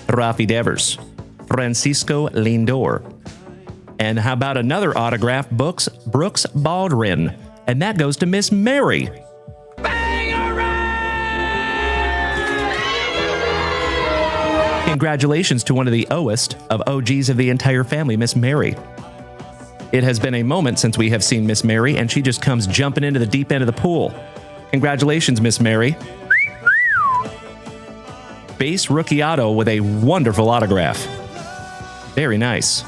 Rafi Devers. Francisco Lindor. And how about another autograph, Brooks Baldwin? And that goes to Miss Mary. Congratulations to one of the OGs of OGs of the entire family, Miss Mary. It has been a moment since we have seen Miss Mary, and she just comes jumping into the deep end of the pool. Congratulations, Miss Mary. Base rookie auto with a wonderful autograph. Very nice.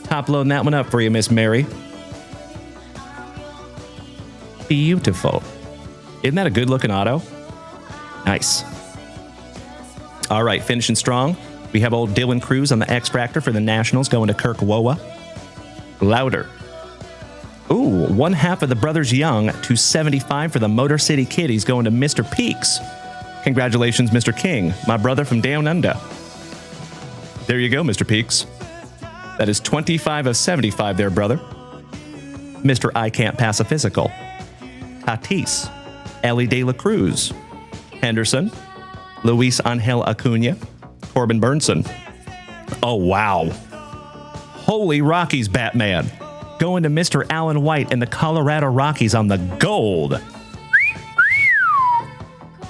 Top loading that one up for you, Miss Mary. Beautiful. Isn't that a good looking auto? Nice. All right, finishing strong. We have old Dylan Cruz on the X-Fractor for the Nationals, going to Kirk Woa. Louder. Ooh, one half of the Brothers Young to 75 for the Motor City Kitties, going to Mr. Peaks. Congratulations, Mr. King, my brother from down under. There you go, Mr. Peaks. That is 25 of 75 there, brother. Mr. I Can't Pass a Physical. Tatis. Ellie De La Cruz. Henderson. Luis Angel Acuna. Corbin Burnson. Oh, wow. Holy Rockies, Batman. Going to Mr. Alan White and the Colorado Rockies on the gold.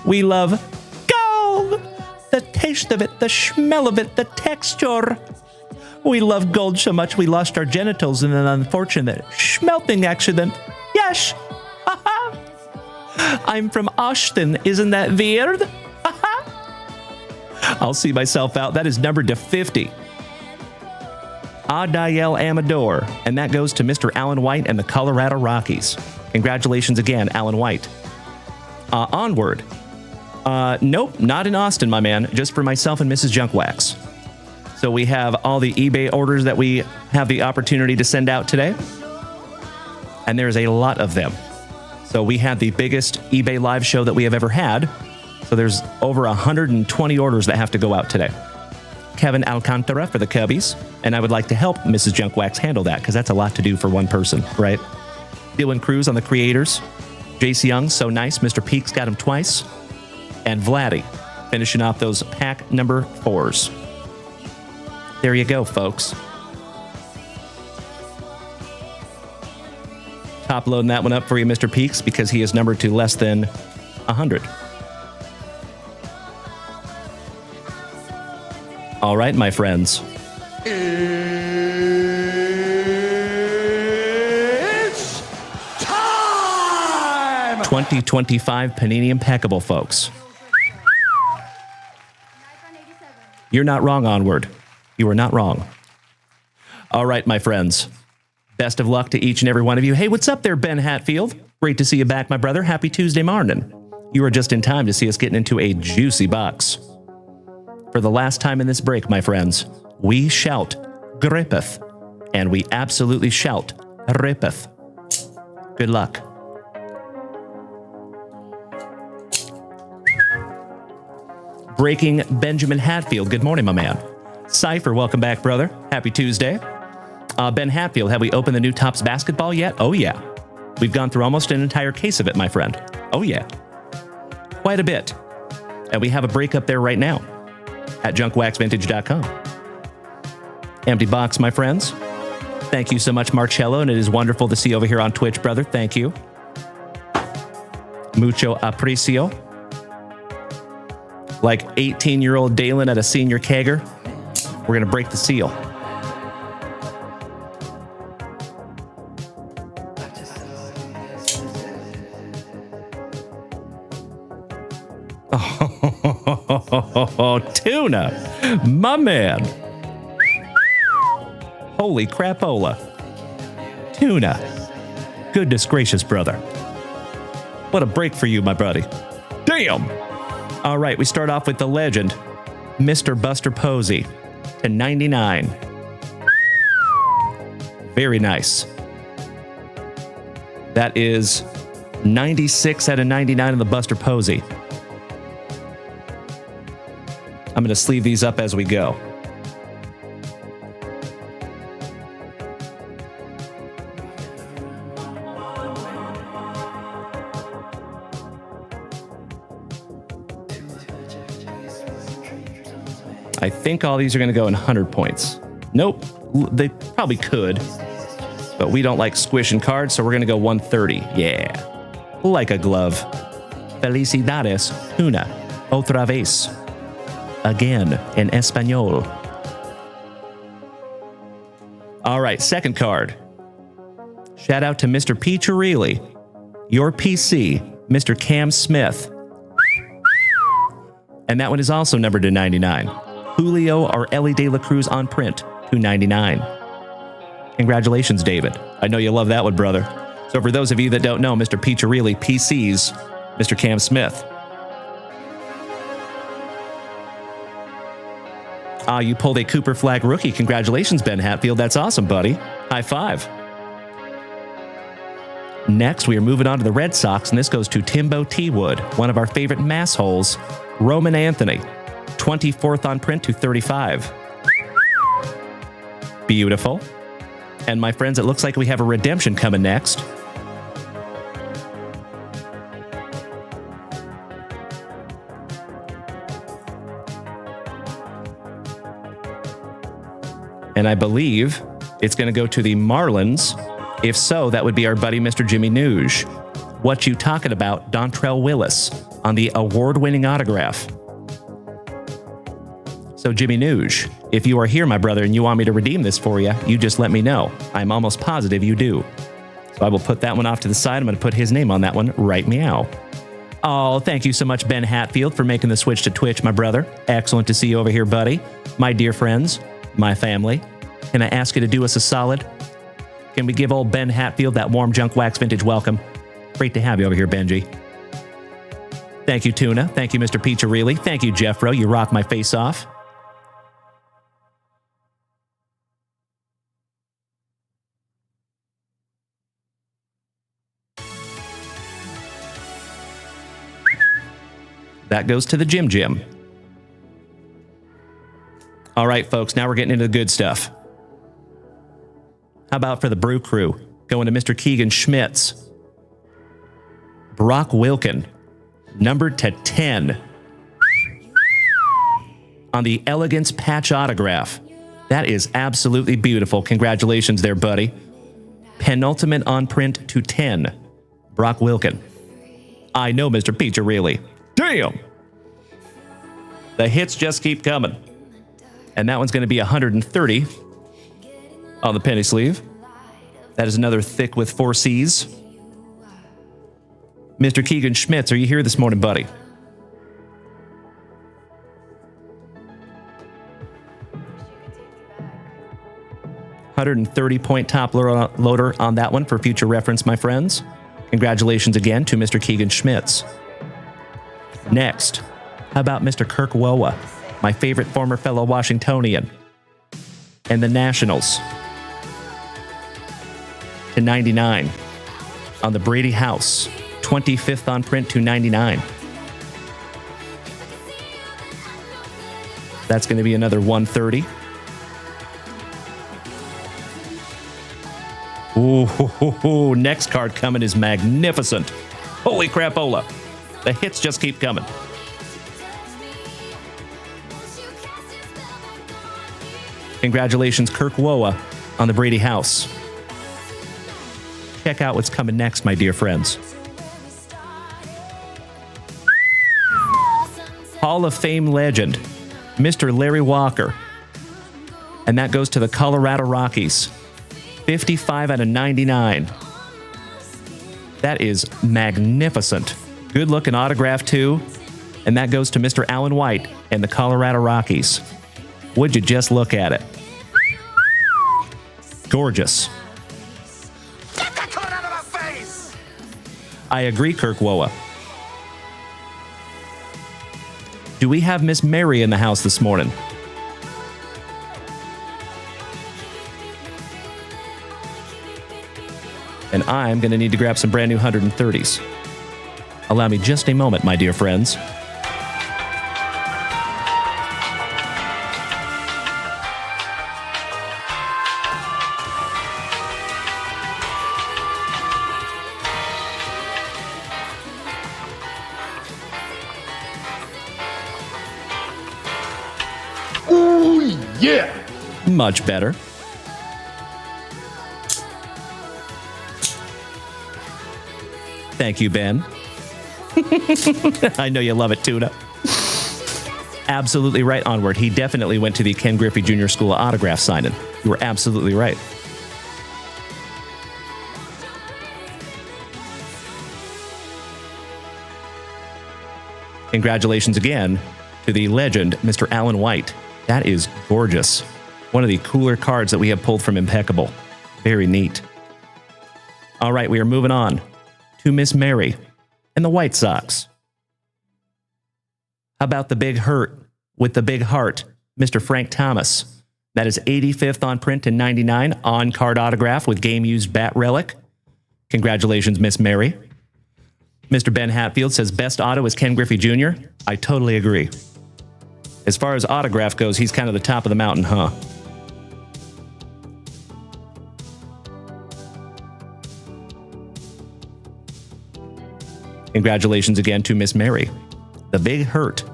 We love gold. The taste of it, the smell of it, the texture. We love gold so much we lost our genitals in an unfortunate smelting accident. Yes. I'm from Austin. Isn't that weird? I'll see myself out. That is numbered to 50. Adiel Amador. And that goes to Mr. Alan White and the Colorado Rockies. Congratulations again, Alan White. Onward. Nope, not in Austin, my man. Just for myself and Mrs. Junkwax. So we have all the eBay orders that we have the opportunity to send out today. And there's a lot of them. So we had the biggest eBay live show that we have ever had. So there's over 120 orders that have to go out today. Kevin Alcantara for the Cubbies. And I would like to help Mrs. Junkwax handle that, because that's a lot to do for one person, right? Dylan Cruz on the Creators. Jace Young, so nice. Mr. Peaks got him twice. And Vladdy finishing off those pack number 4s. There you go, folks. Top loading that one up for you, Mr. Peaks, because he is numbered to less than 100. All right, my friends. It's time! 2025 Panini Impeccable, folks. You're not wrong, Onward. You are not wrong. All right, my friends. Best of luck to each and every one of you. Hey, what's up there, Ben Hatfield? Great to see you back, my brother. Happy Tuesday morning. You are just in time to see us getting into a juicy box. For the last time in this break, my friends, we shout Grippeth, and we absolutely shout Rippeth. Good luck. Breaking Benjamin Hatfield. Good morning, my man. Cypher, welcome back, brother. Happy Tuesday. Ben Hatfield, have we opened the new Topps basketball yet? Oh, yeah. We've gone through almost an entire case of it, my friend. Oh, yeah. Quite a bit. And we have a break up there right now at JunkWaxVintage.com. Empty box, my friends. Thank you so much, Marcello, and it is wonderful to see you over here on Twitch, brother. Thank you. Mucho aprecio. Like 18-year-old Dalen at a senior kegger, we're going to break the seal. Oh, Tuna, my man. Holy crapola. Tuna. Goodness gracious, brother. What a break for you, my buddy. Damn. All right, we start off with the legend, Mr. Buster Posey, to 99. Very nice. That is 96 out of 99 in the Buster Posey. I'm going to sleeve these up as we go. I think all these are going to go in 100 points. Nope, they probably could, but we don't like squishing cards, so we're going to go 130. Yeah, like a glove. Felicidades, una, otra vez. Again, in Espanol. All right, second card. Shout out to Mr. Piccirilli, your PC, Mr. Cam Smith. And that one is also numbered to 99. Julio or Ellie De La Cruz on print to 99. Congratulations, David. I know you love that one, brother. So for those of you that don't know, Mr. Piccirilli, PC's Mr. Cam Smith. You pulled a Cooper Flag rookie. Congratulations, Ben Hatfield. That's awesome, buddy. High five. Next, we are moving on to the Red Sox, and this goes to Timbo T. Wood, one of our favorite mass holes, Roman Anthony. 24th on print to 35. Beautiful. And my friends, it looks like we have a redemption coming next. And I believe it's going to go to the Marlins. If so, that would be our buddy, Mr. Jimmy Nuge. What you talking about, Dontrell Willis, on the award-winning autograph. So Jimmy Nuge, if you are here, my brother, and you want me to redeem this for you, you just let me know. I'm almost positive you do. So I will put that one off to the side. I'm going to put his name on that one right meow. Oh, thank you so much, Ben Hatfield, for making the switch to Twitch, my brother. Excellent to see you over here, buddy. My dear friends, my family, can I ask you to do us a solid? Can we give old Ben Hatfield that warm Junk Wax Vintage welcome? Great to have you over here, Benji. Thank you, Tuna. Thank you, Mr. Piccirilli. Thank you, Jeffro. You rock my face off. That goes to the Jim Jim. All right, folks, now we're getting into the good stuff. How about for the Brew Crew? Going to Mr. Keegan Schmitz. Brock Wilken, numbered to 10. On the Elegance patch autograph. That is absolutely beautiful. Congratulations there, buddy. Penultimate on print to 10. Brock Wilken. I know, Mr. Piccirilli. Damn! The hits just keep coming. And that one's going to be 130 on the penny sleeve. That is another thick with 4 C's. Mr. Keegan Schmitz, are you here this morning, buddy? $130-point top loader on that one for future reference, my friends. Congratulations again to Mr. Keegan Schmitz. Next, how about Mr. Kirk Woa, my favorite former fellow Washingtonian, and the Nationals to 99 on the Brady House, 25th on print to 99. That's going to be another 130. Ooh, next card coming is magnificent. Holy crapola. The hits just keep coming. Congratulations, Kirk Woa, on the Brady House. Check out what's coming next, my dear friends. Hall of Fame legend, Mr. Larry Walker. And that goes to the Colorado Rockies. 55 out of 99. That is magnificent. Good looking autograph too. And that goes to Mr. Alan White and the Colorado Rockies. Would you just look at it? Gorgeous. Get that card out of my face! I agree, Kirk Woa. Do we have Miss Mary in the house this morning? And I'm going to need to grab some brand new 130s. Allow me just a moment, my dear friends. Ooh, yeah. Much better. Thank you, Ben. I know you love it, Tuna. Absolutely right, Onward. He definitely went to the Ken Griffey Jr. School of Autograph signing. You were absolutely right. Congratulations again to the legend, Mr. Alan White. That is gorgeous. One of the cooler cards that we have pulled from Impeccable. Very neat. All right, we are moving on to Miss Mary and the White Sox. How about the big hurt with the big heart, Mr. Frank Thomas? That is 85th on print and 99 on-card autograph with game-used bat relic. Congratulations, Miss Mary. Mr. Ben Hatfield says best auto is Ken Griffey Jr. I totally agree. As far as autograph goes, he's kind of the top of the mountain, huh? Congratulations again to Miss Mary. The big hurt.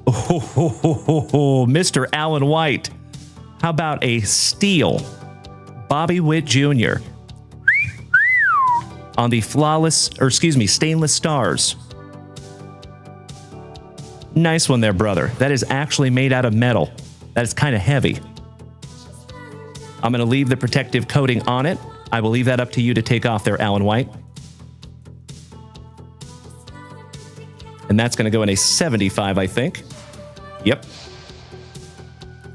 Oh, Mr. Alan White. How about a steal? Bobby Witt Jr. on the stainless stars. Nice one there, brother. That is actually made out of metal. That is kind of heavy. I'm going to leave the protective coating on it. I will leave that up to you to take off there, Alan White. And that's going to go in a 75, I think. Yep.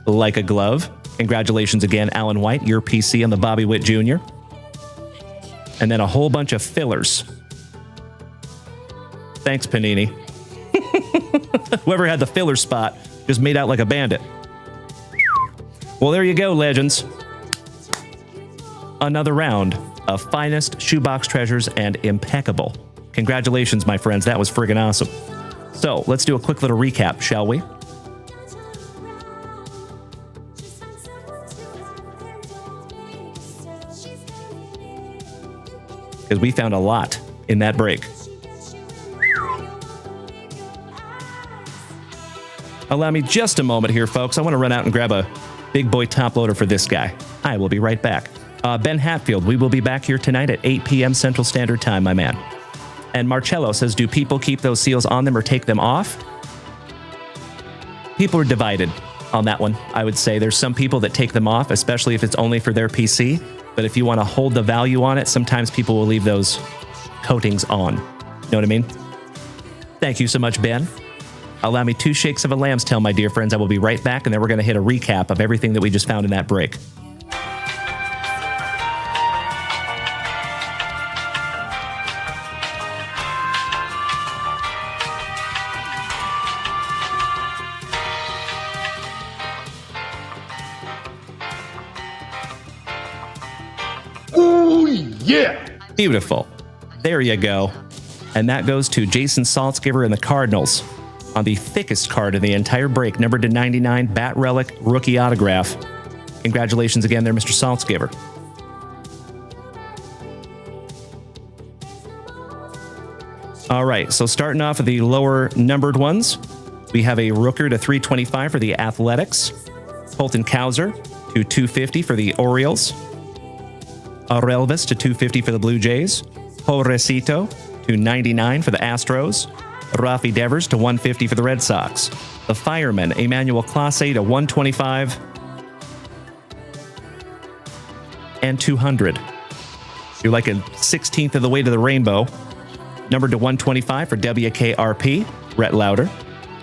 Like a glove. Congratulations again, Alan White, your PC on the Bobby Witt Jr. And then a whole bunch of fillers. Thanks, Panini. Whoever had the filler spot just made out like a bandit. Well, there you go, legends. Another round of finest shoebox treasures and Impeccable. Congratulations, my friends. That was friggin' awesome. So let's do a quick little recap, shall we? because we found a lot in that break. Allow me just a moment here, folks. I want to run out and grab a big boy top loader for this guy. I will be right back. Ben Hatfield, we will be back here tonight at 8 p.m. Central Standard Time, my man. And Marcello says, do people keep those seals on them or take them off? People are divided on that one, I would say. There's some people that take them off, especially if it's only for their PC. But if you want to hold the value on it, sometimes people will leave those coatings on. You know what I mean? Thank you so much, Ben. Allow me 2 shakes of a lamb's tail, my dear friends. I will be right back, and then we're going to hit a recap of everything that we just found in that break. Ooh, yeah. Beautiful. There you go. And that goes to Jason Saltzgiver and the Cardinals on the thickest card of the entire break, numbered to 99, Bat Relic, rookie autograph. Congratulations again there, Mr. Saltzgiver. All right, so starting off with the lower numbered ones, we have a Rooker to 325 for the Athletics, Colton Cowser to 250 for the Orioles, Aurelvis to 250 for the Blue Jays, Pobrecito to 99 for the Astros, Rafi Devers to 150 for the Red Sox, the Fireman, Emmanuel Clase to 125 and 200. You're like a 16th of the way to the rainbow. Numbered to 125 for WKRP, Rhett Lauder,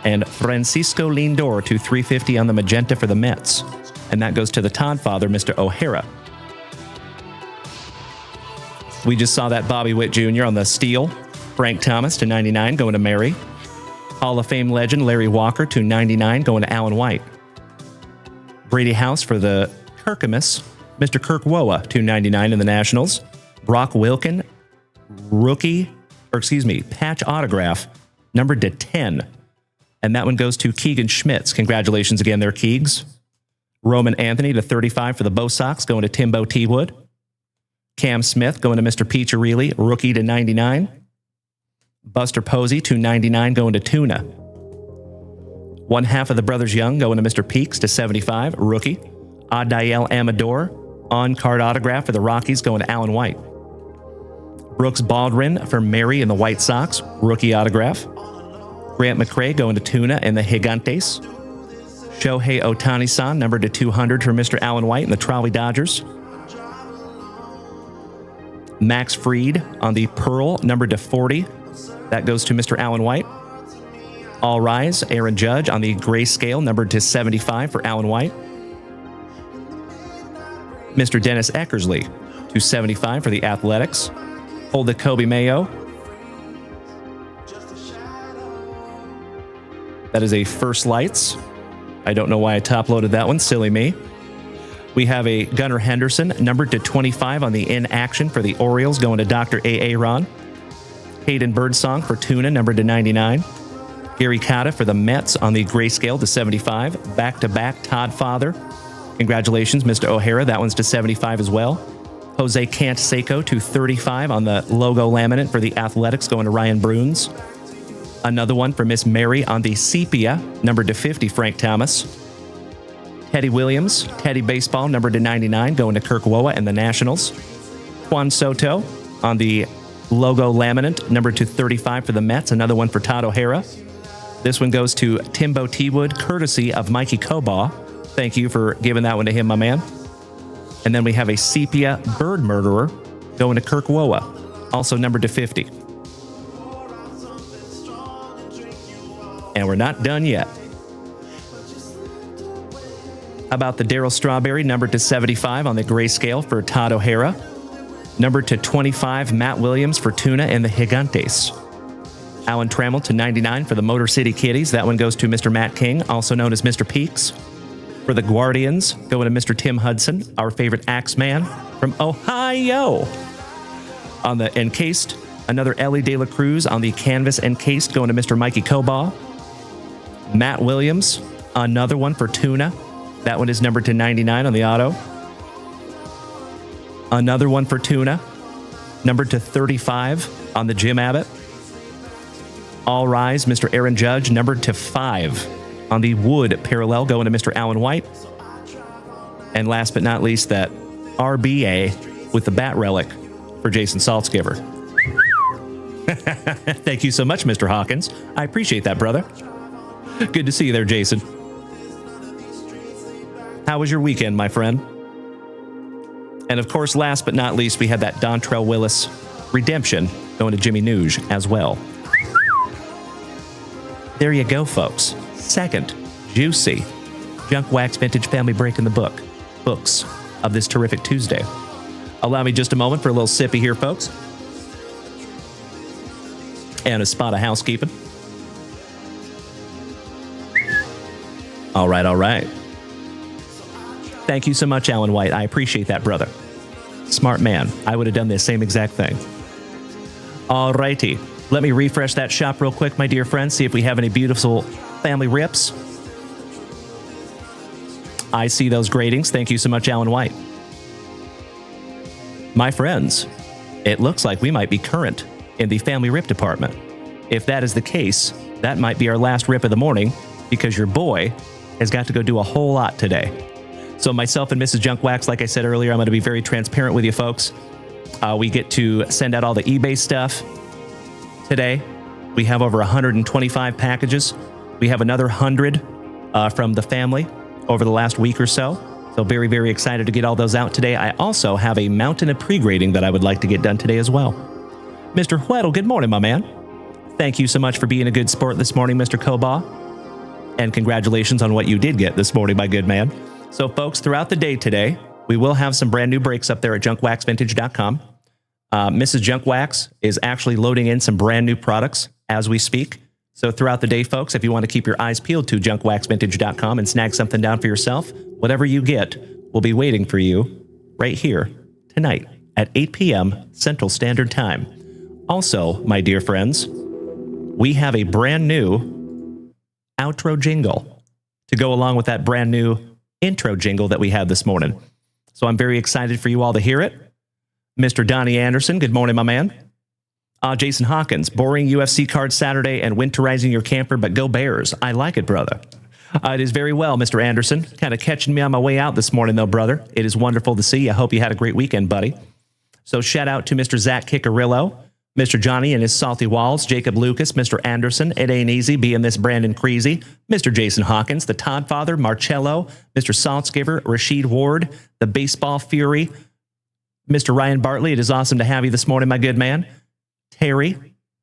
and Francisco Lindor to 350 on the magenta for the Mets. And that goes to the Todd father, Mr. O'Hara. We just saw that Bobby Witt Jr. on the steel. Frank Thomas to 99, going to Mary. Hall of Fame legend Larry Walker to 99, going to Alan White. Brady House for the Kirkamus, Mr. Kirk Woa to 99 in the Nationals. Brock Wilken, patch autograph, numbered to 10. And that one goes to Keegan Schmitz. Congratulations again there, Keegs. Roman Anthony to 35 for the Bo Sox, going to Timbo T. Wood. Cam Smith going to Mr. Peacharelli, rookie to 99. Buster Posey to 99, going to Tuna. One half of the Brothers Young going to Mr. Peaks to 75, rookie. Adael Amador, on-card autograph for the Rockies, going to Alan White. Brooks Baldwin for Mary and the White Sox, rookie autograph. Grant McCray going to Tuna and the Gigantes. Shohei Ohtani-san, numbered to 200 for Mr. Alan White and the Trolley Dodgers. Max Fried on the Pearl, numbered to 40. That goes to Mr. Alan White. All Rise, Aaron Judge on the grayscale, numbered to 75 for Alan White. Mr. Dennis Eckersley to 75 for the Athletics. Hold the Kobe Mayo. That is a First Lights. I don't know why I top-loaded that one. Silly me. We have a Gunnar Henderson, numbered to 25 on the In Action for the Orioles, going to Dr. A. Ron. Hayden Birdsong for Tuna, numbered to 99. Gary Cotta for the Mets on the grayscale to 75. Back-to-back Todd Father. Congratulations, Mr. O'Hara. That one's to 75 as well. Jose Canseco to 35 on the logo laminate for the Athletics, going to Ryan Bruns. Another one for Miss Mary on the sepia, numbered to 50, Frank Thomas. Teddy Williams, Teddy Baseball, numbered to 99, going to Kirk Woa and the Nationals. Juan Soto on the logo laminate, numbered to 35 for the Mets, another one for Todd O'Hara. This one goes to Timbo T. Wood, courtesy of Mikey Kobaugh. Thank you for giving that one to him, my man. And then we have a sepia bird murderer going to Kirk Woa, also numbered to 50. And we're not done yet. How about the Darryl Strawberry, numbered to 75 on the grayscale for Todd O'Hara. Numbered to 25, Matt Williams for Tuna and the Gigantes. Alan Trammell to 99 for the Motor City Kitties. That one goes to Mr. Matt King, also known as Mr. Peaks. For the Guardians, going to Mr. Tim Hudson, our favorite Axeman from Ohio. On the encased, another Ellie De La Cruz on the canvas encased, going to Mr. Mikey Kobaugh. Matt Williams, another one for Tuna. That one is numbered to 99 on the auto. Another one for Tuna. numbered to 35 on the Jim Abbott. All Rise, Mr. Aaron Judge, numbered to 5 on the Wood parallel, going to Mr. Alan White. And last but not least, that RBA with the bat relic for Jason Saltzgiver. Thank you so much, Mr. Hawkins. I appreciate that, brother. Good to see you there, Jason. How was your weekend, my friend? And of course, last but not least, we had that Dontrell Willis redemption going to Jimmy Nuge as well. There you go, folks. Second, juicy Junk Wax Vintage Family Break in the books of this terrific Tuesday. Allow me just a moment for a little sippy here, folks. And a spot of housekeeping. All right, all right. Thank you so much, Alan White. I appreciate that, brother. Smart man. I would have done the same exact thing. All righty. Let me refresh that shop real quick, my dear friends, see if we have any beautiful family rips. I see those gradings. Thank you so much, Alan White. My friends, it looks like we might be current in the family rip department. If that is the case, that might be our last rip of the morning because your boy has got to go do a whole lot today. So myself and Mrs. Junk Wax, like I said earlier, I'm going to be very transparent with you folks. We get to send out all the eBay stuff today. We have over 125 packages. We have another 100 from the family over the last week or so. So very, very excited to get all those out today. I also have a mountain of pre-grading that I would like to get done today as well. Mr. Weddle, good morning, my man. Thank you so much for being a good sport this morning, Mr. Koba. And congratulations on what you did get this morning, my good man. So folks, throughout the day today, we will have some brand new breaks up there at JunkWaxVintage.com. Mrs. Junk Wax is actually loading in some brand new products as we speak. So throughout the day, folks, if you want to keep your eyes peeled to JunkWaxVintage.com and snag something down for yourself, whatever you get will be waiting for you right here tonight at 8 p.m. Central Standard Time. Also, my dear friends, we have a brand new outro jingle to go along with that brand new intro jingle that we had this morning. So I'm very excited for you all to hear it. Mr. Donnie Anderson, good morning, my man. Jason Hawkins, boring UFC card Saturday and winterizing your camper, but go Bears. I like it, brother. It is very well, Mr. Anderson. Kind of catching me on my way out this morning, though, brother. It is wonderful to see you. I hope you had a great weekend, buddy. So shout out to Mr. Zach Kickarillo, Mr. Johnny and his salty walls, Jacob Lucas, Mr. Anderson, it ain't easy being this Brandon Creasy, Mr. Jason Hawkins, the Todd Father, Marcello, Mr. Saltzgiver, Rashid Ward, the Baseball Fury, Mr. Ryan Bartley. It is awesome to have you this morning, my good man. Terry,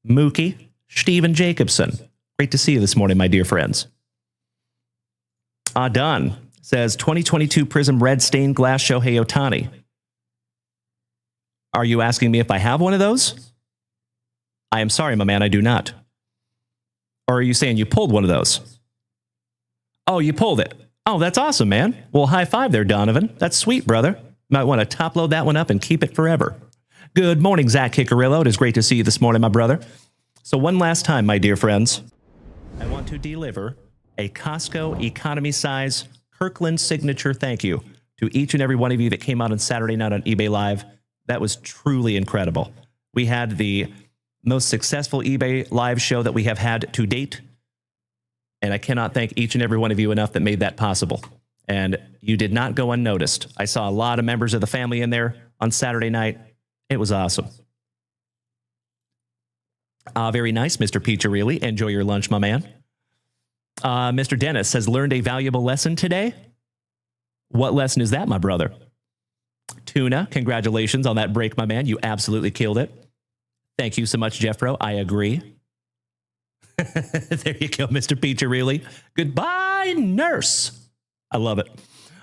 Mookie, Steven Jacobson. Great to see you this morning, my dear friends. Don says 2022 Prism Red Stained Glass Shohei Ohtani. Are you asking me if I have one of those? I am sorry, my man, I do not. Or are you saying you pulled one of those? Oh, you pulled it. Oh, that's awesome, man. Well, high five there, Donovan. That's sweet, brother. Might want to top load that one up and keep it forever. Good morning, Zach Kickarillo. It is great to see you this morning, my brother. So one last time, my dear friends, I want to deliver a Costco economy size Kirkland signature thank you to each and every one of you that came out on Saturday night on eBay Live. That was truly incredible. We had the most successful eBay Live show that we have had to date. And I cannot thank each and every one of you enough that made that possible. And you did not go unnoticed. I saw a lot of members of the family in there on Saturday night. It was awesome. Very nice, Mr. Piccirilli. Enjoy your lunch, my man. Mr. Dennis has learned a valuable lesson today. What lesson is that, my brother? Tuna, congratulations on that break, my man. You absolutely killed it. Thank you so much, Jeffro. I agree. There you go, Mr. Piccirilli. Goodbye, nurse. I love it.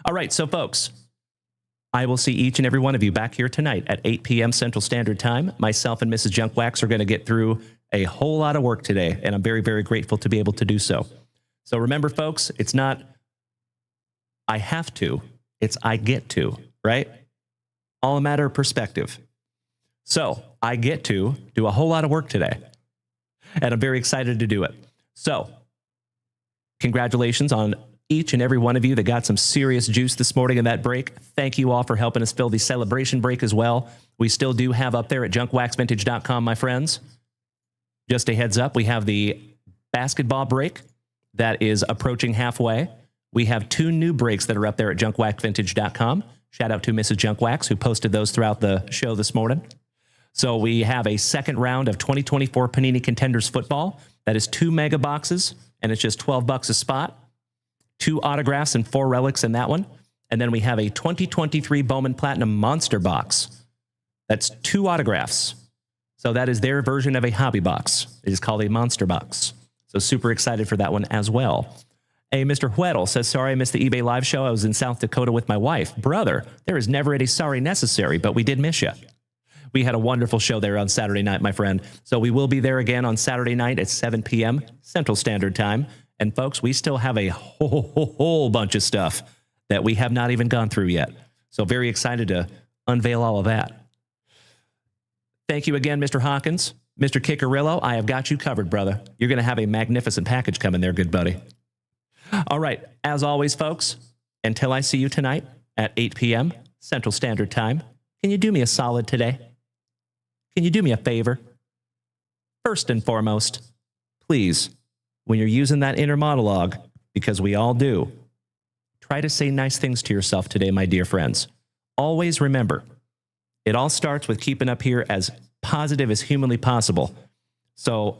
All right, so folks, I will see each and every one of you back here tonight at 8 p.m. Central Standard Time. Myself and Mrs. Junk Wax are going to get through a whole lot of work today, and I'm very, very grateful to be able to do so. So remember, folks, it's not I have to, it's I get to, right? All a matter of perspective. So I get to do a whole lot of work today, and I'm very excited to do it. So congratulations on each and every one of you that got some serious juice this morning in that break. Thank you all for helping us fill the celebration break as well. We still do have up there at JunkWaxVintage.com, my friends. Just a heads up, we have the basketball break that is approaching halfway. We have 2 new breaks that are up there at JunkWaxVintage.com. Shout out to Mrs. JunkWax, who posted those throughout the show this morning. So we have a second round of 2024 Panini Contenders football. That is 2 mega boxes, and it's just $12 a spot. 2 autographs and 4 relics in that one. And then we have a 2023 Bowman Platinum Monster Box. That's 2 autographs. So that is their version of a hobby box. It is called a Monster Box. So super excited for that one as well. Hey, Mr. Weddle says, sorry I missed the eBay live show. I was in South Dakota with my wife. Brother, there is never any sorry necessary, but we did miss you. We had a wonderful show there on Saturday night, my friend. So we will be there again on Saturday night at 7 p.m. Central Standard Time. And folks, we still have a whole bunch of stuff that we have not even gone through yet. So very excited to unveil all of that. Thank you again, Mr. Hawkins. Mr. Kickerillo, I have got you covered, brother. You're going to have a magnificent package coming there, good buddy. All right, as always, folks, until I see you tonight at 8 p.m. Central Standard Time, can you do me a solid today? Can you do me a favor? First and foremost, please, when you're using that inner monologue, because we all do, try to say nice things to yourself today, my dear friends. Always remember, it all starts with keeping up here as positive as humanly possible. So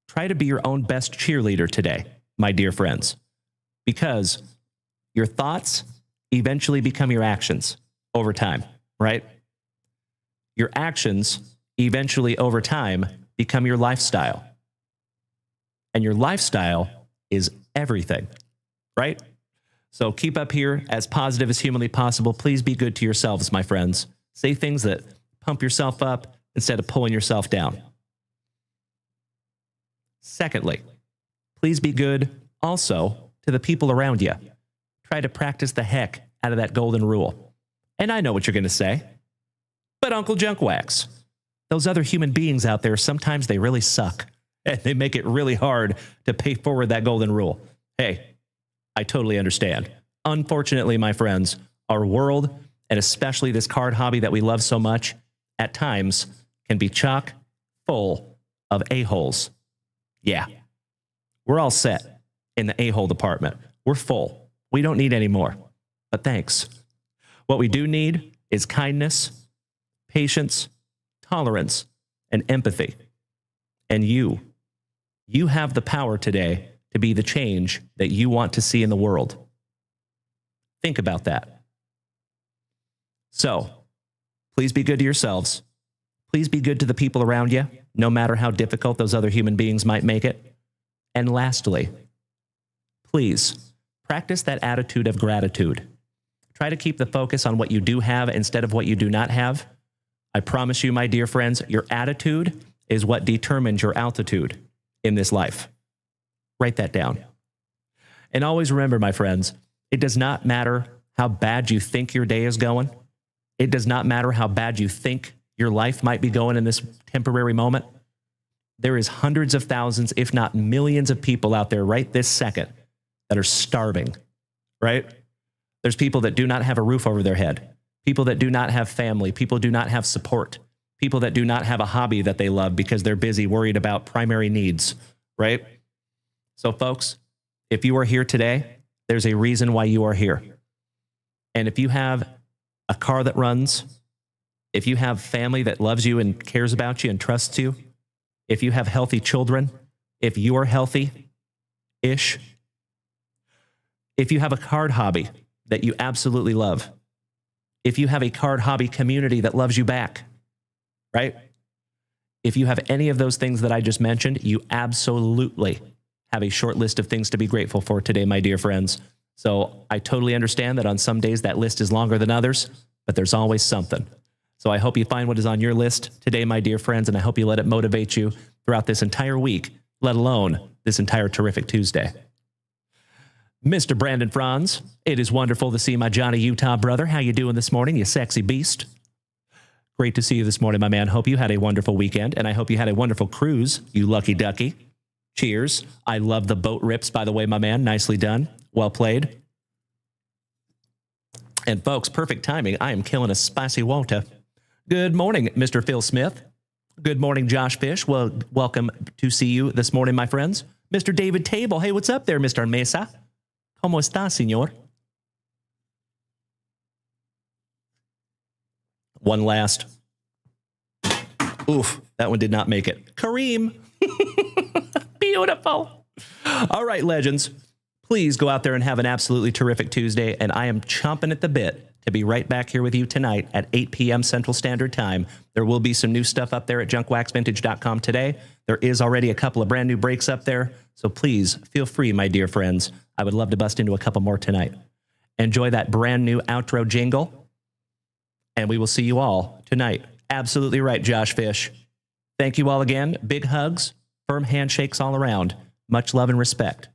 try to be your own best cheerleader today, my dear friends, because your thoughts eventually become your actions over time, right? Your actions eventually over time become your lifestyle. And your lifestyle is everything, right? So keep up here as positive as humanly possible. Please be good to yourselves, my friends. Say things that pump yourself up instead of pulling yourself down. Secondly, please be good also to the people around you. Try to practice the heck out of that golden rule. And I know what you're going to say, but Uncle JunkWax, those other human beings out there, sometimes they really suck, and they make it really hard to pay forward that golden rule. Hey, I totally understand. Unfortunately, my friends, our world, and especially this card hobby that we love so much, at times can be chock full of a-holes. Yeah, we're all set in the a-hole department. We're full. We don't need any more. But thanks. What we do need is kindness, patience, tolerance, and empathy. And you have the power today to be the change that you want to see in the world. Think about that. So, please be good to yourselves. Please be good to the people around you, no matter how difficult those other human beings might make it. And lastly, please practice that attitude of gratitude. Try to keep the focus on what you do have instead of what you do not have. I promise you, my dear friends, your attitude is what determines your altitude in this life. Write that down. And always remember, my friends, it does not matter how bad you think your day is going. It does not matter how bad you think your life might be going in this temporary moment. There is hundreds of thousands, if not millions of people out there right this second that are starving, right? There's people that do not have a roof over their head, people that do not have family, people do not have support, people that do not have a hobby that they love because they're busy worried about primary needs, right? So folks, if you are here today, there's a reason why you are here. And if you have a car that runs, if you have family that loves you and cares about you and trusts you, if you have healthy children, if you are healthy-ish, if you have a card hobby that you absolutely love, if you have a card hobby community that loves you back, right? If you have any of those things that I just mentioned, you absolutely have a short list of things to be grateful for today, my dear friends. So I totally understand that on some days that list is longer than others, but there's always something. So I hope you find what is on your list today, my dear friends, and I hope you let it motivate you throughout this entire week, let alone this entire terrific Tuesday. Mr. Brandon Franz, it is wonderful to see my Johnny Utah brother. How you doing this morning, you sexy beast? Great to see you this morning, my man. Hope you had a wonderful weekend, and I hope you had a wonderful cruise, you lucky ducky. Cheers. I love the boat rips, by the way, my man. Nicely done. Well played. And folks, perfect timing. I am killing a spicy water. Good morning, Mr. Phil Smith. Good morning, Josh Fish. Well, welcome to see you this morning, my friends. Mr. David Table. Hey, what's up there, Mr. Mesa? ¿Cómo está, señor? One last. Oof, that one did not make it. Kareem. Beautiful. All right, legends. Please go out there and have an absolutely terrific Tuesday. And I am chomping at the bit to be right back here with you tonight at 8 p.m. Central Standard Time. There will be some new stuff up there at JunkWaxVintage.com today. There is already a couple of brand new breaks up there. So please feel free, my dear friends. I would love to bust into a couple more tonight. Enjoy that brand new outro jingle. And we will see you all tonight. Absolutely right, Josh Fish. Thank you all again. Big hugs, firm handshakes all around. Much love and respect.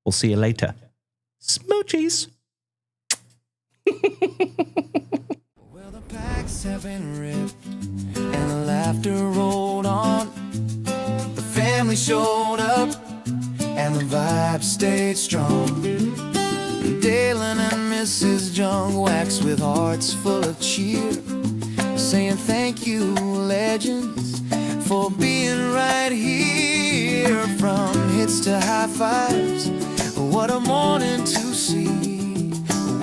We'll see you later. Smoochies. Well, the packs have been ripped and the laughter rolled on. The family showed up and the vibe stayed strong. Dalen and Mrs. JunkWax with hearts full of cheer, saying thank you, legends, for being right here. From hits to high fives, what a morning to see.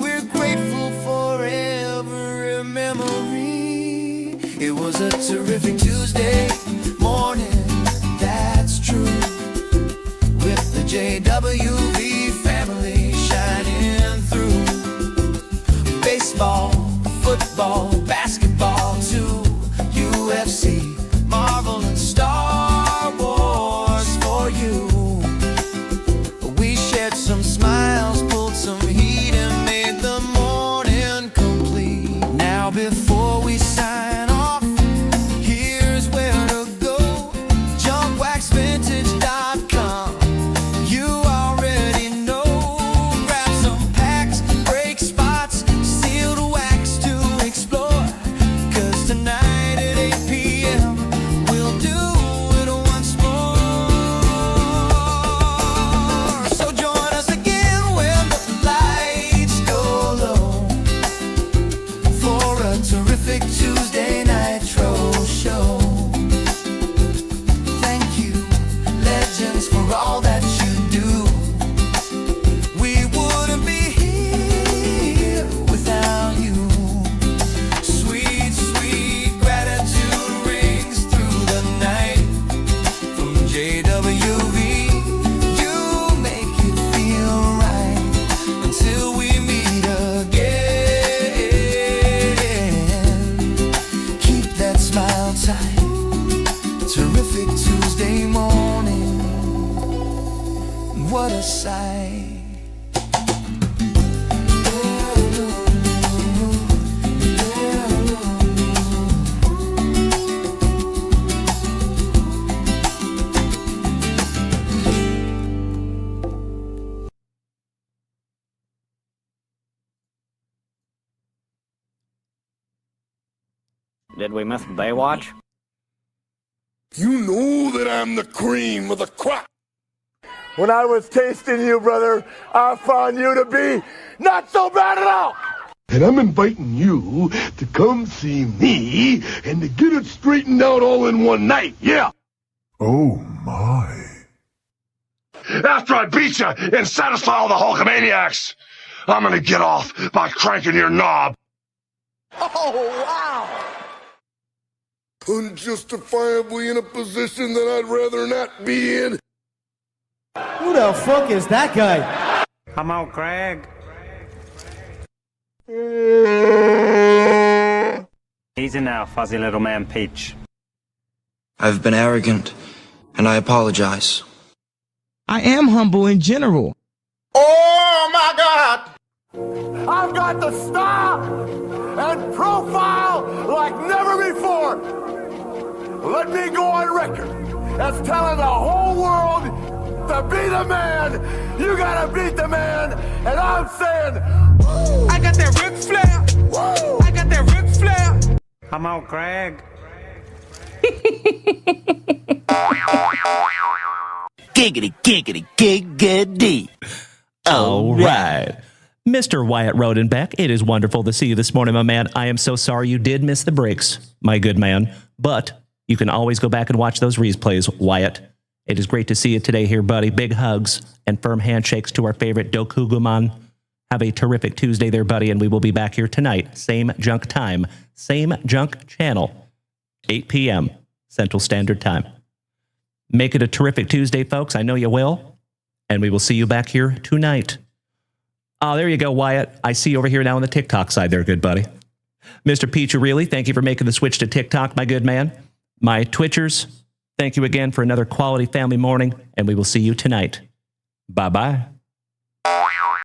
We're grateful for every memory. It was a terrific Tuesday morning, that's true. With the JWV family shining through. Baseball, football, basketball, too. UFC, Marvel and Star Wars for you. We shared some smiles, pulled some heat, and made the morning complete. Now before we sign off, here's where to go. JunkWaxVintage.com. You already know. Grab some packs, break spots, sealed wax to explore. 'Cause tonight at 8 p.m. we'll do it once more. So join us again when the lights go low for a terrific Tuesday Nitro show. Thank you, legends, for all that you do. We wouldn't be here without you. Sweet, sweet gratitude rings through the night. From JWV, you make it feel right until we meet again. Keep that smile tight. Terrific Tuesday morning. What a sight. Did we miss Baywatch? You know that I'm the cream of the crop. When I was tasting you, brother, I found you to be not so bad at all. And I'm inviting you to come see me and to get it straightened out all in one night, yeah. Oh, my. After I beat you and satisfy all the Hulkamaniacs, I'm gonna get off by cranking your knob. Oh, wow. Unjustifiably in a position that I'd rather not be in. Who the fuck is that guy? Come on, Craig. Easy now, fuzzy little man Peach. I've been arrogant, and I apologize. I am humble in general. Oh my God! I've got the style and profile like never before. Let me go on record as telling the whole world to be the man. You gotta beat the man, and I'm saying, I got that Ric Flair. Woo! I got that Ric Flair. Come on, Craig. giggity, giggity, giggity. All right. Mr. Wyatt Rodenbeck, it is wonderful to see you this morning, my man. I am so sorry you did miss the breaks, my good man. But you can always go back and watch those replays, Wyatt. It is great to see you today here, buddy. Big hugs and firm handshakes to our favorite Dokuguman. Have a terrific Tuesday there, buddy, and we will be back here tonight. Same junk time, same junk channel, 8 p.m. Central Standard Time. Make it a terrific Tuesday, folks. I know you will. And we will see you back here tonight. Oh, there you go, Wyatt. I see you over here now on the TikTok side there, good buddy. Mr. Pichurilli, thank you for making the switch to TikTok, my good man. My Twitchers, thank you again for another quality family morning, and we will see you tonight. Bye-bye.